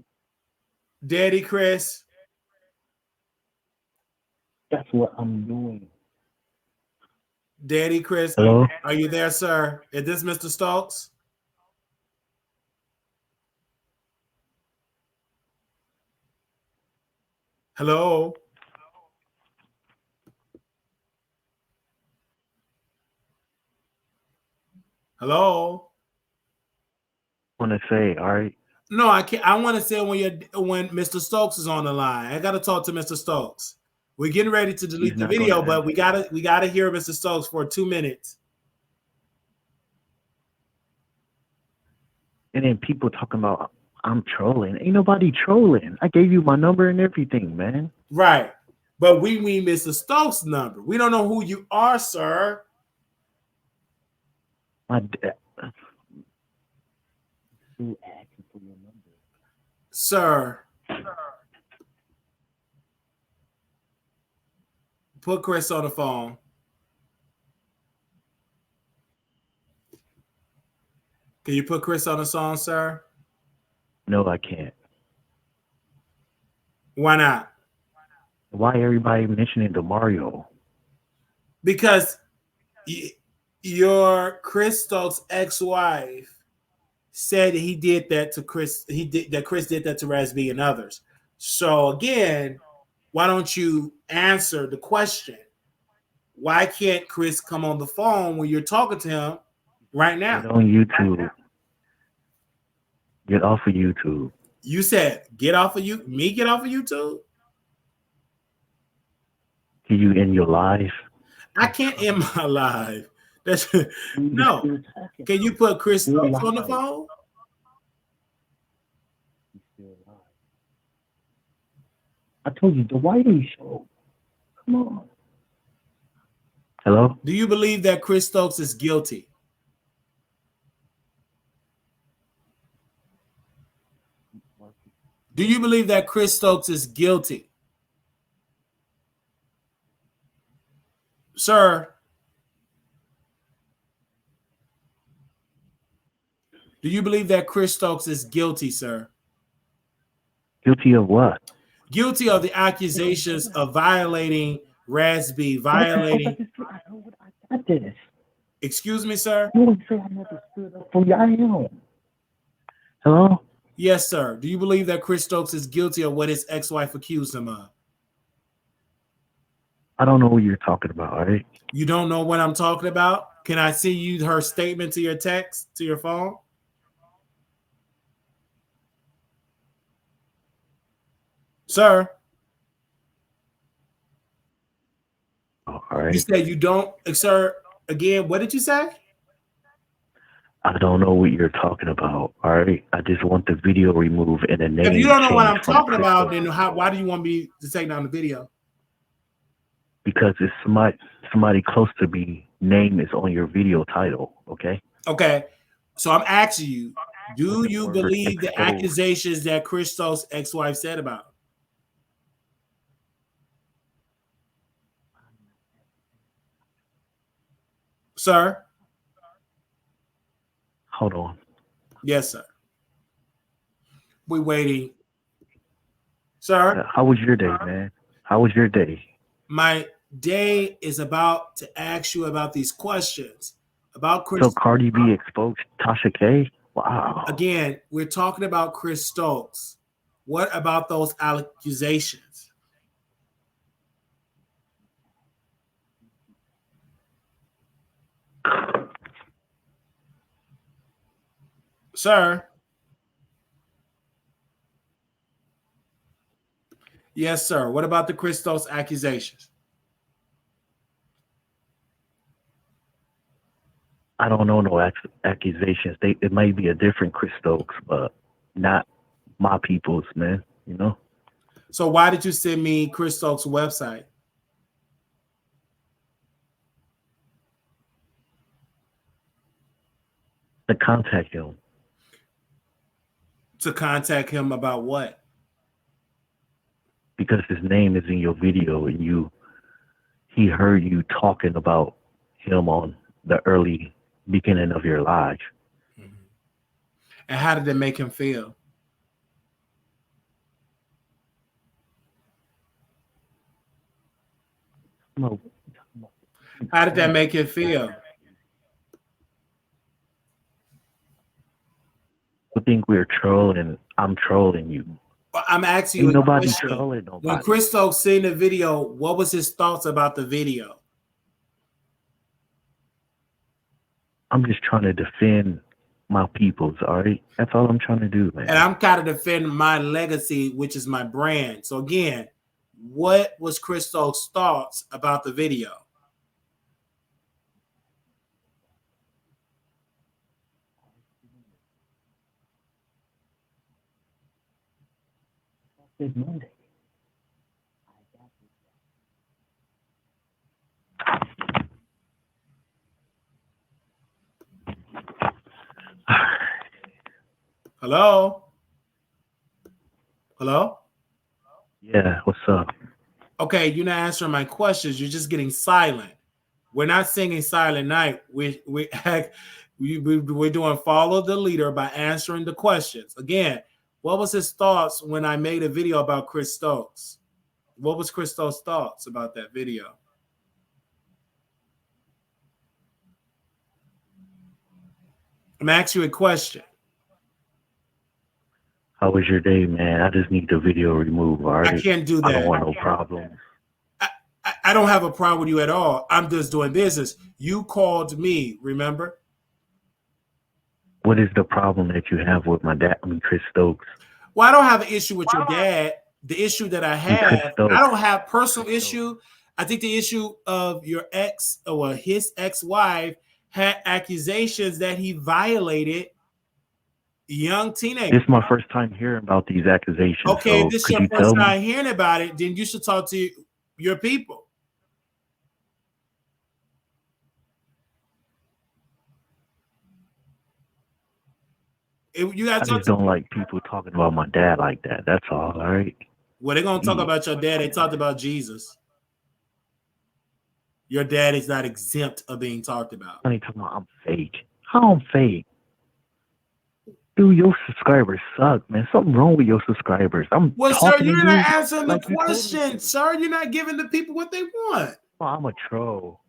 Daddy Chris. That's what I'm doing. Daddy Chris, Hello? are you there, sir? Is this Mr. Stokes? Hello? Hello? I want to say, all right? No, I can't. I want to say when Mr. Stokes is on the line. I got to talk to Mr. Stokes. We're getting ready to delete the video, but we gotta hear Mr. Stokes for 2 minutes. And then people talking about I'm trolling. Ain't nobody trolling. I gave you my number and everything, man. Right. But we need Mr. Stokes' number. We don't know who you are, sir. My dad. Still asking for your number. Sir. Put Chris on the phone. Can you put Chris on the song, sir? No, I can't. Why not? Why everybody mentioning the Mario? Because your Chris Stokes' ex-wife said he did that to Chris. Chris did that to Raz-B and others. So again, why don't you answer the question? Why can't Chris come on the phone when you're talking to him right now? Get on YouTube. Get off of YouTube. You said get off of you. Me get off of YouTube? Can you end your live? I can't end my live. That's no. Can you put Chris Stokes on the phone? I told you, the Wiley Show. Come on. Hello? Do you believe that Chris Stokes is guilty? Do you believe that Chris Stokes is guilty? Sir? Do you believe that Chris Stokes is guilty, sir? Guilty of what? Guilty of the accusations of violating Raz-B, violating. I did it. Excuse me, sir? You would say I never stood up for you. I am. Hello? Yes, sir. Do you believe that Chris Stokes is guilty of what his ex-wife accused him of? I don't know what you're talking about, all right? You don't know what I'm talking about? Can I see you her statement to your text, to your phone? Sir? Oh, all right. You said you don't, sir. Again, what did you say? I don't know what you're talking about, all right? I just want the video removed and the name. If you don't know what I'm changed from talking about, Crystal. then why do you want me to take down the video? Because it's somebody close to me. Name is on your video title, okay? Okay. So I'm asking you, do you word believe the exposed. accusations that Chris Stokes' ex-wife said about him? Sir? Hold on. Yes, sir. We're waiting. Sir? How was your day, man? How was your day? My day is about to ask you about these questions. About Chris. So Cardi B exposed Tasha K? Wow. Again, we're talking about Chris Stokes. What about those accusations? Sir? Yes, sir. What about the Chris Stokes accusations? I don't know no accusations. It might be a different Chris Stokes, but not my people's, man, you know? So why did you send me Chris Stokes' website? To contact him. To contact him about what? Because his name is in your video and he heard you talking about him on the early beginning of your life. Mm-hmm. And how did it make him feel? How did that make him feel? I think we're trolling. I'm trolling you. I'm asking you. Ain't nobody trolling nobody. When Chris Stokes seen the video, what was his thoughts about the video? I'm just trying to defend my peoples, all right? That's all I'm trying to do, man. And I'm kind of defending my legacy, which is my brand. So again, what was Chris Stokes' thoughts about the video? It's Monday. Hello? Hello? Yeah, what's up? Okay, you're not answering my questions. You're just getting silent. We're not singing Silent Night. We're doing follow the leader by answering the questions. Again, what was his thoughts when I made a video about Chris Stokes? What was Chris Stokes' thoughts about that video? I'm asking you a question. How was your day, man? I just need the video removed, all right? I can't do that. I don't want no problems. I don't have a problem with you at all. I'm just doing business. You called me, remember? What is the problem that you have with my dad? I mean, Chris Stokes. Well, I don't have an issue with your dad. The issue that I have, I don't have personal issue. I think the issue of your ex or his ex-wife had accusations that he violated young teenagers. This is my first time hearing about these accusations. Okay, so this is could your you first tell me? time hearing about it. Then you should talk to your people. I just don't like people talking about my dad like that. That's all right? Well, they're going to talk about your dad. They talked about Jesus. Your dad is not exempt of being talked about. I ain't talking about I'm fake. How I'm fake? Dude, your subscribers suck, man. Something wrong with your subscribers. Well, sir, you're not answering the like question. Sir, you're not giving the people what they want. Oh, I'm a troll.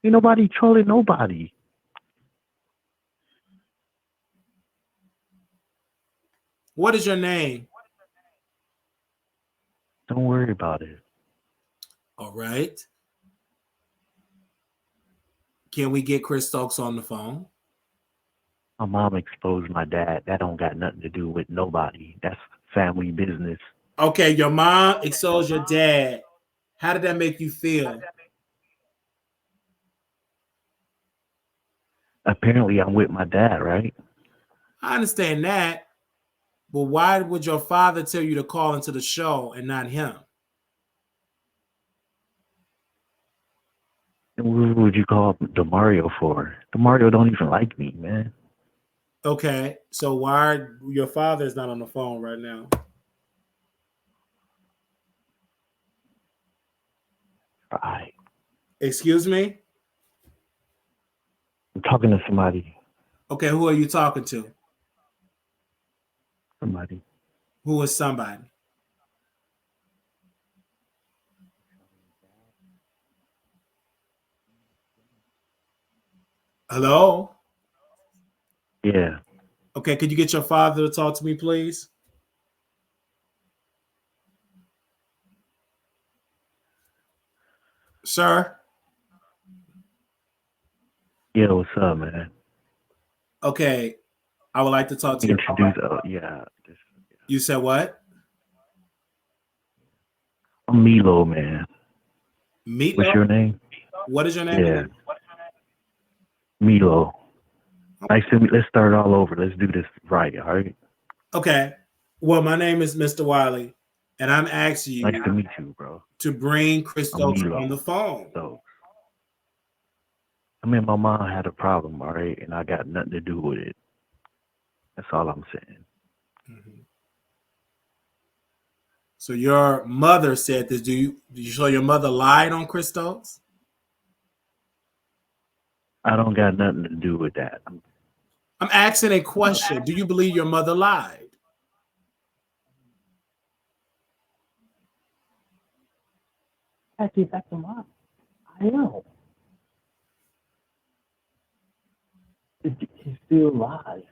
Ain't nobody trolling nobody. What is your name? Don't worry about it. All right. Can we get Chris Stokes on the phone? My mom exposed my dad. That don't got nothing to do with nobody. That's family business. Okay, your mom exposed your dad. How did that make you feel? Apparently, I'm with my dad, right? I understand that. But why would your father tell you to call into the show and not him? And what would you call DeMario for? DeMario don't even like me, man. Okay, so why your father is not on the phone right now? Right. Excuse me? I'm talking to somebody. Okay, who are you talking to? Somebody. Who is somebody? Hello? Yeah. Okay, could you get your father to talk to me, please? Sir? Yeah, what's up, man? Okay, I would like to talk to you. Yeah. You said what? I'm Milo, man. Milo? What's your name? What is your name? Yeah. Milo. Nice to meet. Let's start all over. Let's do this right, all right? Okay. Well, my name is Mr. Wiley, and I'm asking you. Nice to meet you, bro. To bring Chris Stokes on the phone. So, I mean, my mom had a problem, all right, and I got nothing to do with it. That's all I'm saying. Mm-hmm. So your mother said this. Did you show your mother lied on Chris Stokes? I don't got nothing to do with that. I'm asking a question. Do you believe your mother lied? Actually, that's a lie. I know. He still lies.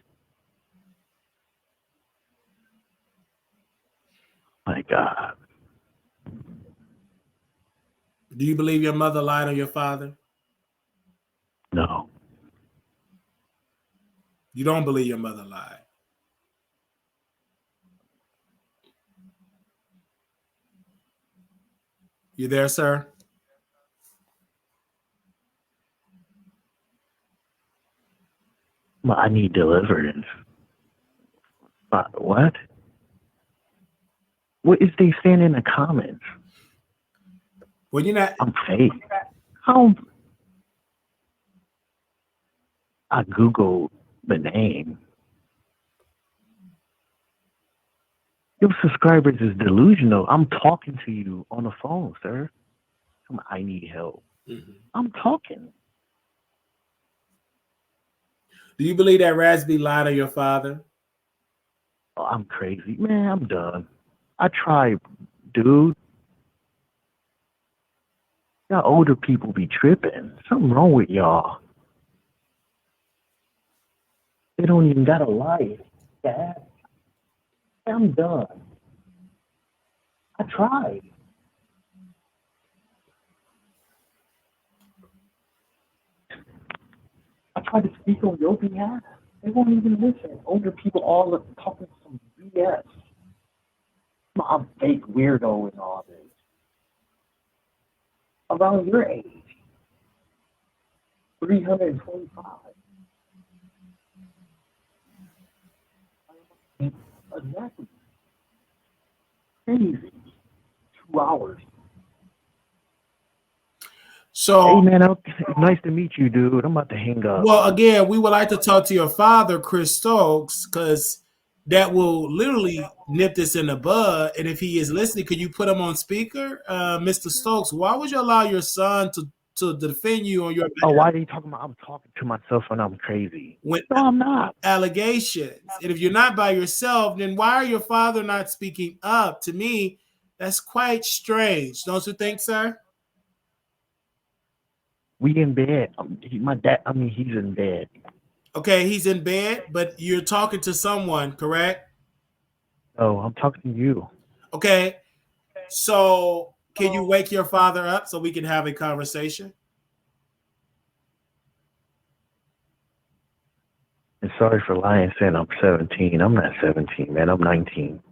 My God. Do you believe your mother lied on your father? No. You don't believe your mother lied? You there, sir? Well, I need deliverance. What? What is they saying in the comments? Well, you're not. I'm fake. How? I Googled the name. Your subscribers is delusional. I'm talking to you on the phone, sir. I need help. Mm-hmm. I'm talking. Do you believe that Raspy lied on your father? Oh, I'm crazy. Man, I'm done. I tried, dude. Y'all older people be tripping. Something wrong with y'all. They don't even got a life, Dad. I'm done. I tried. I tried to speak on your behalf. They won't even listen. Older people all are talking some BS. I'm a fake weirdo and all this. Around your age. 325. Exactly. Crazy. 2 hours. So, hey man, nice to meet you, dude. I'm about to hang up. Well, again, we would like to talk to your father, Chris Stokes, because that will literally nip this in the bud. And if he is listening, could you put him on speaker, Mr. Stokes? Why would you allow your son to defend you on your behalf? Oh, why are you talking about? I'm talking to myself and I'm crazy. When no, I'm not. Allegations. And if you're not by yourself, then why are your father not speaking up? To me, that's quite strange. Don't you think, sir? We in bed. My dad, he's in bed. Okay, he's in bed, but you're talking to someone, correct? Oh, I'm talking to you. Okay, so can you wake your father up so we can have a conversation? And sorry for lying, saying I'm 17. I'm not 17, man. I'm 19.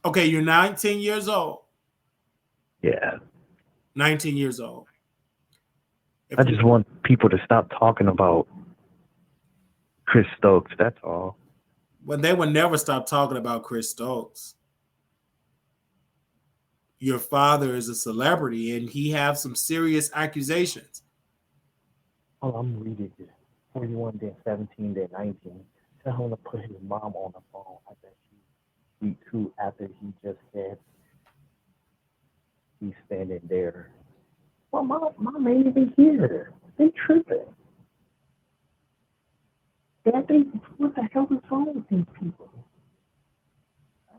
Okay, you're 19 years old. Yeah. 19 years old. I just want people to stop talking about Chris Stokes. That's all. Well, they will never stop talking about Chris Stokes. Your father is a celebrity, and he has some serious accusations. Oh, I'm reading it. 41, then 17, then 19. Tell him to put his mom on the phone. I bet she's sweet too after he just said he's standing there. Well, mom ain't even here. They tripping. Dad, what the hell is wrong with these people?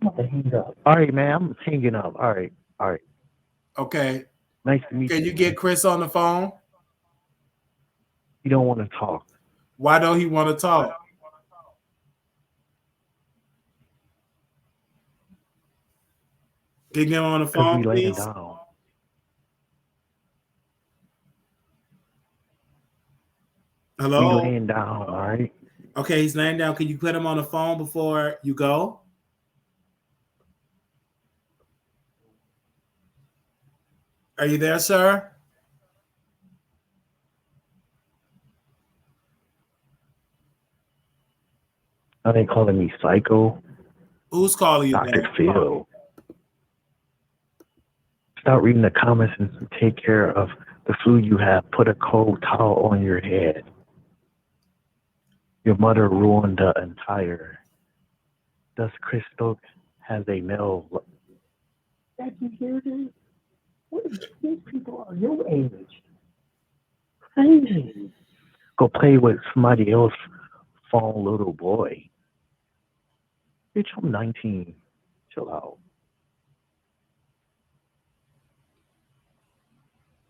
I'm about to hang up. All right, man, I'm hanging up. All right. Okay. Nice to meet you. Can you get Chris on the phone? He don't want to talk. Why don't he want to talk? Get him on the phone, please. Down. Hello? We laying down, all right? Okay, he's laying down. Can you put him on the phone before you go? Are you there, sir? Are they calling me psycho? Who's calling you? Dr. Phil. Start reading the comments and take care of the flu you have. Put a cold towel on your head. Your mother ruined the entire. Does Chris Stokes has a male? Did you hear this? What is these people are your age? Crazy. Go play with somebody else, phone, little boy. Bitch, I'm 19. Chill out.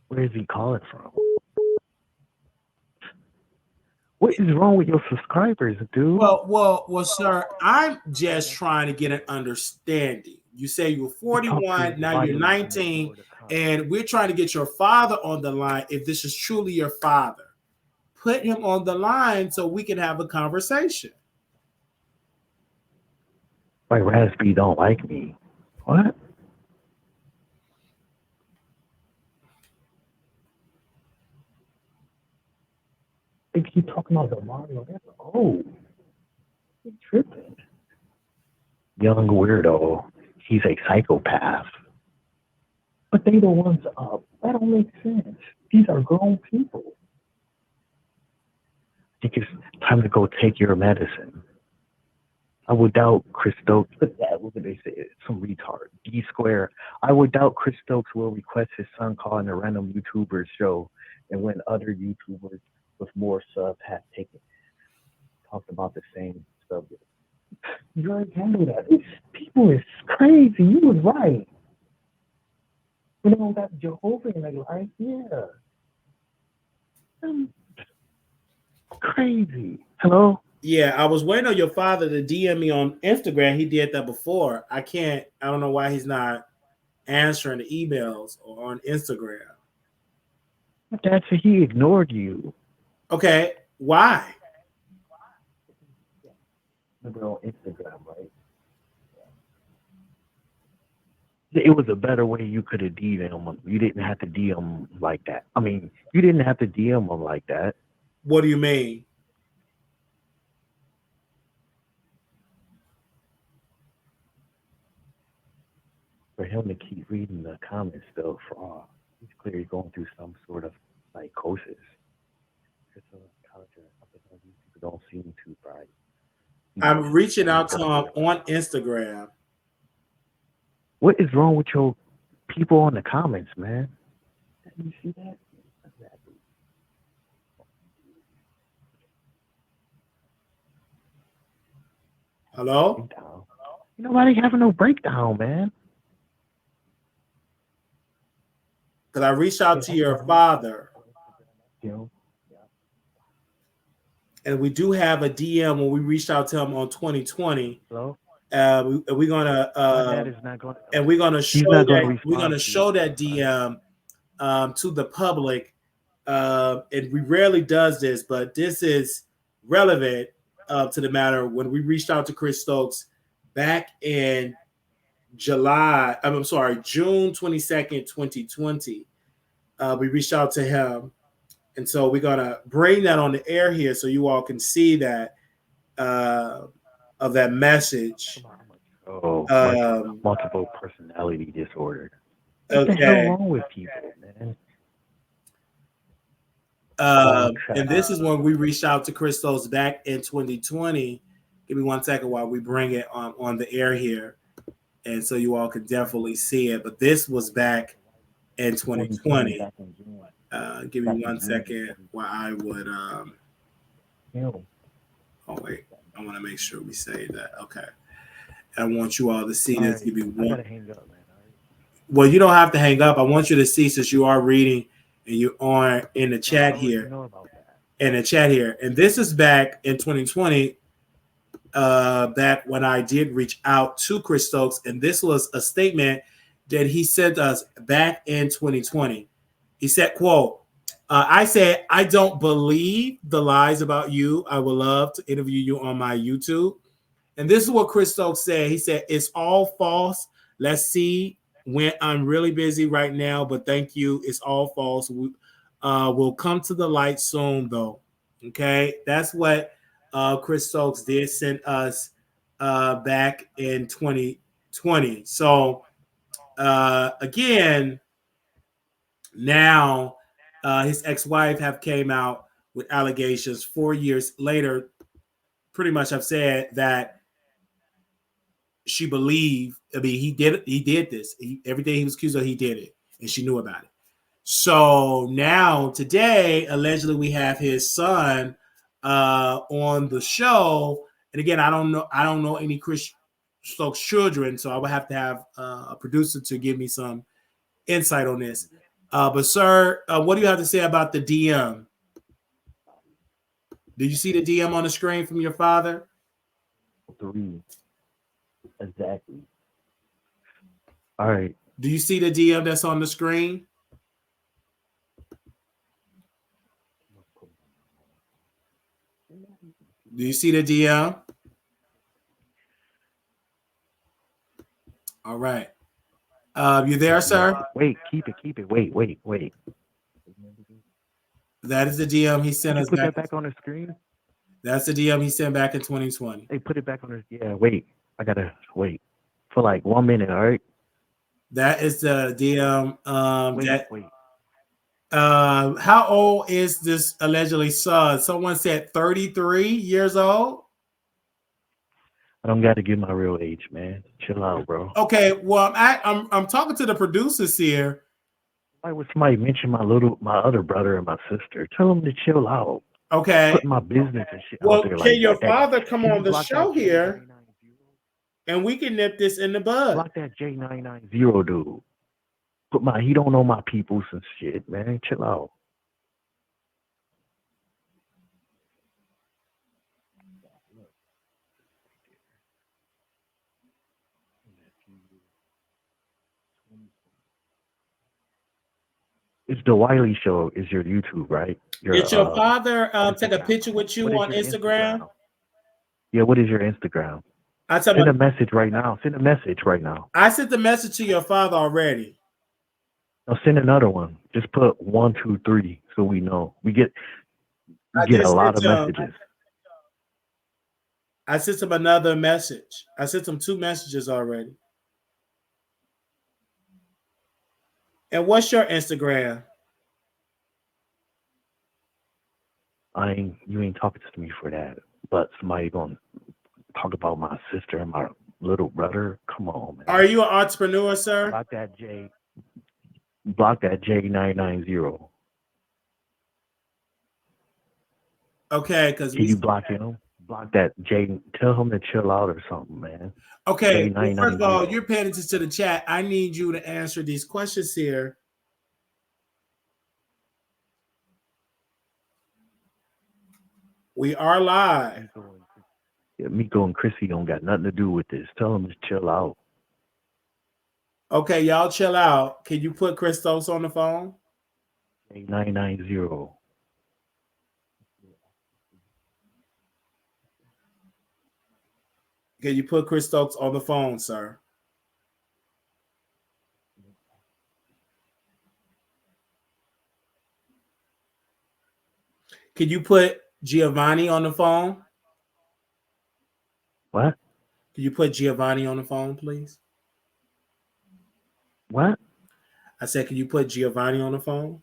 Where is he calling from? What is wrong with your subscribers, dude? Well, sir, I'm just trying to get an understanding. You say you were 41, now you're 19, and we're trying to get your father on the line if this is truly your father. Put him on the line so we can have a conversation. My Raspy don't like me. What? They keep talking about the Mario. That's old. He's tripping. Young weirdo. He's a psychopath. But they the ones up. That don't make sense. These are grown people. I think it's time to go take your medicine. I would doubt Chris Stokes, but that, what did they say? Some retard. D square. I would doubt Chris Stokes will request his son call in a random YouTuber show and when other YouTubers with more subs have taken. talked about the same subject. You already handled that. People is crazy. You was right. You know that Jehovah in their life, yeah. Crazy. Hello? Yeah, I was waiting on your father to DM me on Instagram. He did that before. I don't know why he's not answering the emails or on Instagram. Dad said he ignored you. Okay, why? Remember on Instagram, right? It was a better way you could have DM him. You didn't have to DM him like that. I mean, you didn't have to DM him like that. What do you mean? For him to keep reading the comments though, he's clearly going through some sort of psychosis. It's a culture. These people don't seem too bright. I'm reaching out to him on Instagram. What is wrong with your people in the comments, man? You see that? Exactly. Hello? Breakdown. Nobody having no breakdown, man. Because I reached out to your father. And we do have a DM when we reached out to him on 2020. Hello? We're gonna and we're gonna show that DM to the public. And we rarely does this, but this is relevant to the matter. When we reached out to Chris Stokes back in June 22nd, 2020, we reached out to him. And so we're going to bring that on the air here so you all can see that of that message. Multiple personality disorder. What the hell wrong with people, man? And this is when we reached out to Chris Stokes back in 2020. Give me 1 second while we bring it on the air here. And so you all can definitely see it. But this was back in 2020. Give me 1 second while I would wait, I want to make sure we say that. Okay. I want you all to see this. Give me one. Well, you don't have to hang up. I want you to see, since you are reading and you are in the chat here. In the chat here. And this is back in 2020, back when I did reach out to Chris Stokes. And this was a statement that he sent us back in 2020. He said, quote, I said, I don't believe the lies about you. I would love to interview you on my YouTube. And this is what Chris Stokes said. He said, it's all false. Let's see when I'm really busy right now, but thank you. It's all false. We'll come to the light soon, though. Okay. That's what Chris Stokes did send us back in 2020. So again, now his ex-wife have came out with allegations 4 years later. Pretty much have said that she believed, I mean, he did this. Everything he was accused of, he did it, and she knew about it. So now today, allegedly, we have his son on the show. And again, I don't know any Chris Stokes children, so I would have to have a producer to give me some insight on this. But sir, what do you have to say about the DM? Did you see the DM on the screen from your father? 3. Exactly. All right. Do you see the DM that's on the screen? Do you see the DM? All right. You there, sir? Wait, keep it. Wait. That is the DM he sent us put back. That back on the screen? That's the DM he sent back in 2020. Hey, put it back on the... Yeah, wait. I got to wait for like 1 minute, all right? That is the DM. Wait. How old is this allegedly son? Someone said 33 years old. I don't got to give my real age, man. Chill out, bro. Okay, well, I'm talking to the producers here. Why would somebody mention my other brother and my sister? Tell them to chill out. Okay. Put my business and shit Well, out there can like your that. father come Can you on the block show that here J990? and we can nip this in the bud? Block that J990 dude. He don't know my peoples and shit, man. Chill out. It's the Wiley Show. Is your YouTube, right? Did your father take a picture with you what on is your Instagram? Yeah, what is your Instagram? I Send a message right now. Send a message right now. I sent the message to your father already. Now send another one. Just put 1, 2, 3 so we know. We get a lot of messages. I sent him another message. I sent him 2 messages already. And what's your Instagram? You ain't talking to me for that. But somebody gonna talk about my sister and my little brother. Come on, man. Are you an entrepreneur, sir? Block that J990. Okay, because can you block him? Block that J. Tell him to chill out or something, man. Okay, well, first of all, you're paying attention to the chat. I need you to answer these questions here. We are live. Yeah, Miko and Chrissy don't got nothing to do with this. Tell them to chill out. Okay, y'all chill out. Can you put Chris Stokes on the phone? J990. Can you put Chris Stokes on the phone, sir? Can you put Giovanni on the phone? What? Can you put Giovanni on the phone, please? What? I said, can you put Giovanni on the phone?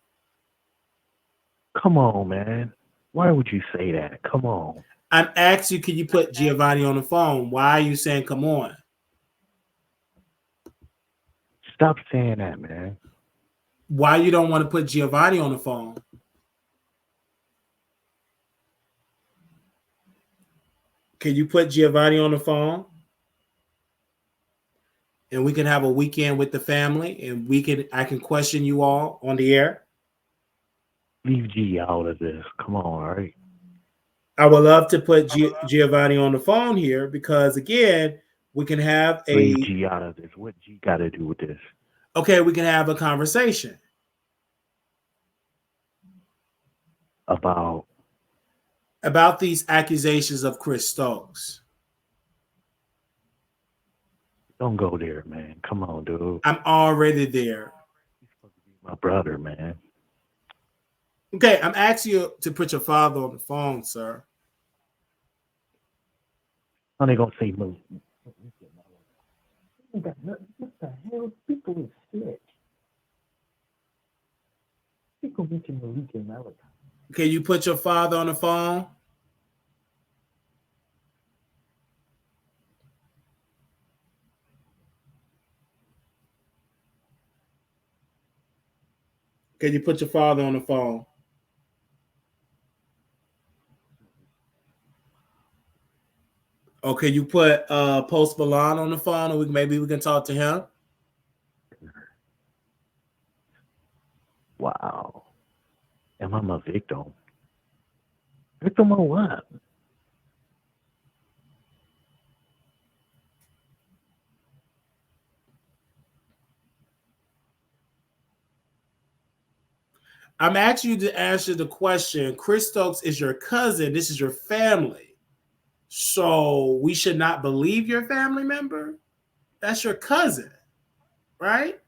Come on, man. Why would you say that? Come on. I'm asking you, can you put Giovanni on the phone? Why are you saying come on? Stop saying that, man. Why you don't want to put Giovanni on the phone? Can you put Giovanni on the phone? And we can have a weekend with the family, and I can question you all on the air. Leave G out of this. Come on, all right? I would love to put Giovanni on the phone here because, again, we can have Leave G out of this. What G got to do with this? Okay, we can have a conversation. About these accusations of Chris Stokes. Don't go there, man. Come on, dude. I'm already there. He's supposed to be my brother, man. Okay, I'm asking you to put your father on the phone, sir. How they gonna say move? What the hell? People is sick. People reaching the leak in Malachi. Can you put your father on the phone? Can you put your father on the phone? Okay, you put Post Malone on the phone, and maybe we can talk to him. Wow. Am I a victim? Victim of what? I'm asking you to answer the question. Chris Stokes is your cousin. This is your family. So we should not believe your family member? That's your cousin, right?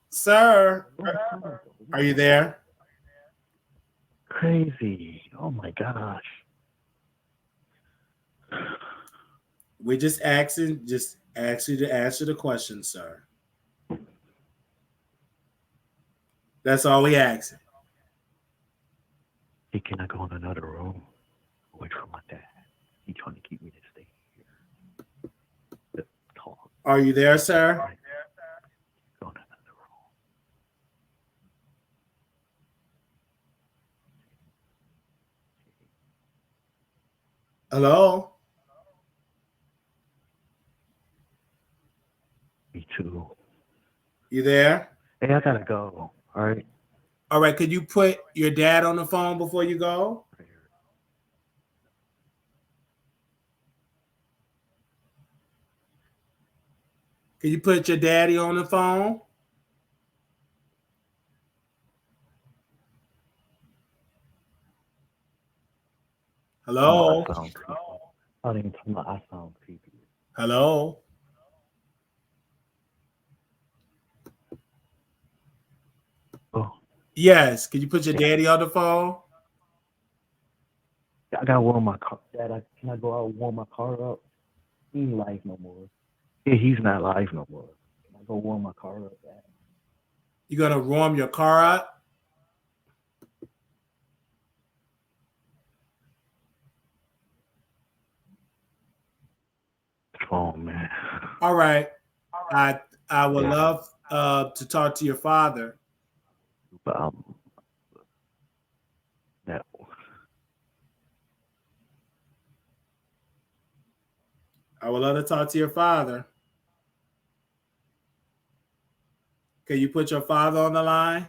Sir, are you there? Crazy. Oh my gosh. We just ask you to answer the question, sir. That's all we asking. Hey, can I go in another room? Away from my dad. He's trying to keep me to stay here. Let's talk. Are you there, sir? Go in another room. Hello? Me too. You there? Hey, I gotta go. All right. All right, could you put your dad on the phone before you go? Can you put your daddy on the phone? Hello? I sound creepy. I don't even talk about I sound creepy. Hello? Oh, Yes. Can you put your daddy on the phone? I gotta warm my car. Dad, can I go out and warm my car up? He ain't live no more. Yeah, he's not live no more. Can I go warm my car up, Dad? You gonna warm your car up? Phone, man. All right. I would love to talk to your father. No. I would love to talk to your father. Can you put your father on the line?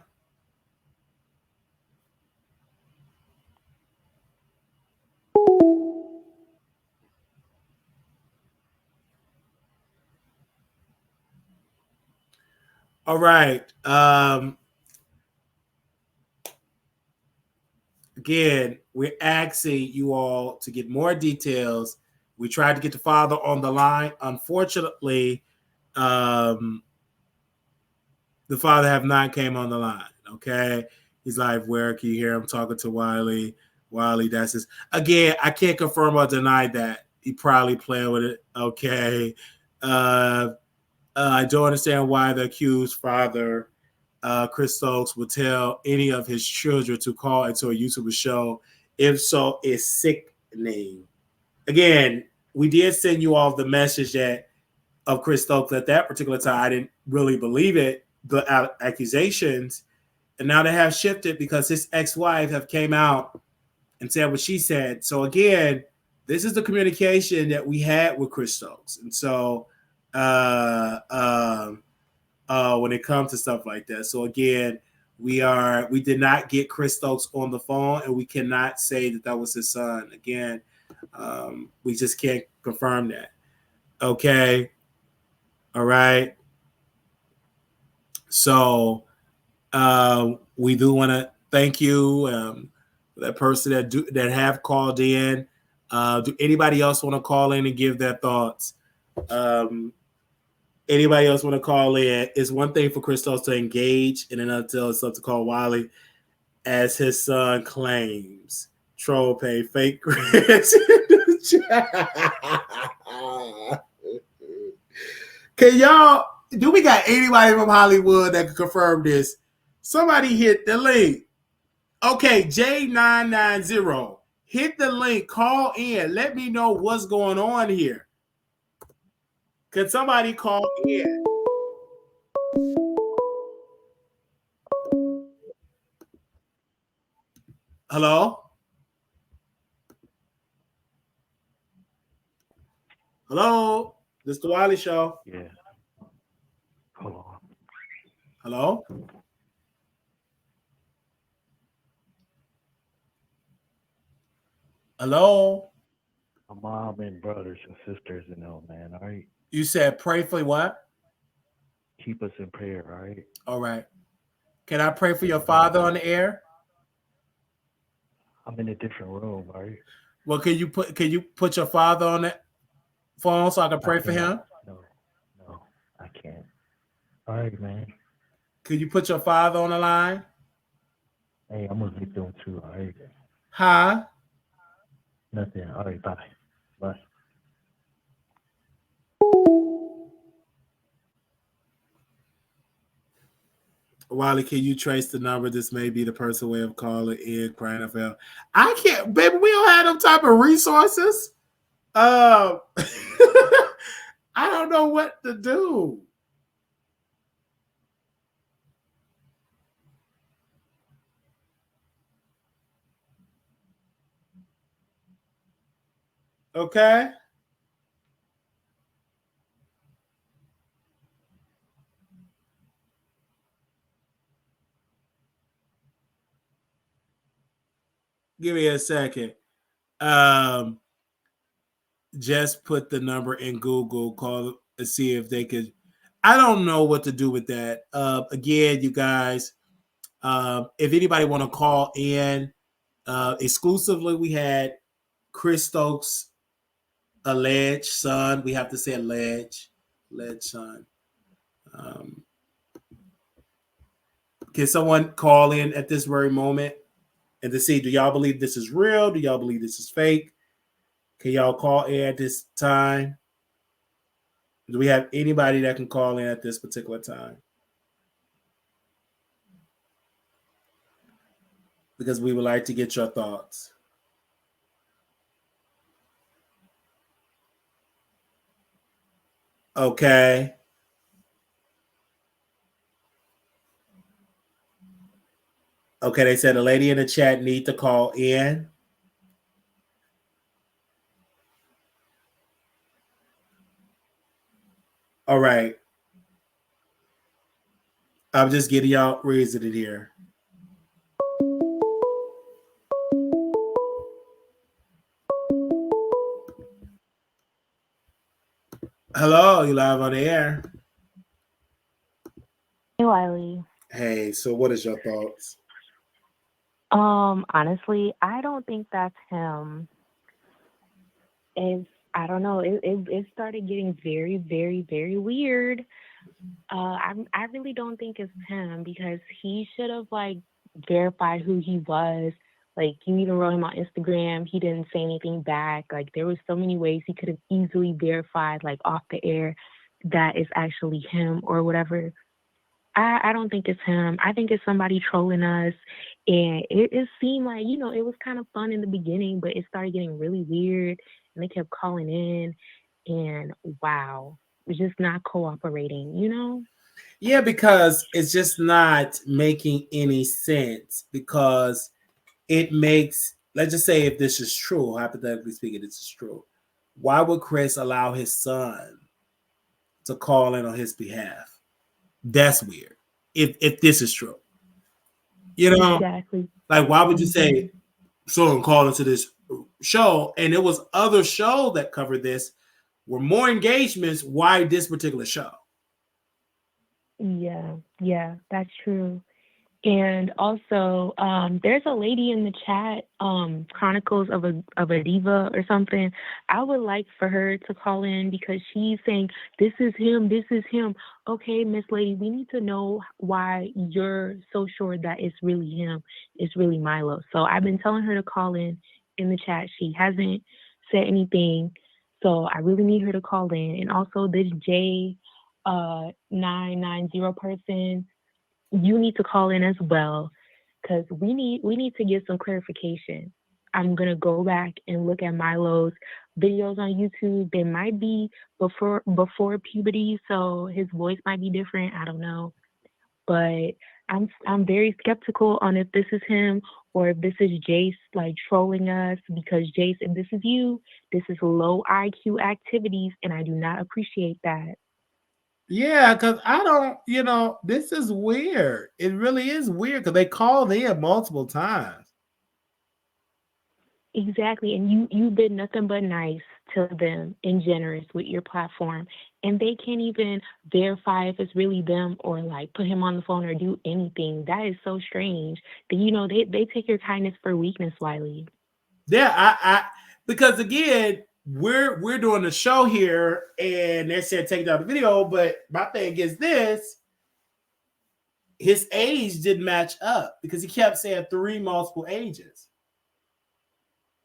All right. Again, we're asking you all to get more details. We tried to get the father on the line. Unfortunately, the father have not came on the line. Okay. He's like, where can you hear him talking to Wiley? Wiley, that's his. Again, I can't confirm or deny that. He probably playing with it. Okay. I don't understand why the accused father, Chris Stokes, would tell any of his children to call into a YouTuber show. If so, it's sickening. Again, we did send you all the message that of Chris Stokes at that particular time. I didn't really believe it, the accusations, and now they have shifted because his ex-wife have came out and said what she said. So again, this is the communication that we had with Chris Stokes, and so when it comes to stuff like that. So again, we did not get Chris Stokes on the phone, and we cannot say that was his son. Again, we just can't confirm that. Okay. All right. So we do want to thank you, that person that have called in. Do anybody else want to call in and give their thoughts? Anybody else want to call in? It's one thing for Christos to engage, and another to call Wiley, as his son claims. Troll pay fake grants. Can y'all? Do we got anybody from Hollywood that can confirm this? Somebody hit the link. Okay, J990. Hit the link. Call in. Let me know what's going on here. Can somebody call in? Hello? Hello? This is the Wiley Show. Yeah. Hold on. Hello? Hello? My mom and brothers and sisters, man, all right? You said pray for what? Keep us in prayer, all right? All right. Can I pray for your father on the air? I'm in a different room, all right? Well, can you put your father on the phone so I can pray for him? No, I can't. All right, man. Could you put your father on the line? Hey, I'm gonna get them too, all right? Huh? Nothing. All right, bye. Bye. Wiley, can you trace the number? This may be the person way of calling in crying NFL. I can't, baby. We don't have them type of resources. I don't know what to do. Okay. Give me a second. Um, just put the number in Google, call and see if they could. I don't know what to do with that. Again, you guys, if anybody want to call in, exclusively, we had Chris Stokes, alleged son. We have to say alleged son. Can someone call in at this very moment and to see, do y'all believe this is real? Do y'all believe this is fake? Can y'all call in at this time? Do we have anybody that can call in at this particular time? Because we would like to get your thoughts. Okay. Okay, they said a lady in the chat need to call in. All right. I'm just getting y'all reasoning here. Hello, you live on the air. Hey, Wiley. Hey, so what is your thoughts? Honestly, I don't think that's him. I don't know. It started getting very, very, very weird. I really don't think it's him because he should have like verified who he was. Like you even wrote him on Instagram. He didn't say anything back. Like there was so many ways he could have easily verified like off the air that it's actually him or whatever. I don't think it's him. I think it's somebody trolling us. And it seemed like, it was kind of fun in the beginning, but it started getting really weird. And they kept calling in. And wow, it's just not cooperating. Yeah, because it's just not making any sense. Because it makes, let's just say if this is true, hypothetically speaking, this is true. Why would Chris allow his son to call in on his behalf? That's weird. If this is true, Exactly. like why would you say someone called into this show? And it was other shows that covered this, were more engagements. Why this particular show? Yeah, that's true. And also, there's a lady in the chat, Chronicles of a Diva or something. I would like for her to call in because she's saying, this is him, this is him. Okay, Miss Lady, we need to know why you're so sure that it's really him. It's really Milo. So I've been telling her to call in the chat. She hasn't said anything. So I really need her to call in. And also this J990 person, you need to call in as well because we need to get some clarification. I'm gonna go back and look at Milo's videos on YouTube. They might be before puberty, so his voice might be different. I don't know, but I'm very skeptical on if this is him or if this is Jace like trolling us. Because Jace, if this is you, this is low IQ activities, and I do not appreciate that. Yeah, because I don't, this is weird. It really is weird because they called in multiple times. Exactly. And you've been nothing but nice to them and generous with your platform. And they can't even verify if it's really them or like put him on the phone or do anything. That is so strange. That they take your kindness for weakness, Wiley. Yeah, I because again, we're doing the show here and they said take down the video, but my thing is this: his age didn't match up because he kept saying 3 multiple ages.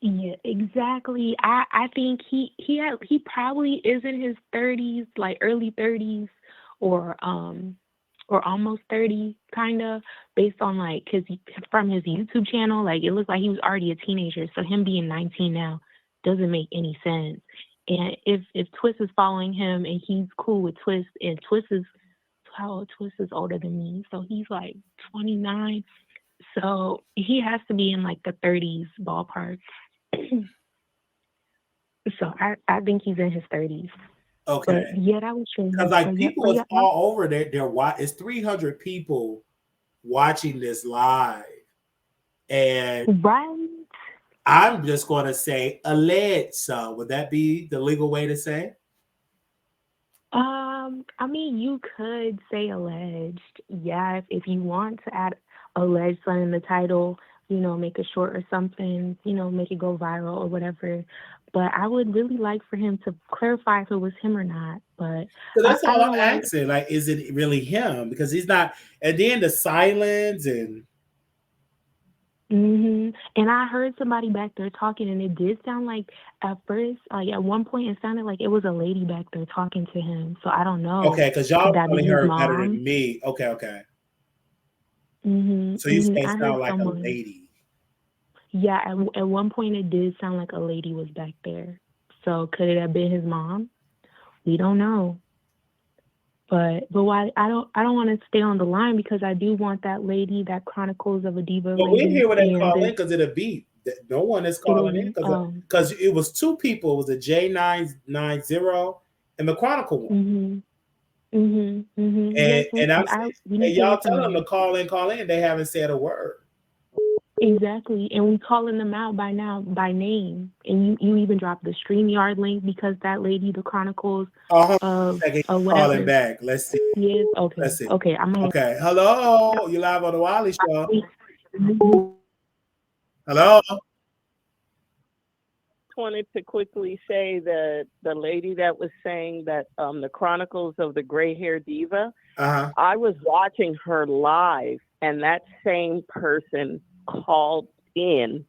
Yeah, exactly. I think he probably is in his 30s, like early 30s, or almost 30, kind of, based on like from his YouTube channel, like it looks like he was already a teenager. So him being 19 now doesn't make any sense. And if Twist is following him and he's cool with Twist, and Twist is older than me, so he's like 29. So he has to be in like the 30s ballpark. So I think he's in his 30s. Okay. But yeah, that was true. Because like people is yeah, all over there. It's 300 people watching this live. And right. I'm just going to say alleged. So would that be the legal way to say? I mean, you could say alleged. Yeah, if you want to add alleged son in the title, make it short or something, make it go viral or whatever. But I would really like for him to clarify if it was him or not. But So that's I all don't I'm know asking. Like, is it really him? Because he's not. And then the silence and. And I heard somebody back there talking, and it did sound like at first, like at one point, it sounded like it was a lady back there talking to him. So I don't know. Okay, because y'all Could that probably be his heard better mom? than me. Okay. Mm-hmm. So you say I it heard sound like someone. a lady. Yeah, at one point it did sound like a lady was back there. So could it have been his mom? We don't know. But why I don't want to stay on the line because I do want that lady, that Chronicles of a Diva But lady. we hear when they and call then in because it'll beat. No one is calling in because it was two people. It was a J990 and the Chronicle one. And Yes, and I'm saying, we need y'all to tell them to call in. They haven't said a word. Exactly, and we calling them out by name, and you even dropped the StreamYard link because that lady, the Chronicles of whatever. Calling back. Let's see. Yes, okay, Let's see. Okay, Okay. Hello, you live on the Wiley Show. Hello. Wanted to quickly say that the lady that was saying that the Chronicles of the Gray Hair Diva, I was watching her live, and that same person called in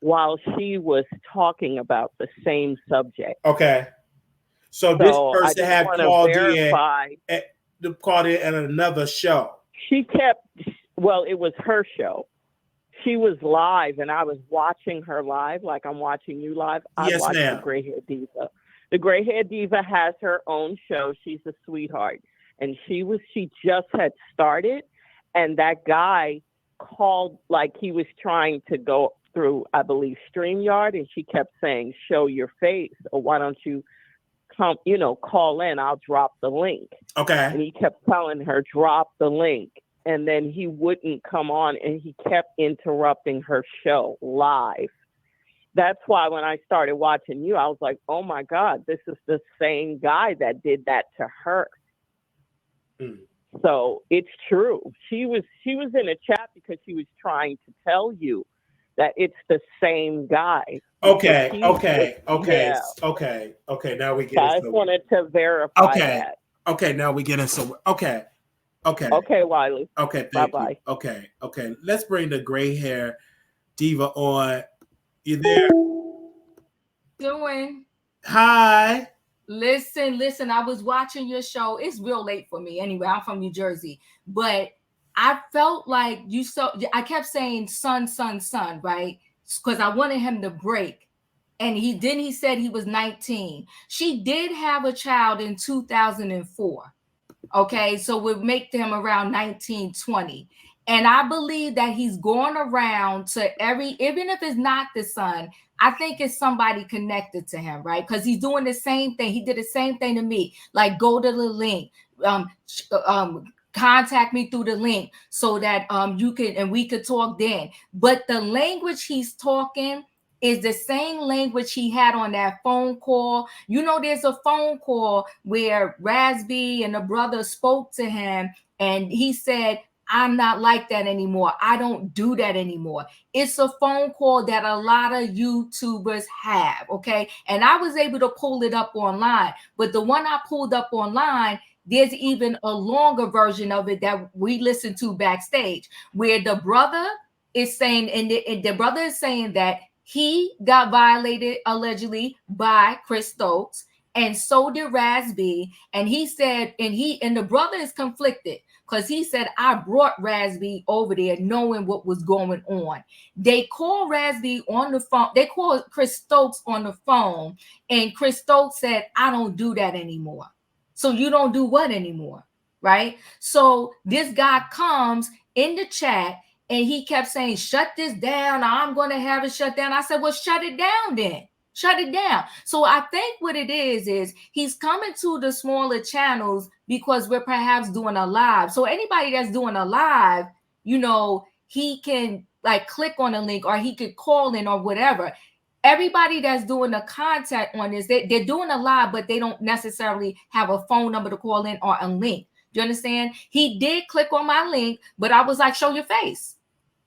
while she was talking about the same subject. Okay. So this person had called in at another show. She kept, it was her show. She was live, and I was watching her live like I'm watching you live. I watched the Gray Hair Diva. The Gray Hair Diva has her own show. She's a sweetheart. And she just had started, and that guy called like he was trying to go through, I believe, StreamYard, and she kept saying, show your face, or why don't you come, call in, I'll drop the link. Okay. And he kept telling her, drop the link. And then he wouldn't come on, and he kept interrupting her show live. That's why when I started watching you, I was like, oh my God, this is the same guy that did that to her. So it's true. She was in a chat because she was trying to tell you that it's the same guy. Okay. Now we get it. I just wanted to verify that. Okay. Now we get it. Okay, Wiley. Okay, bye-bye. Okay. Let's bring the Gray Hair Diva on. You there? Doing. Hi. Listen. I was watching your show. It's real late for me. Anyway, I'm from New Jersey, but I felt like I kept saying son, right? Because I wanted him to break. And he said he was 19. She did have a child in 2004. Okay, so we'll make them around 19, 20. And I believe that he's going around to even if it's not the son, I think it's somebody connected to him, right? Because he's doing the same thing. He did the same thing to me. Like, go to the link, contact me through the link so that you can, and we could talk then. But the language he's talking is the same language he had on that phone call. There's a phone call where Raspy and the brother spoke to him, and he said, I'm not like that anymore. I don't do that anymore. It's a phone call that a lot of YouTubers have, okay? And I was able to pull it up online, but the one I pulled up online, there's even a longer version of it that we listened to backstage, where the brother is saying, and the brother is saying that he got violated allegedly by Chris Stokes, and so did Raspy. And he said, and the brother is conflicted because he said, I brought Raspy over there knowing what was going on. They called Raspy on the phone. They called Chris Stokes on the phone, and Chris Stokes said, I don't do that anymore. So you don't do what anymore, right? So this guy comes in the chat, and he kept saying, shut this down. I'm going to have it shut down. I said, well, shut it down then. Shut it down. So I think what it is he's coming to the smaller channels because we're perhaps doing a live. So anybody that's doing a live, you know, he can like click on a link or he could call in or whatever. Everybody that's doing the content on this, they're doing a live, but they don't necessarily have a phone number to call in or a link. Do you understand? He did click on my link, but I was like, show your face.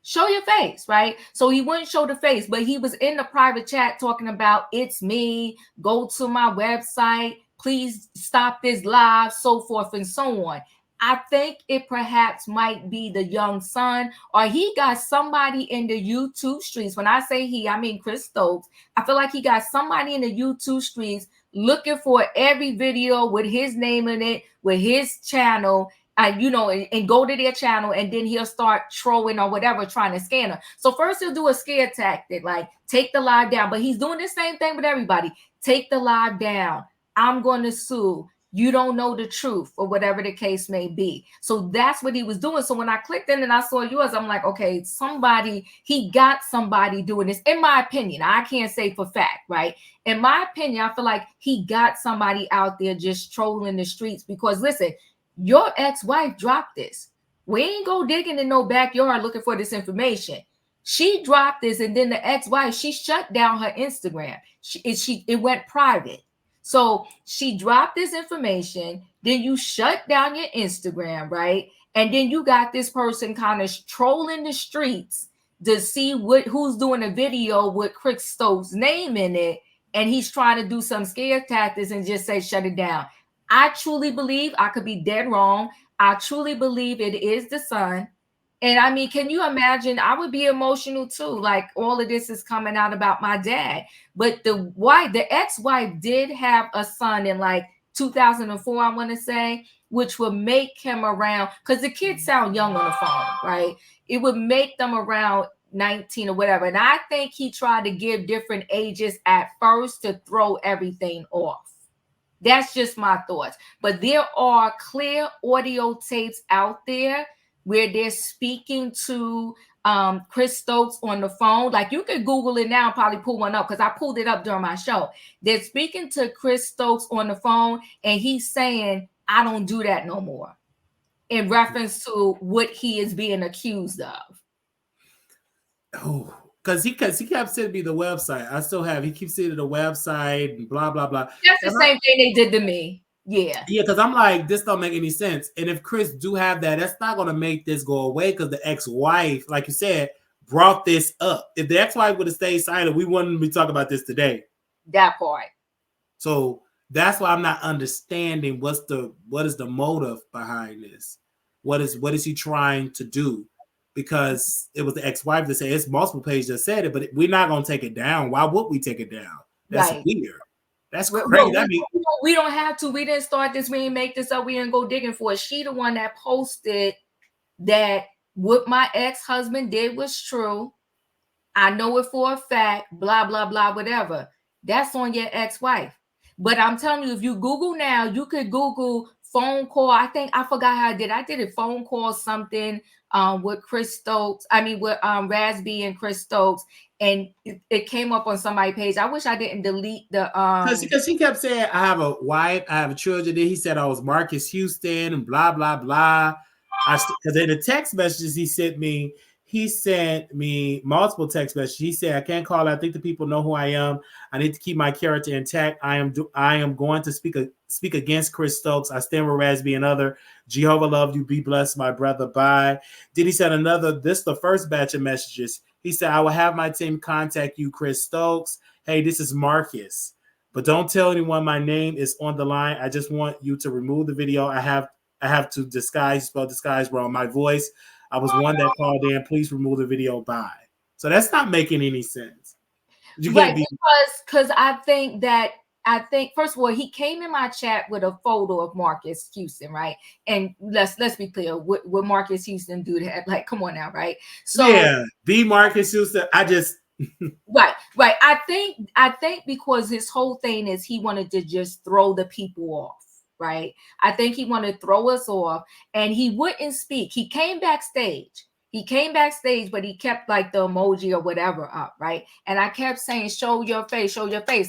Show your face, right? So he wouldn't show the face, but he was in the private chat talking about it's me, go to my website, please stop this live, so forth and so on. I think it perhaps might be the young son, or he got somebody in the YouTube streets. When I say he, I mean Chris Stokes. I feel like he got somebody in the YouTube streets looking for every video with his name in it, with his channel, you know, and go to their channel, and then he'll start trolling or whatever, trying to scam them. So first he'll do a scare tactic, like take the live down, but he's doing the same thing with everybody. Take the live down. I'm going to sue. You don't know the truth, or whatever the case may be. So that's what he was doing. So when I clicked in and I saw yours, I'm like, okay, he got somebody doing this. In my opinion, I can't say for fact, right? In my opinion, I feel like he got somebody out there just trolling the streets because, listen, your ex-wife dropped this. We ain't go digging in no backyard looking for this information. She dropped this, and then the ex-wife, she shut down her Instagram. It went private. So she dropped this information, then you shut down your Instagram, right? And then you got this person kind of trolling the streets to see who's doing a video with Chris Stokes' name in it, and he's trying to do some scare tactics and just say shut it down. I truly believe, I could be dead wrong, I truly believe it is the son. And I mean, can you imagine? I would be emotional too. Like all of this is coming out about my dad. But the ex-wife did have a son in like 2004, I want to say, which would make him around, because the kids sound young on the phone, right? It would make them around 19 or whatever. And I think he tried to give different ages at first to throw everything off. That's just my thoughts. But there are clear audio tapes out there where they're speaking to Chris Stokes on the phone. Like you could Google it now and probably pull one up because I pulled it up during my show. They're speaking to Chris Stokes on the phone and he's saying, I don't do that no more, in reference to what he is being accused of. Oh, because he kept sending me the website. I still have. He keeps sending the website and blah blah blah. That's the same thing they did to me. Yeah. Yeah, because I'm like, this don't make any sense. And if Chris do have that, that's not gonna make this go away because the ex-wife, like you said, brought this up. If the ex-wife would have stayed silent, we wouldn't be talking about this today. That part. So that's why I'm not understanding what is the motive behind this. What is he trying to do? Because it was the ex-wife that said, it's multiple pages that said it, but we're not gonna take it down. Why would we take it down? That's right. weird. That's crazy. We don't have to. We didn't start this. We didn't make this up. We didn't go digging for it. She the one that posted that what my ex-husband did was true. I know it for a fact. Blah, blah, blah, whatever. That's on your ex-wife. But I'm telling you, if you Google now, you could Google phone call. I forgot how I did. I did a phone call something with Chris Stokes. I mean, with Rasby and Chris Stokes. And it came up on somebody's page. I wish I didn't delete the because he kept saying, I have a wife, I have children. Then he said I was Marcus Houston and blah blah blah. Because in the text messages he sent me multiple text messages. He said, I can't call. I think the people know who I am. I need to keep my character intact. I am going to speak against Chris Stokes. I stand with Rasby and other. Jehovah love you. Be blessed, my brother. Bye. Then he said this the first batch of messages. He said, I will have my team contact you, Chris Stokes. Hey, this is Marcus. But don't tell anyone my name is on the line. I just want you to remove the video. I have to disguise wrong. My voice. I was one that called in. Please remove the video. Bye. So that's not making any sense. Because I think first of all, he came in my chat with a photo of Marcus Houston, right? And let's be clear, what Marcus Houston do that? Like, come on now, right? So yeah, be Marcus Houston. right. I think because his whole thing is he wanted to just throw the people off, right? I think he wanted to throw us off, and he wouldn't speak. He came backstage. He came backstage, but he kept like the emoji or whatever up, right? And I kept saying, show your face,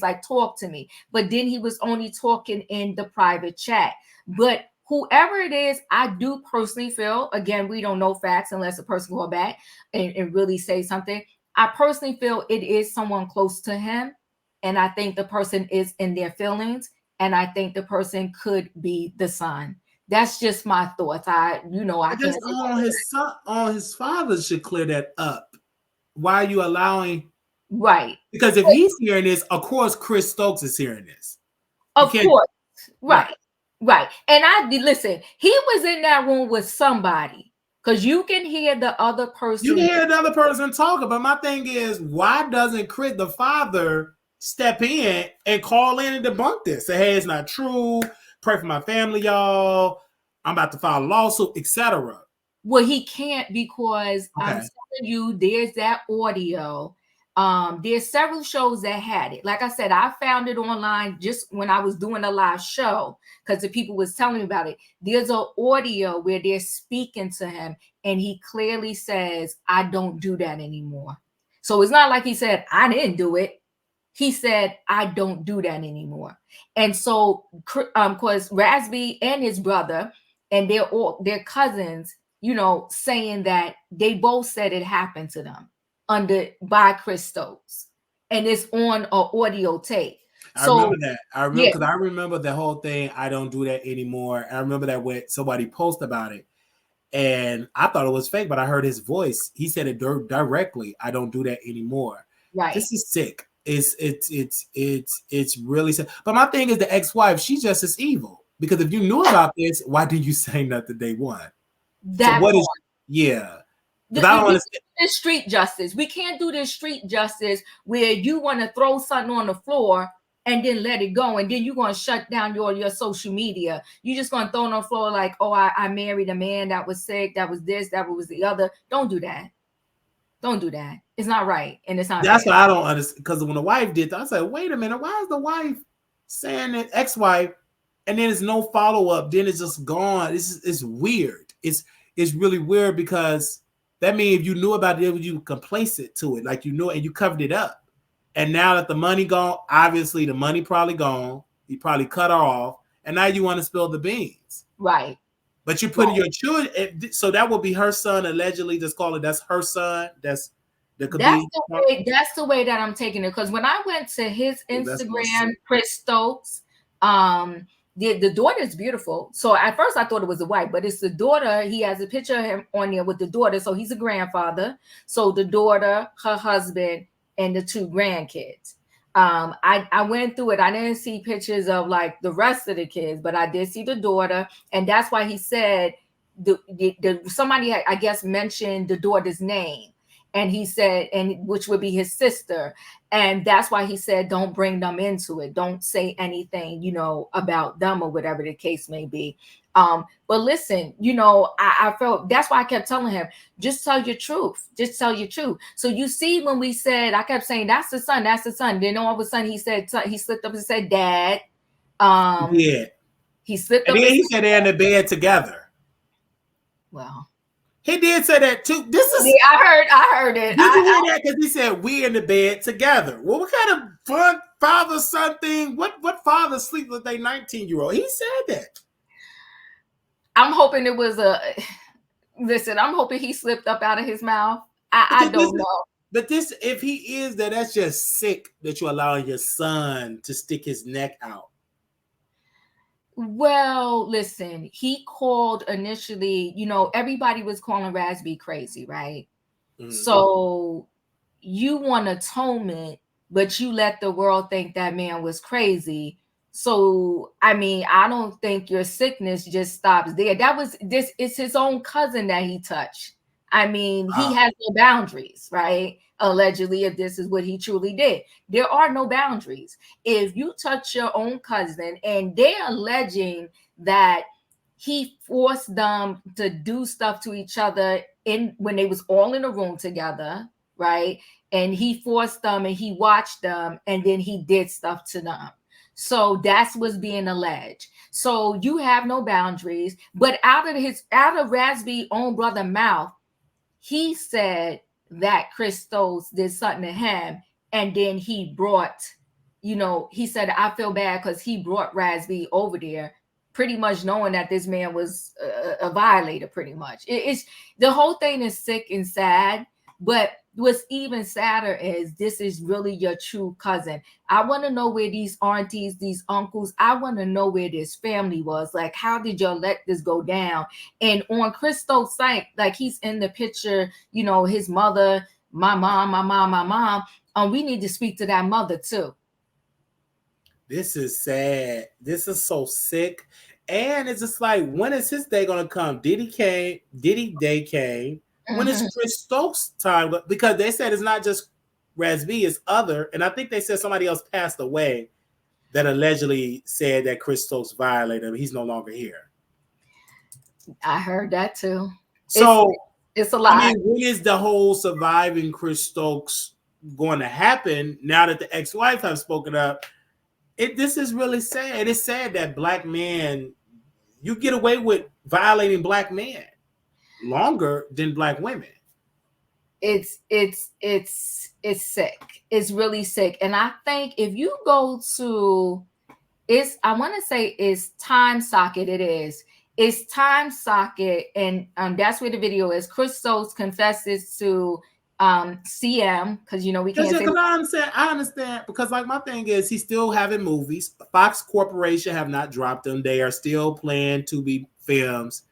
like talk to me. But then he was only talking in the private chat. But whoever it is, I do personally feel, again, we don't know facts unless a person go back and really say something. I personally feel it is someone close to him. And I think the person is in their feelings. And I think the person could be the son. That's just my thoughts. I can't say on his son, on his father should clear that up. Why are you allowing? Right. Because if he's hearing this, of course, Chris Stokes is hearing this. Of course. Right. And listen, he was in that room with somebody because you can hear the other person. You can hear another person talking. But my thing is, why doesn't Chris, the father, step in and call in and debunk this? Say, hey, it's not true. Pray for my family, y'all. I'm about to file a lawsuit, etc. Well, he can't because I'm telling you, there's that audio. There's several shows that had it. Like I said, I found it online just when I was doing a live show because the people was telling me about it. There's an audio where they're speaking to him and he clearly says, I don't do that anymore. So it's not like he said, I didn't do it. He said, I don't do that anymore. And so, because Razby and his brother and their cousins, saying that they both said it happened to them by Chris Stokes. And it's on an audio tape. I remember that. I remember the whole thing. I don't do that anymore. I remember that when somebody posted about it. And I thought it was fake, but I heard his voice. He said it directly. I don't do that anymore. Right. This is sick. It's really sad. But my thing is the ex-wife, she's just as evil. Because if you knew about this, why didn't you say nothing day one? That so what is I don't understand. This street justice. We can't do this street justice where you want to throw something on the floor and then let it go, and then you're going to shut down your social media. You're just going to throw it on the floor like, oh, I married a man that was sick, that was this, that was the other. Don't do that. Don't do that. It's not right. And it's not That's fair. what I don't understand. Because when the wife did that, I said, wait a minute, why is the wife saying that ex-wife and then there's no follow-up? Then it's just gone. It's weird. It's really weird because that means if you knew about it, you complacent to it. Like you knew it and you covered it up. And now that the money gone, obviously the money probably gone. You probably cut her off. And now you want to spill the beans. Right. But you're putting your children, so that would be her son, allegedly. Just call it that's her son. That's the way that I'm taking it. Because when I went to his Instagram, Chris Stokes, the daughter is beautiful. So at first I thought it was the wife, but it's the daughter. He has a picture of him on there with the daughter. So he's a grandfather. So the daughter, her husband, and the two grandkids. I went through it. I didn't see pictures of like the rest of the kids, but I did see the daughter, and that's why he said somebody I guess mentioned the daughter's name, and he said, and which would be his sister, and that's why he said don't bring them into it, don't say anything about them or whatever the case may be. But listen, I felt that's why I kept telling him, just tell your truth. Just tell your truth. So you see, when we said, I kept saying, that's the son, that's the son. Then all of a sudden he said, he slipped up and said, Dad. He slipped up. And then he said they're in the bed together. Well, he did say that too. I heard it. Did you hear that? Because he said we in the bed together. Well, what kind of fun father-son thing? What father sleep with a 19-year-old? He said that. I'm hoping it was I'm hoping he slipped up out of his mouth. I don't know. But if he is that's just sick that you're allowing your son to stick his neck out. Well, listen, he called initially, everybody was calling Razby crazy, right? Mm-hmm. So you want atonement, but you let the world think that man was crazy. So, I mean, I don't think your sickness just stops there. It's his own cousin that he touched. I mean, he has no boundaries, right? Allegedly, if this is what he truly did. There are no boundaries. If you touch your own cousin and they're alleging that he forced them to do stuff to each other when they was all in a room together, right? And he forced them and he watched them and then he did stuff to them. So that's what's being alleged. So you have no boundaries, but out of Razby's own brother mouth, he said that Chris Stokes did something to him, and then he brought, he said, I feel bad because he brought Raz-B over there, pretty much knowing that this man was a violator, pretty much. It's the whole thing is sick and sad, but what's even sadder is this is really your true cousin. I want to know where these aunties, these uncles, I want to know where this family was. Like, how did y'all let this go down? And on Chris Stokes' site, like, he's in the picture, his mother, my mom. We need to speak to that mother too. This is sad. This is so sick. And it's just like, when is his day going to come? Diddy day came. When is Chris Stokes' time? Because they said it's not just Raz-B, it's other. And I think they said somebody else passed away that allegedly said that Chris Stokes violated him. He's no longer here. I heard that too. So it's a lot. I mean, when is the whole surviving Chris Stokes going to happen now that the ex-wife have spoken up? This is really sad. It's sad that black men, you get away with violating black men longer than black women. It's sick. It's really sick. And I think if you go to I want to say it's Time Socket. It's Time Socket, and that's where the video is. Chris Stokes confesses to CM, because we can't say. I understand because, like, my thing is he's still having movies. Fox Corporation have not dropped them. They are still planned to be films.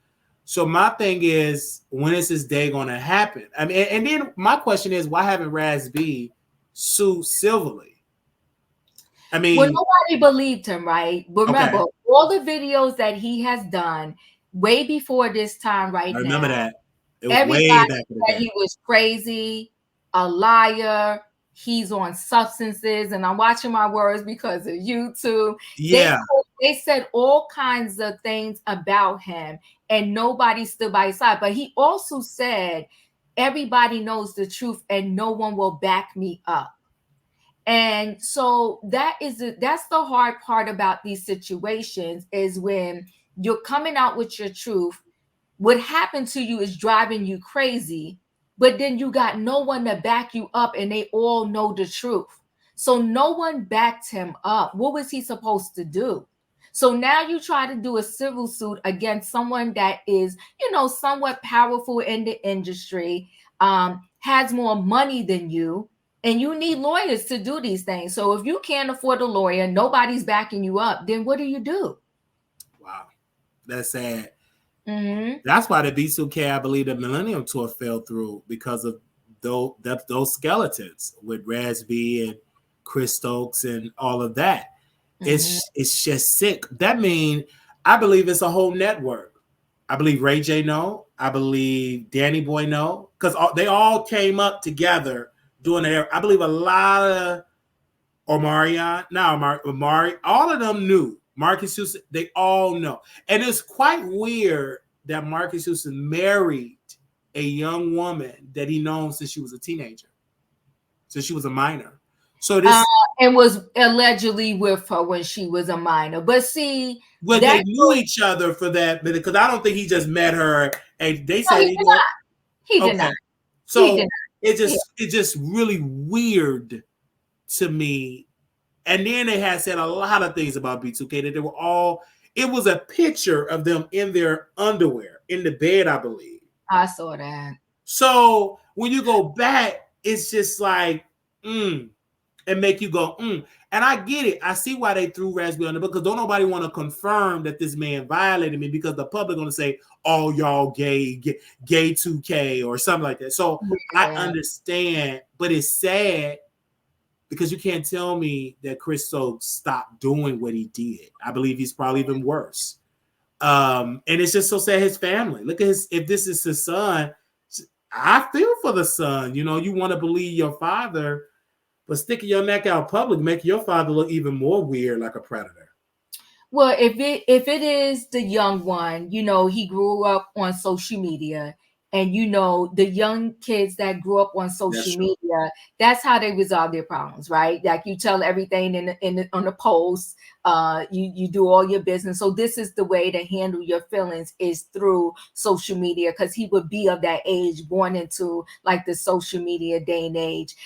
So my thing is, when is this day going to happen? I mean, and then my question is, why haven't Raz-B sued civilly? I mean, well, nobody believed him, right? But remember, all the videos that he has done way before this time, right now. I remember that. It was everybody way back in the day. He was crazy, a liar. He's on substances, and I'm watching my words because of YouTube. Yeah. They said all kinds of things about him, and nobody stood by his side. But he also said, everybody knows the truth, and no one will back me up. And so that's the hard part about these situations, is when you're coming out with your truth, what happened to you is driving you crazy, but then you got no one to back you up, and they all know the truth. So no one backed him up. What was he supposed to do? So now you try to do a civil suit against someone that is, somewhat powerful in the industry, has more money than you, and you need lawyers to do these things. So if you can't afford a lawyer, nobody's backing you up, then what do you do? Wow, that's sad. Mm-hmm. That's why the B2K, I believe, the Millennium Tour fell through, because of those skeletons with Raz-B and Chris Stokes and all of that. Mm-hmm. It's just sick. That means, I believe it's a whole network. I believe Ray J know. I believe Danny Boy know, because they all came up together doing it. I believe a lot of Omari, all of them knew. Marcus Houston, they all know. And it's quite weird that Marcus Houston married a young woman that he known since she was a teenager, since she was a minor. So this and was allegedly with her when she was a minor. But see, they knew each other for that, because I don't think he just met her and they said he did not. So it's just really weird to me. And then they had said a lot of things about B2K that they were all. It was a picture of them in their underwear in the bed, I believe. I saw that. So when you go back, it's just like, and make you go, And I get it. I see why they threw Raz-B on the book, because don't nobody want to confirm that this man violated me, because the public going to say, oh, y'all gay 2K or something like that. So I understand, but it's sad, because you can't tell me that Chris Stokes stopped doing what he did. I believe he's probably even worse. And it's just so sad, his family. Look at if this is his son, I feel for the son. You want to believe your father, but sticking your neck out public make your father look even more weird, like a predator. Well, if it is the young one, he grew up on social media, And the young kids that grew up on social media, that's how they resolve their problems, right? Like you tell everything on the post, you do all your business. So this is the way to handle your feelings, is through social media, because he would be of that age, born into like the social media day and age.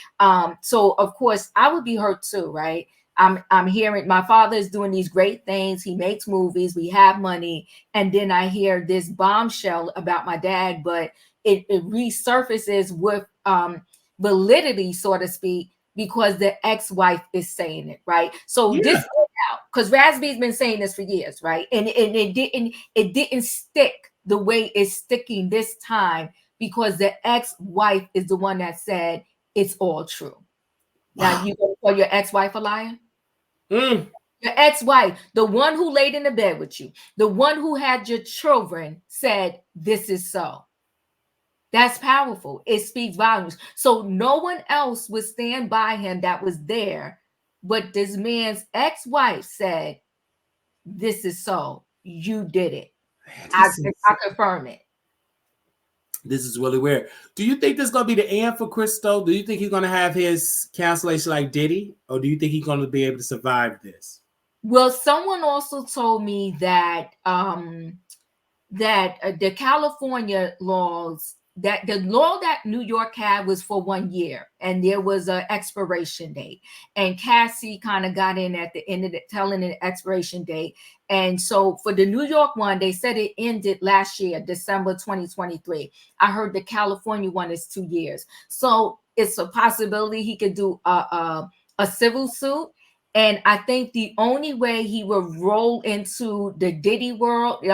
So of course I would be hurt too, right? I'm hearing my father is doing these great things. He makes movies. We have money. And then I hear this bombshell about my dad, but it resurfaces with validity, so to speak, because the ex-wife is saying it, right? So this is out because Raspy's been saying this for years, right? And it didn't stick the way it's sticking this time, because the ex-wife is the one that said it's all true. Now you gonna call your ex-wife a liar? Your ex-wife, the one who laid in the bed with you, the one who had your children, said this is so. That's powerful. It speaks volumes. So no one else would stand by him that was there, but this man's ex-wife said this is so. You did it. I confirm it. This is really weird. Do you think this is going to be the end for Christo? Do you think he's going to have his cancellation like Diddy? Or do you think he's going to be able to survive this? Well, someone also told me that the California laws, that the law that New York had was for 1 year, and there was an expiration date. And Cassie kind of got in at the end of it, telling an expiration date. And so for the New York one, they said it ended last year, December 2023. I heard the California one is 2 years. So it's a possibility he could do a civil suit. And I think the only way he will roll into the Diddy world,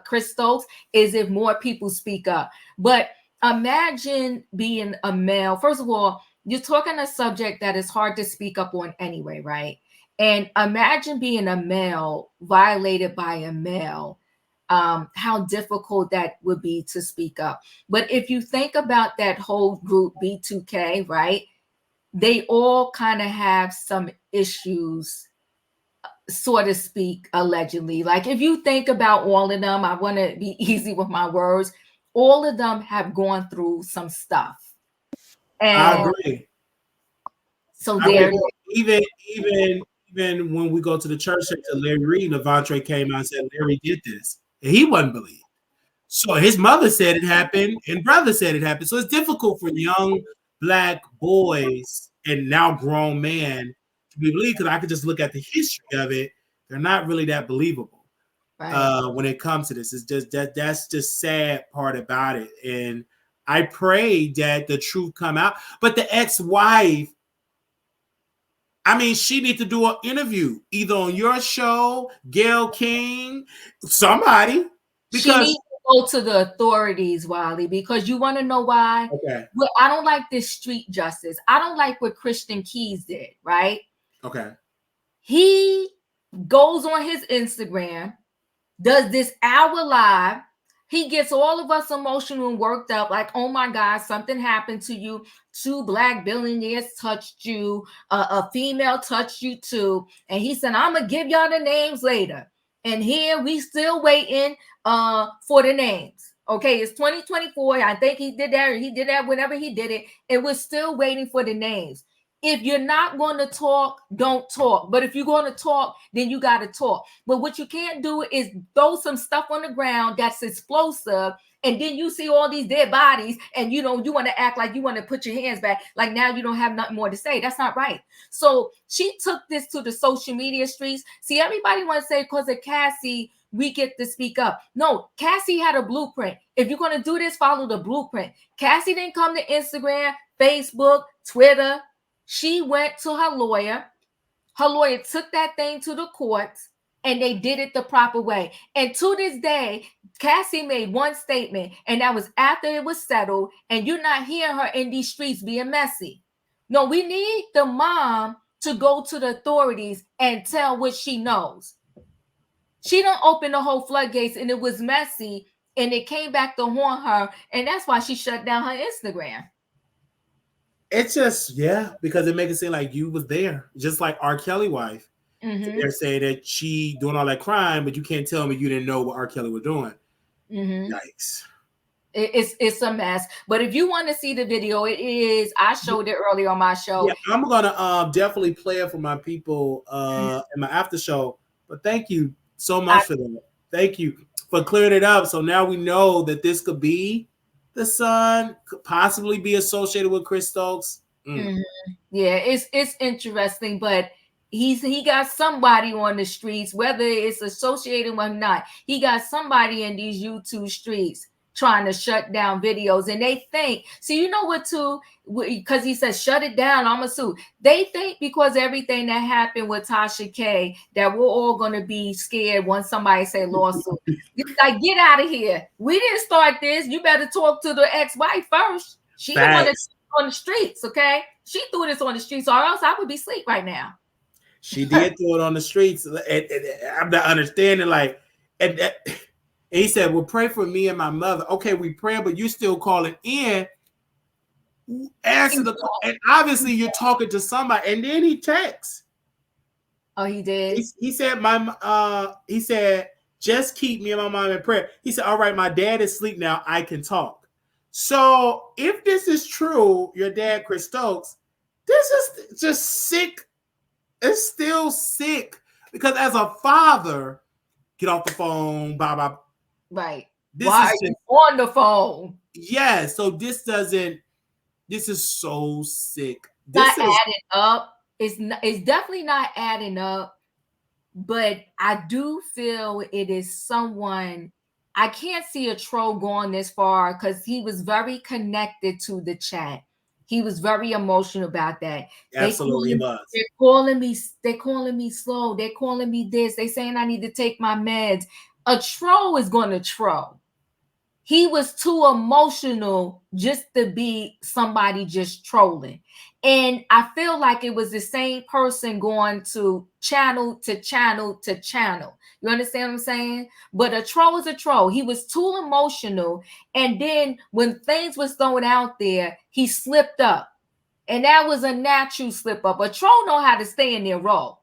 Chris Stokes, is if more people speak up. But imagine being a male. First of all, you're talking a subject that is hard to speak up on anyway, right? And imagine being a male violated by a male, how difficult that would be to speak up. But if you think about that whole group, B2K, right? They all kind of have some issues, so to speak, allegedly. Like if you think about all of them, I want to be easy with my words. All of them have gone through some stuff. And I agree. So there, even when we go to the church to Larry Reed, Levante came out and said Larry did this, and he wasn't believed. So his mother said it happened, and brother said it happened. So it's difficult for young Black boys and now grown men to be believed, because I could just look at the history of it. They're not really that believable, right? When it comes to this. It's just that's just sad part about it. And I pray that the truth come out. But the ex-wife, I mean, she needs to do an interview either on your show, Gayle King, somebody, because she needs to go to the authorities, Wiley, because you want to know why? Okay. Well, I don't like this street justice. I don't like what Christian Keys did, right? Okay. He goes on his Instagram, does this hour live. He gets all of us emotional and worked up, like, oh my God, something happened to you. 2 Black billionaires touched you. A female touched you too. And he said, I'm going to give y'all the names later. And here we still waiting for the names. Okay, it's 2024. I think he did that. He did that whenever he did it. And we're still waiting for the names. If you're not going to talk, don't talk. But if you're going to talk, then you got to talk. But what you can't do is throw some stuff on the ground that's explosive, and then you see all these dead bodies, and you want to act like you want to put your hands back, like now you don't have nothing more to say. That's not right. So she took this to the social media streets. See, everybody wants to say because of Cassie, we get to speak up. No, Cassie had a blueprint. If you're going to do this, follow the blueprint. Cassie didn't come to Instagram, Facebook, Twitter. She went to her lawyer. Her lawyer took that thing to the courts, and they did it the proper way. And to this day, Cassie made one statement, and that was after it was settled, and you're not hearing her in these streets being messy. No, we need the mom to go to the authorities and tell what she knows. She don't open the whole floodgates, and it was messy, and it came back to haunt her, and that's why she shut down her Instagram. It's just, because it makes it seem like you was there, just like R. Kelly wife. Mm-hmm. They're saying that she doing all that crime, but you can't tell me you didn't know what R. Kelly was doing. Mm-hmm. Yikes. It's a mess. But if you want to see the video, I showed it earlier on my show. Yeah, I'm gonna definitely play it for my people in my after show. But thank you so much for that. Thank you for clearing it up. So now we know that this could be the son, could possibly be associated with Chris Stokes. Yeah, it's interesting, but he got somebody on the streets, whether it's associated or not. He got somebody in these YouTube streets trying to shut down videos, and they think, see, you know what, too, because he says shut it down, I'm a sue. They think because everything that happened with Tasha K that we're all going to be scared when somebody say lawsuit. Like, get out of here. We didn't start this. You better talk to the ex-wife first. She the one that's on the streets, okay? She threw this on the streets, or else I would be asleep right now. She did throw it on the streets. And I'm not understanding, like, and he said, well, pray for me and my mother. Okay, we pray, but you still calling in. Answer the call. And obviously you're talking to somebody. And then he texts. Oh, he did? He said, he said, just keep me and my mom in prayer. He said, all right, my dad is asleep now. I can talk. So if this is true, your dad, Chris Stokes, this is just sick. It's still sick. Because as a father, get off the phone, blah, blah. Right. Why are you on the phone? Yeah, so this is so sick. Not adding up. It's definitely not adding up, but I do feel it is someone, I can't see a troll going this far because he was very connected to the chat. He was very emotional about that. Absolutely was. They're calling me slow. They're calling me this. They're saying I need to take my meds. A troll is going to troll. He was too emotional just to be somebody just trolling. And I feel like it was the same person going to channel to channel to channel. You understand what I'm saying? But a troll is a troll. He was too emotional. And then when things was thrown out there, he slipped up. And that was a natural slip up. A troll know how to stay in their role.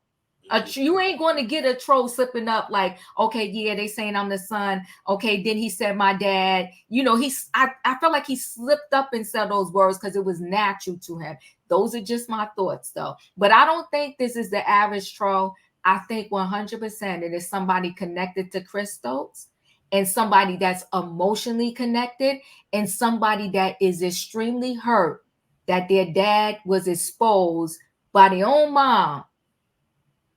You ain't going to get a troll slipping up like, okay, yeah, they saying I'm the son. Okay, then he said my dad. You know, I felt like he slipped up and said those words because it was natural to him. Those are just my thoughts, though. But I don't think this is the average troll. I think 100% it is somebody connected to Chris Stokes and somebody that's emotionally connected and somebody that is extremely hurt that their dad was exposed by their own mom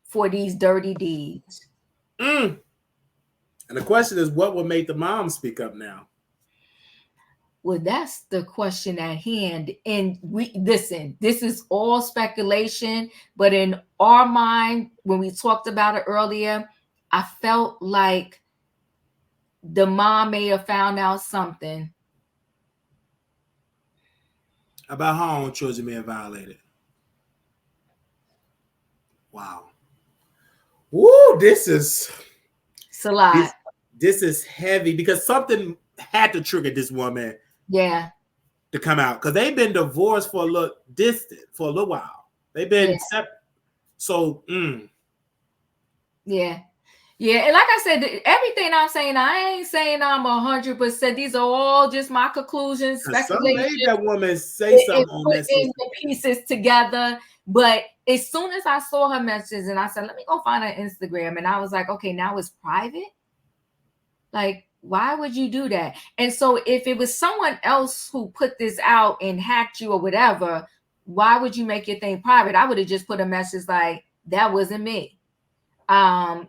for these dirty deeds. And the question is, what would make the mom speak up now? Well, that's the question at hand. And listen, this is all speculation, but in our mind, when we talked about it earlier, I felt like the mom may have found out something about how own children may have violated. Wow. Woo, this is a lot. This is heavy because something had to trigger this woman. Yeah. To come out because they've been divorced for a little while. They've been separate. So, yeah. And like I said, everything I'm saying, I ain't saying I'm 100%. These are all just my conclusions, speculation. Some made that woman say something on that. Putting the pieces together. But as soon as I saw her message and I said, let me go find her Instagram. And I was like, okay, now it's private. Like, why would you do that? And so if it was someone else who put this out and hacked you or whatever, why would you make your thing private? I would have just put a message like, that wasn't me.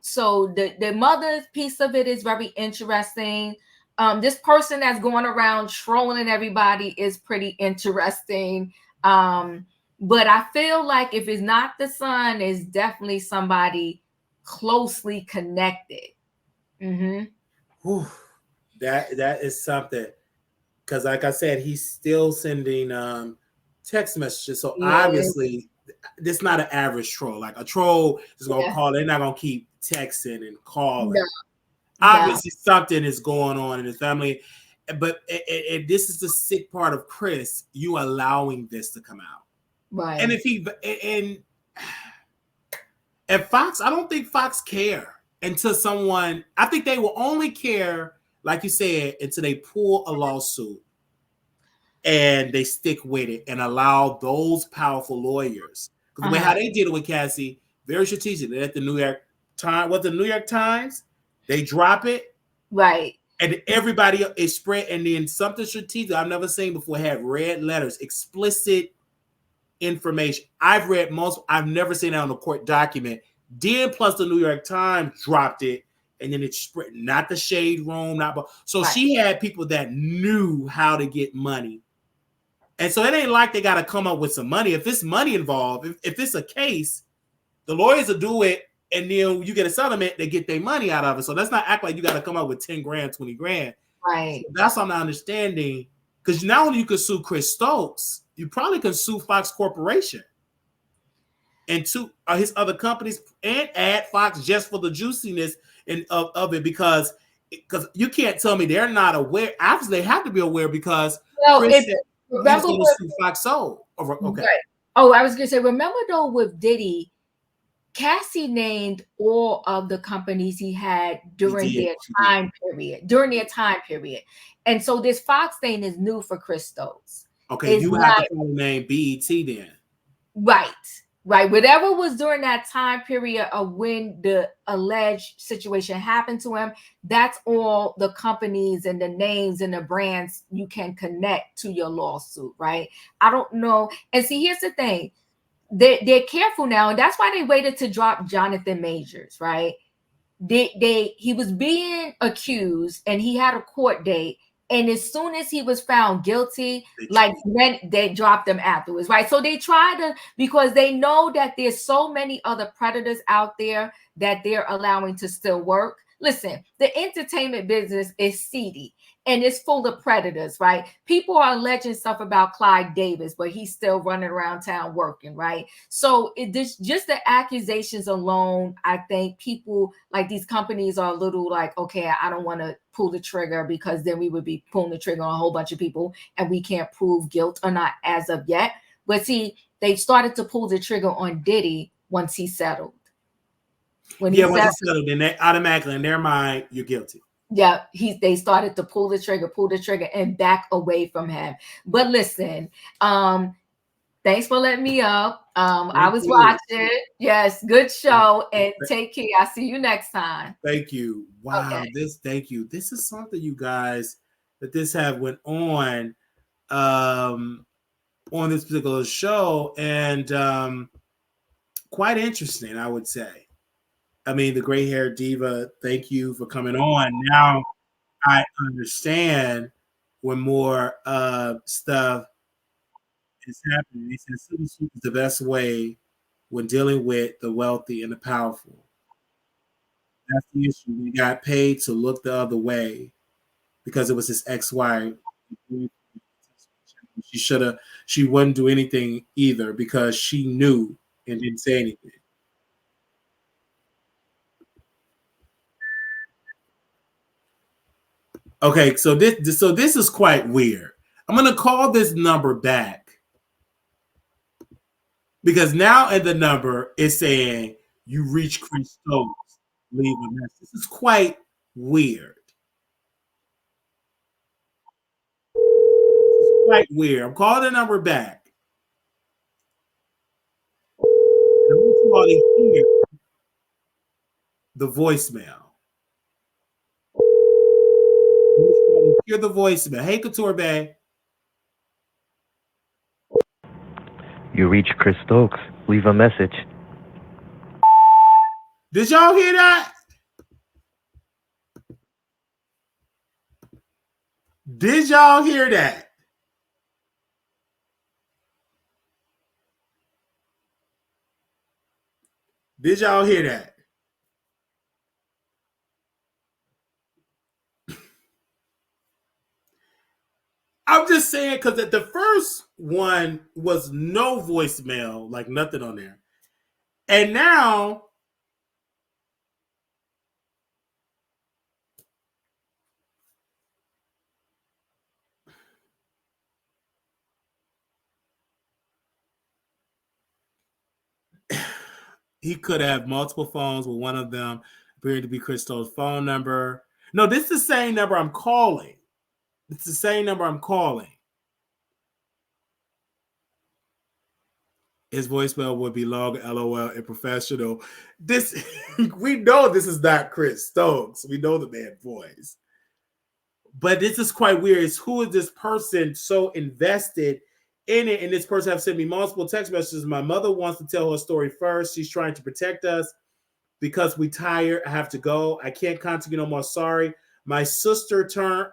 So the mother's piece of it is very interesting. This person that's going around trolling everybody is pretty interesting. But I feel like if it's not the son, it's definitely somebody closely connected. That is something, because like I said, he's still sending text messages. So obviously, this is not an average troll. Like a troll is gonna call. They're not gonna keep texting and calling. No. Obviously, something is going on in his family. But this is the sick part of Chris. You allowing this to come out, right? And if Fox, I don't think Fox care until someone. I think they will only care like you said, until they pull a lawsuit and they stick with it and allow those powerful lawyers. Because the way how they did it with Cassie, very strategic. They let the New York Times, what the New York Times, they drop it. Right. And everybody is spread, and then something strategic I've never seen before had red letters, explicit information. I've read most, I've never seen that on a court document. Then plus the New York Times dropped it, and then it spread, not the shade room, not so right. She had people that knew how to get money. And so it ain't like they got to come up with some money. If it's money involved, if it's a case, the lawyers will do it, and then you get a settlement, they get their money out of it. So let's not act like you got to come up with 10 grand, 20 grand. Right. So that's what I'm not understanding. Because not only you could sue Chris Stokes, you probably can sue Fox Corporation and two his other companies and add Fox just for the juiciness of it because you can't tell me they're not aware. Obviously, they have to be aware because Chris said he was going to sue Fox Soul. Okay. Right. Oh, I was going to say, remember though with Diddy, Cassie named all of the companies he had during their time period. And so this Fox thing is new for Chris Stokes. Okay, you have to call the name BET then. Right. Whatever was during that time period of when the alleged situation happened to him, that's all the companies and the names and the brands you can connect to your lawsuit, right? I don't know. And see, here's the thing. They're careful now, and that's why they waited to drop Jonathan Majors, right? He was being accused, and he had a court date, and as soon as he was found guilty, when they dropped him afterwards, right? So they try to, because they know that there's so many other predators out there that they're allowing to still work. Listen, the entertainment business is seedy. And it's full of predators, right? People are alleging stuff about Clyde Davis, but he's still running around town working, right? So just the accusations alone, I think people like these companies are a little like, okay, I don't want to pull the trigger because then we would be pulling the trigger on a whole bunch of people and we can't prove guilt or not as of yet. But see, they started to pull the trigger on Diddy once he settled. Once he settled, then they automatically in their mind, you're guilty. Yeah, they started to pull the trigger and back away from him. But listen, thanks for letting me up. I was watching. Yes, good show, and take care. I'll see you next time. Thank you. Wow, okay. Thank you. This is something, you guys, that this have went on this particular show, and quite interesting, I would say. I mean, the gray hair diva, thank you for coming on. Now I understand when more stuff is happening. They said citizenship is the best way when dealing with the wealthy and the powerful. That's the issue. We got paid to look the other way because it was his ex-wife. She wouldn't do anything either because she knew and didn't say anything. Okay, so this is quite weird. I'm gonna call this number back because now in the number it's saying you reach Chris Stokes, leave a message. This is quite weird. This is quite weird. I'm calling the number back. And I want you all to hear the voicemail. Hear the voicemail. Hey, Couture Bay. You reach Chris Stokes. Leave a message. Did y'all hear that? Did y'all hear that? Did y'all hear that? I'm just saying because the first one was no voicemail, like nothing on there. And now he could have multiple phones with one of them appearing to be Chris Stokes' phone number. No, this is the same number I'm calling. It's the same number I'm calling. His voicemail would be long, LOL, and professional. This we know this is not Chris Stokes. We know the man's voice. But this is quite weird. It's who is this person so invested in it? And this person have sent me multiple text messages. My mother wants to tell her story first. She's trying to protect us because we tired. I have to go. I can't contact you no more. Sorry. My sister turned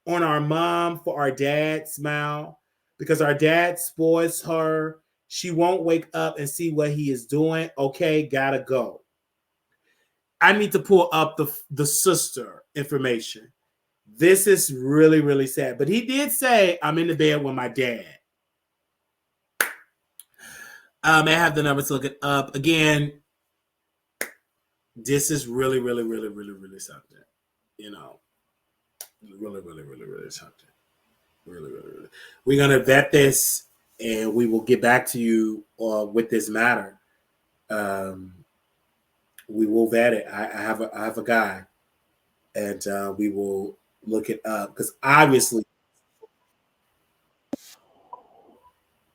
on our mom for our dad. Smile. Because our dad spoils her. She won't wake up and see what he is doing. Okay, gotta go. I need to pull up the sister information. This is really, really sad. But he did say, I'm in the bed with my dad. I have the number to look it up. Again, this is really, really, really, really, really something. You know, really, really, really, really something. Really, really, really. We're going to vet this, and we will get back to you with this matter. We will vet it. I have a guy, and we will look it up because obviously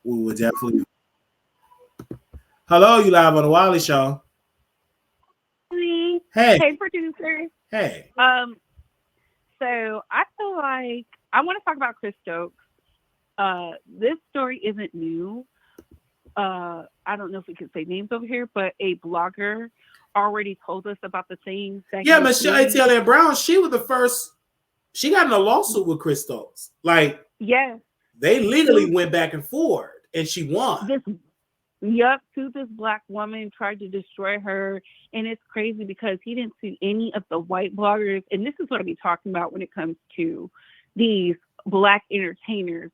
we will definitely. Hello, you live on the Wiley Show. Hey, producer. hey. So I feel like I want to talk about Chris Stokes. This story isn't new. I don't know if we can say names over here, but a blogger already told us about the things that. Yeah, Michelle A.T.L.A. Brown. She was the first. She got in a lawsuit with Chris Stokes. Like, yes, they legally went back and forth, and she won. Sued this black woman, tried to destroy her, and it's crazy because he didn't sue any of the white bloggers. And this is what I be talking about when it comes to these black entertainers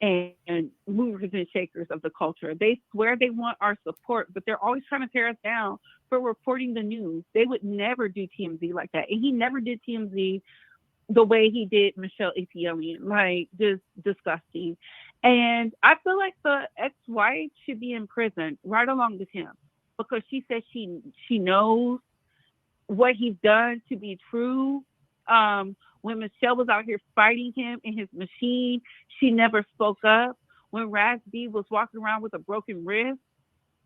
and movers and shakers of the culture. They swear they want our support, but they're always trying to tear us down for reporting the news. They would never do TMZ like that, and he never did TMZ the way he did Michelle A.T.L.A. Like, just disgusting. And I feel like the ex-wife should be in prison right along with him because she says she knows what he's done to be true. When Michelle was out here fighting him in his machine, she never spoke up. When Raz B was walking around with a broken wrist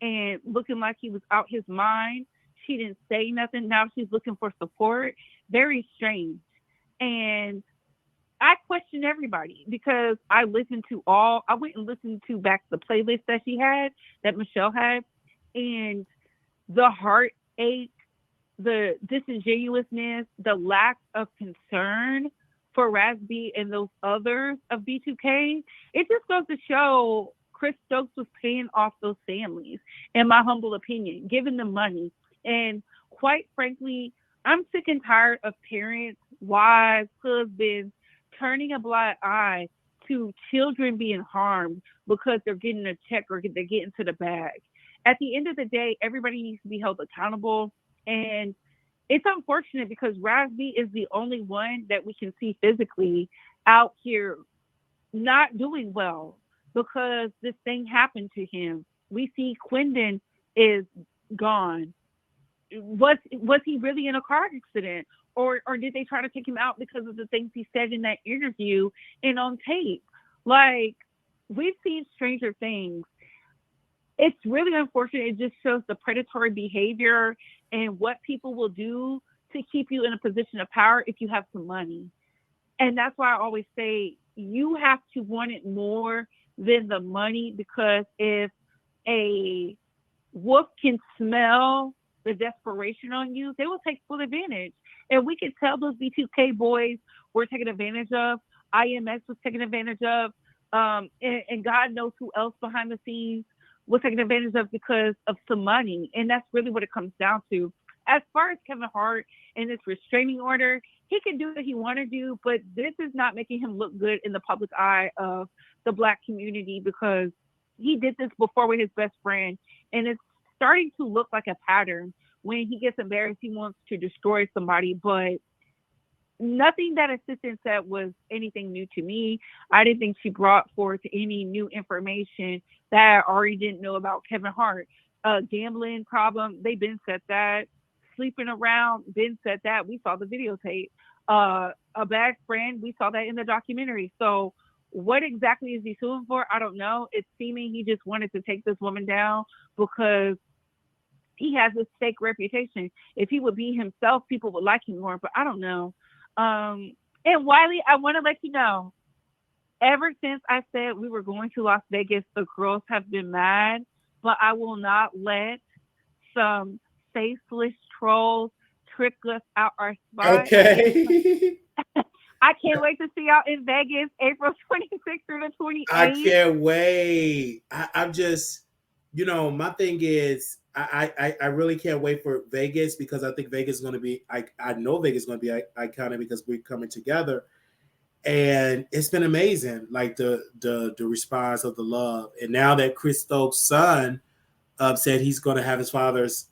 and looking like he was out his mind, she didn't say nothing. Now she's looking for support. Very strange. And I question everybody because I went and listened to back the playlist that Michelle had, and the heartache, the disingenuousness, the lack of concern for Raz B and those others of B2K, it just goes to show Chris Stokes was paying off those families, in my humble opinion, giving them money. And quite frankly, I'm sick and tired of parents, wives, husbands, turning a blind eye to children being harmed because they're getting a check or they're getting to the bag. At the end of the day, everybody needs to be held accountable. And it's unfortunate because Raz B is the only one that we can see physically out here not doing well because this thing happened to him. We see Quindon is gone. Was he really in a car accident? Or did they try to take him out because of the things he said in that interview and on tape? Like, we've seen stranger things. It's really unfortunate. It just shows the predatory behavior and what people will do to keep you in a position of power if you have some money. And that's why I always say you have to want it more than the money, because if a wolf can smell the desperation on you, they will take full advantage. And we can tell those B2K boys were taken advantage of. IMX was taken advantage of. And God knows who else behind the scenes was taken advantage of because of some money. And that's really what it comes down to. As far as Kevin Hart and this restraining order, he can do what he want to do, but this is not making him look good in the public eye of the Black community because he did this before with his best friend. And it's starting to look like a pattern. When he gets embarrassed, he wants to destroy somebody, but nothing that assistant said was anything new to me. I didn't think she brought forth any new information that I already didn't know about Kevin Hart. Gambling problem, they've been said that. sleeping around. Ben said that. We saw the videotape. A bad friend, we saw that in the documentary. So what exactly is he suing for? I don't know. It's seeming he just wanted to take this woman down because he has this fake reputation. If he would be himself, people would like him more, but I don't know. And Wiley, I want to let you know, ever since I said we were going to Las Vegas, the girls have been mad, but I will not let some faceless trolls trick us out our spot. Okay. I can't wait to see y'all in Vegas, April 26th through the 28th. I can't wait. I'm just, my thing is, I really can't wait for Vegas because I think Vegas is going to be, I know Vegas is going to be iconic because we're coming together. And it's been amazing, like the response of the love. And now that Chris Stokes' son said he's going to have his father's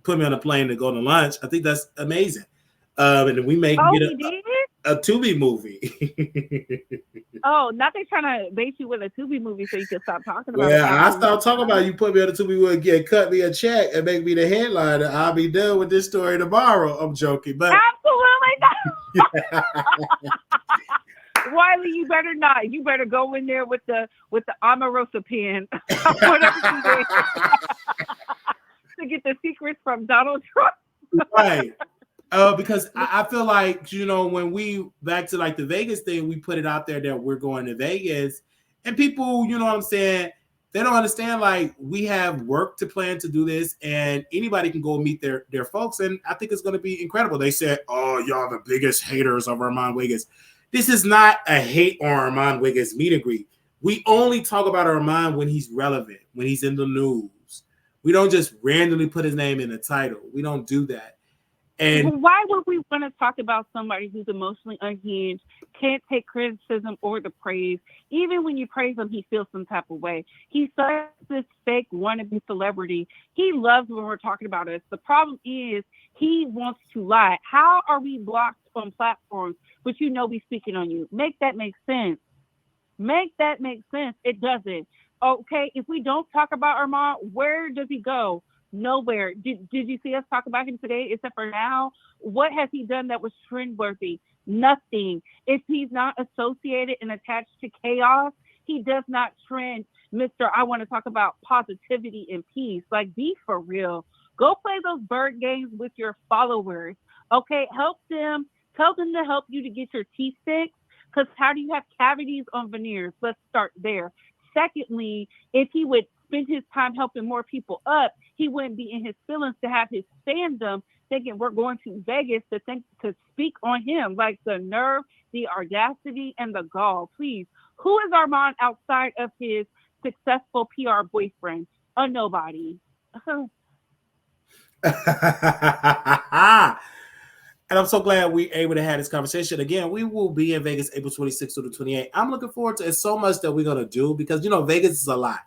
put me on a plane to go to lunch, I think that's amazing. And we may get a Tubi movie. Oh, not they trying to bait you with a Tubi movie so you can stop talking about it. Yeah, I start talking about you put me on a Tubi movie again, cut me a check and make me the headliner. I'll be done with this story tomorrow. I'm joking, but absolutely not. Wiley, you better not. You better go in there with the Omarosa pen. To get the secrets from Donald Trump. Right. Because I feel like, when we back to like the Vegas thing, we put it out there that we're going to Vegas and people, you know what I'm saying? They don't understand, like, we have work to plan to do this and anybody can go meet their folks. And I think it's going to be incredible. They said, oh, y'all the biggest haters of Armand Wiggins. This is not a hate on Armand Wiggins meet and greet. We only talk about Armand when he's relevant, when he's in the news. We don't just randomly put his name in the title. We don't do that. And why would we want to talk about somebody who's emotionally unhinged, can't take criticism or the praise? Even when you praise him, he feels some type of way. He's such this fake wannabe celebrity. He loves when we're talking about us. The problem is he wants to lie. How are we blocked on platforms, but we speaking on you? Make that make sense. Make that make sense. It doesn't. Okay, if we don't talk about Armand, where does he go? Nowhere. Did you see us talk about him today except for now? What has he done that was trend-worthy? Nothing. If he's not associated and attached to chaos, he does not trend. Mr. I want to talk about positivity and peace. Like, be for real. Go play those bird games with your followers. Okay, help them. Tell them to help you to get your teeth fixed. Because how do you have cavities on veneers? Let's start there. Secondly, if he would spend his time helping more people up, he wouldn't be in his feelings to have his fandom thinking we're going to Vegas to speak on him. Like, the nerve, the audacity, and the gall. Please, who is Armand outside of his successful PR boyfriend? A nobody. And I'm so glad we able to have this conversation. Again, we will be in Vegas April 26th to the 28th. I'm looking forward to it. So much that we're going to do because, Vegas is a lot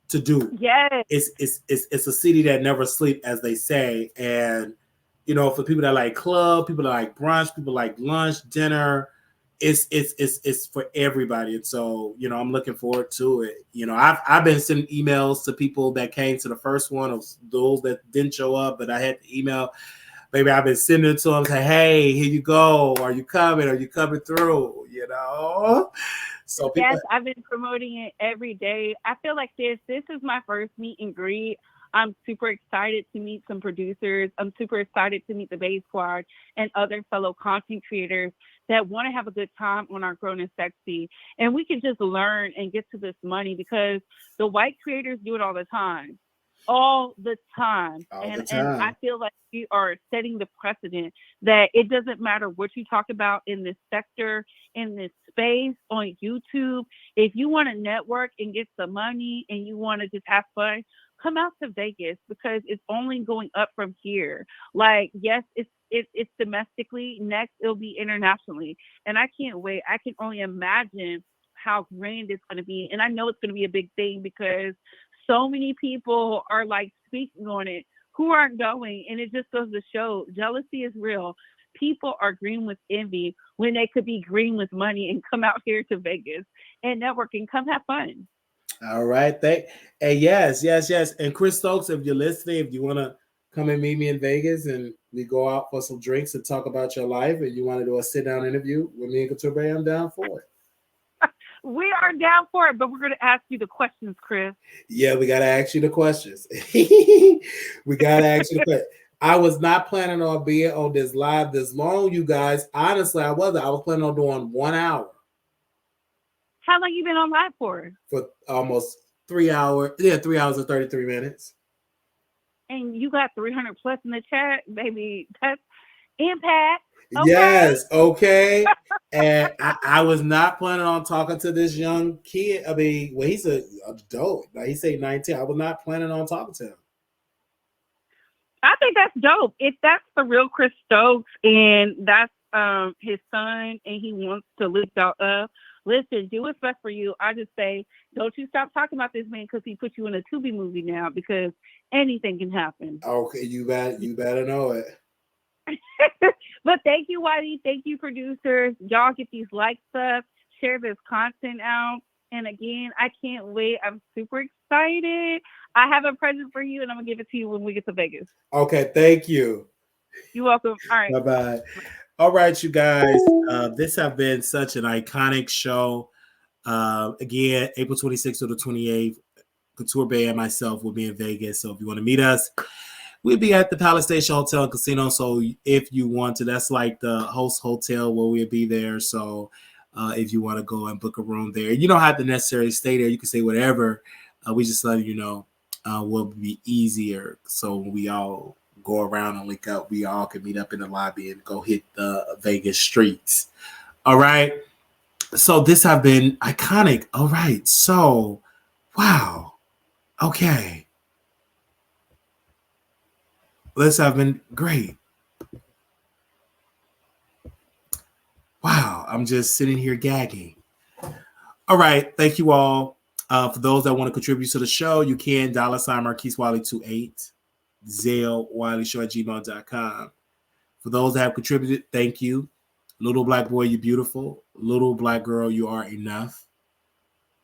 to do. Yes. It's a city that never sleeps, as they say. And, for people that like club, people that like brunch, people like lunch, dinner, it's for everybody. And so, I'm looking forward to it. I've been sending emails to people that came to the first one, of those that didn't show up, but I had to email. Maybe I've been sending it to them, say, hey, here you go. Are you coming? Are you coming through? So people, yes, I've been promoting it every day. I feel like this is my first meet and greet. I'm super excited to meet some producers. I'm super excited to meet the Bay Squad and other fellow content creators that want to have a good time on our Grown and Sexy. And we can just learn and get to this money because the white creators do it all the time. And I feel like we are setting the precedent that it doesn't matter what you talk about in this sector, in this space, on YouTube. If you want to network and get some money and you want to just have fun, come out to Vegas because it's only going up from here. Like, yes, it's domestically. Next, it'll be internationally. And I can't wait. I can only imagine how grand it's going to be. And I know it's going to be a big thing because so many people are like speaking on it who aren't going. And it just goes to show jealousy is real. People are green with envy when they could be green with money and come out here to Vegas and network and come have fun. All right. Yes. And Chris Stokes, if you're listening, if you want to come and meet me in Vegas and we go out for some drinks and talk about your life, and you want to do a sit-down interview with me and Couture, I'm down for it. We are down for it, but we're going to ask you the questions, Chris. Yeah, we got to ask you the questions. We got to ask you the questions. I was not planning on being on this live this long, you guys. Honestly, I wasn't. I was planning on doing 1 hour. How long you been on live for? For almost 3 hours. Yeah, 3 hours and 33 minutes. And you got 300 plus in the chat, baby. That's impact. Okay. Yes, okay. And I was not planning on talking to this young kid. I mean, well, he's an adult. Like, he's 19. I was not planning on talking to him. I think that's dope. If that's the real Chris Stokes and that's his son and he wants to lift y'all up, listen, do what's best for you. I just say, don't you stop talking about this man because he put you in a Tubi movie now, because anything can happen. Okay, you better know it. But thank you, Wiley. Thank you, producers. Y'all get these likes up, share this content out. And again, I can't wait. I'm super excited. I have a present for you, and I'm going to give it to you when we get to Vegas. Okay, thank you. You're welcome. All right. Bye-bye. All right, you guys. This has been such an iconic show. Again, April 26th to the 28th, Couture Bay and myself will be in Vegas. So if you want to meet us, we'll be at the Palace Station Hotel and Casino. So if you want to, that's like the host hotel where we'll be there. So if you want to go and book a room there, you don't have to necessarily stay there. You can say whatever. We just let you know will be easier. So when we all go around and link up, we all can meet up in the lobby and go hit the Vegas streets. All right. So this have been iconic. All right. So, wow. Okay. This have been great. Wow. I'm just sitting here gagging. All right. Thank you all. For those that want to contribute to the show, you can $ Marquise Wiley 28, Zelle WileyShow@gmail.com. For those that have contributed, thank you. Little black boy, you beautiful. Little black girl, you are enough.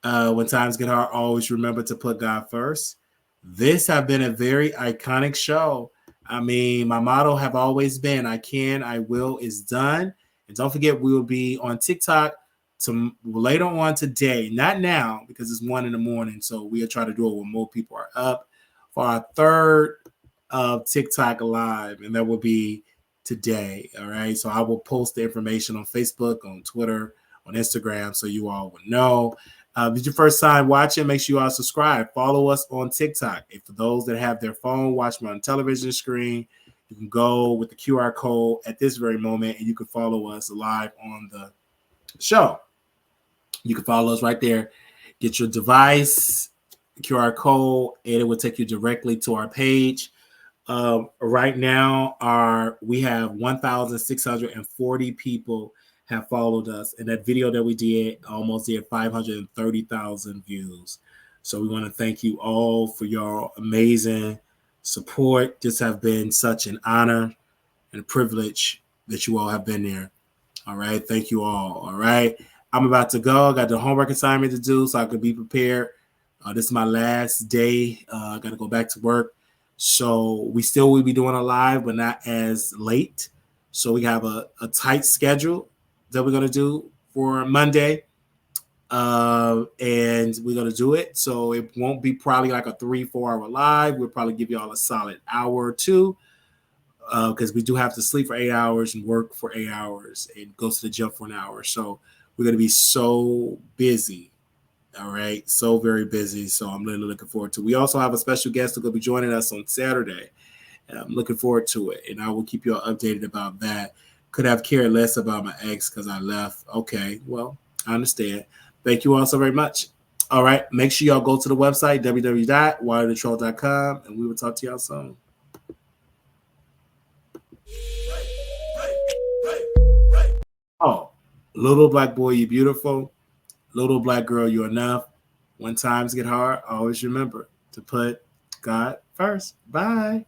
When times get hard, always remember to put God first. This have been a very iconic show. I mean, my motto have always been, I can, I will, is done. And don't forget, we will be on TikTok later on today. Not now, because it's 1 a.m. So we'll try to do it when more people are up for our third TikTok live. And that will be today. All right. So I will post the information on Facebook, on Twitter, on Instagram, so you all will know. If it's your first time watching, make sure you all subscribe. Follow us on TikTok. And for those that have their phone, watch me on television screen. You can go with the QR code at this very moment, and you can follow us live on the show. You can follow us right there. Get your device, QR code, and it will take you directly to our page. Right now, we have 1,640 people have followed us, and that video that we did almost did 530,000 views. So we want to thank you all for your amazing support. This has been such an honor and a privilege that you all have been there. All right, thank you all. All right, I'm about to go. I got the homework assignment to do, so I can be prepared. This is my last day. I got to go back to work. So we still will be doing a live, but not as late. So we have a tight schedule that we're going to do for Monday. And we're going to do it. So it won't be probably like a 3-4 hour live. We'll probably give you all a solid hour or two, because we do have to sleep for 8 hours and work for 8 hours and go to the gym for an hour. So we're going to be so busy. All right. So very busy. So I'm really looking forward to it. We also have a special guest who's going to be joining us on Saturday. And I'm looking forward to it. And I will keep you all updated about that. Could have cared less about my ex because I left. Okay. Well, I understand. Thank you all so very much. All right. Make sure y'all go to the website, www.wileythetroll.com, and we will talk to y'all soon. Oh, little black boy, you beautiful. Little black girl, you're enough. When times get hard, always remember to put God first. Bye.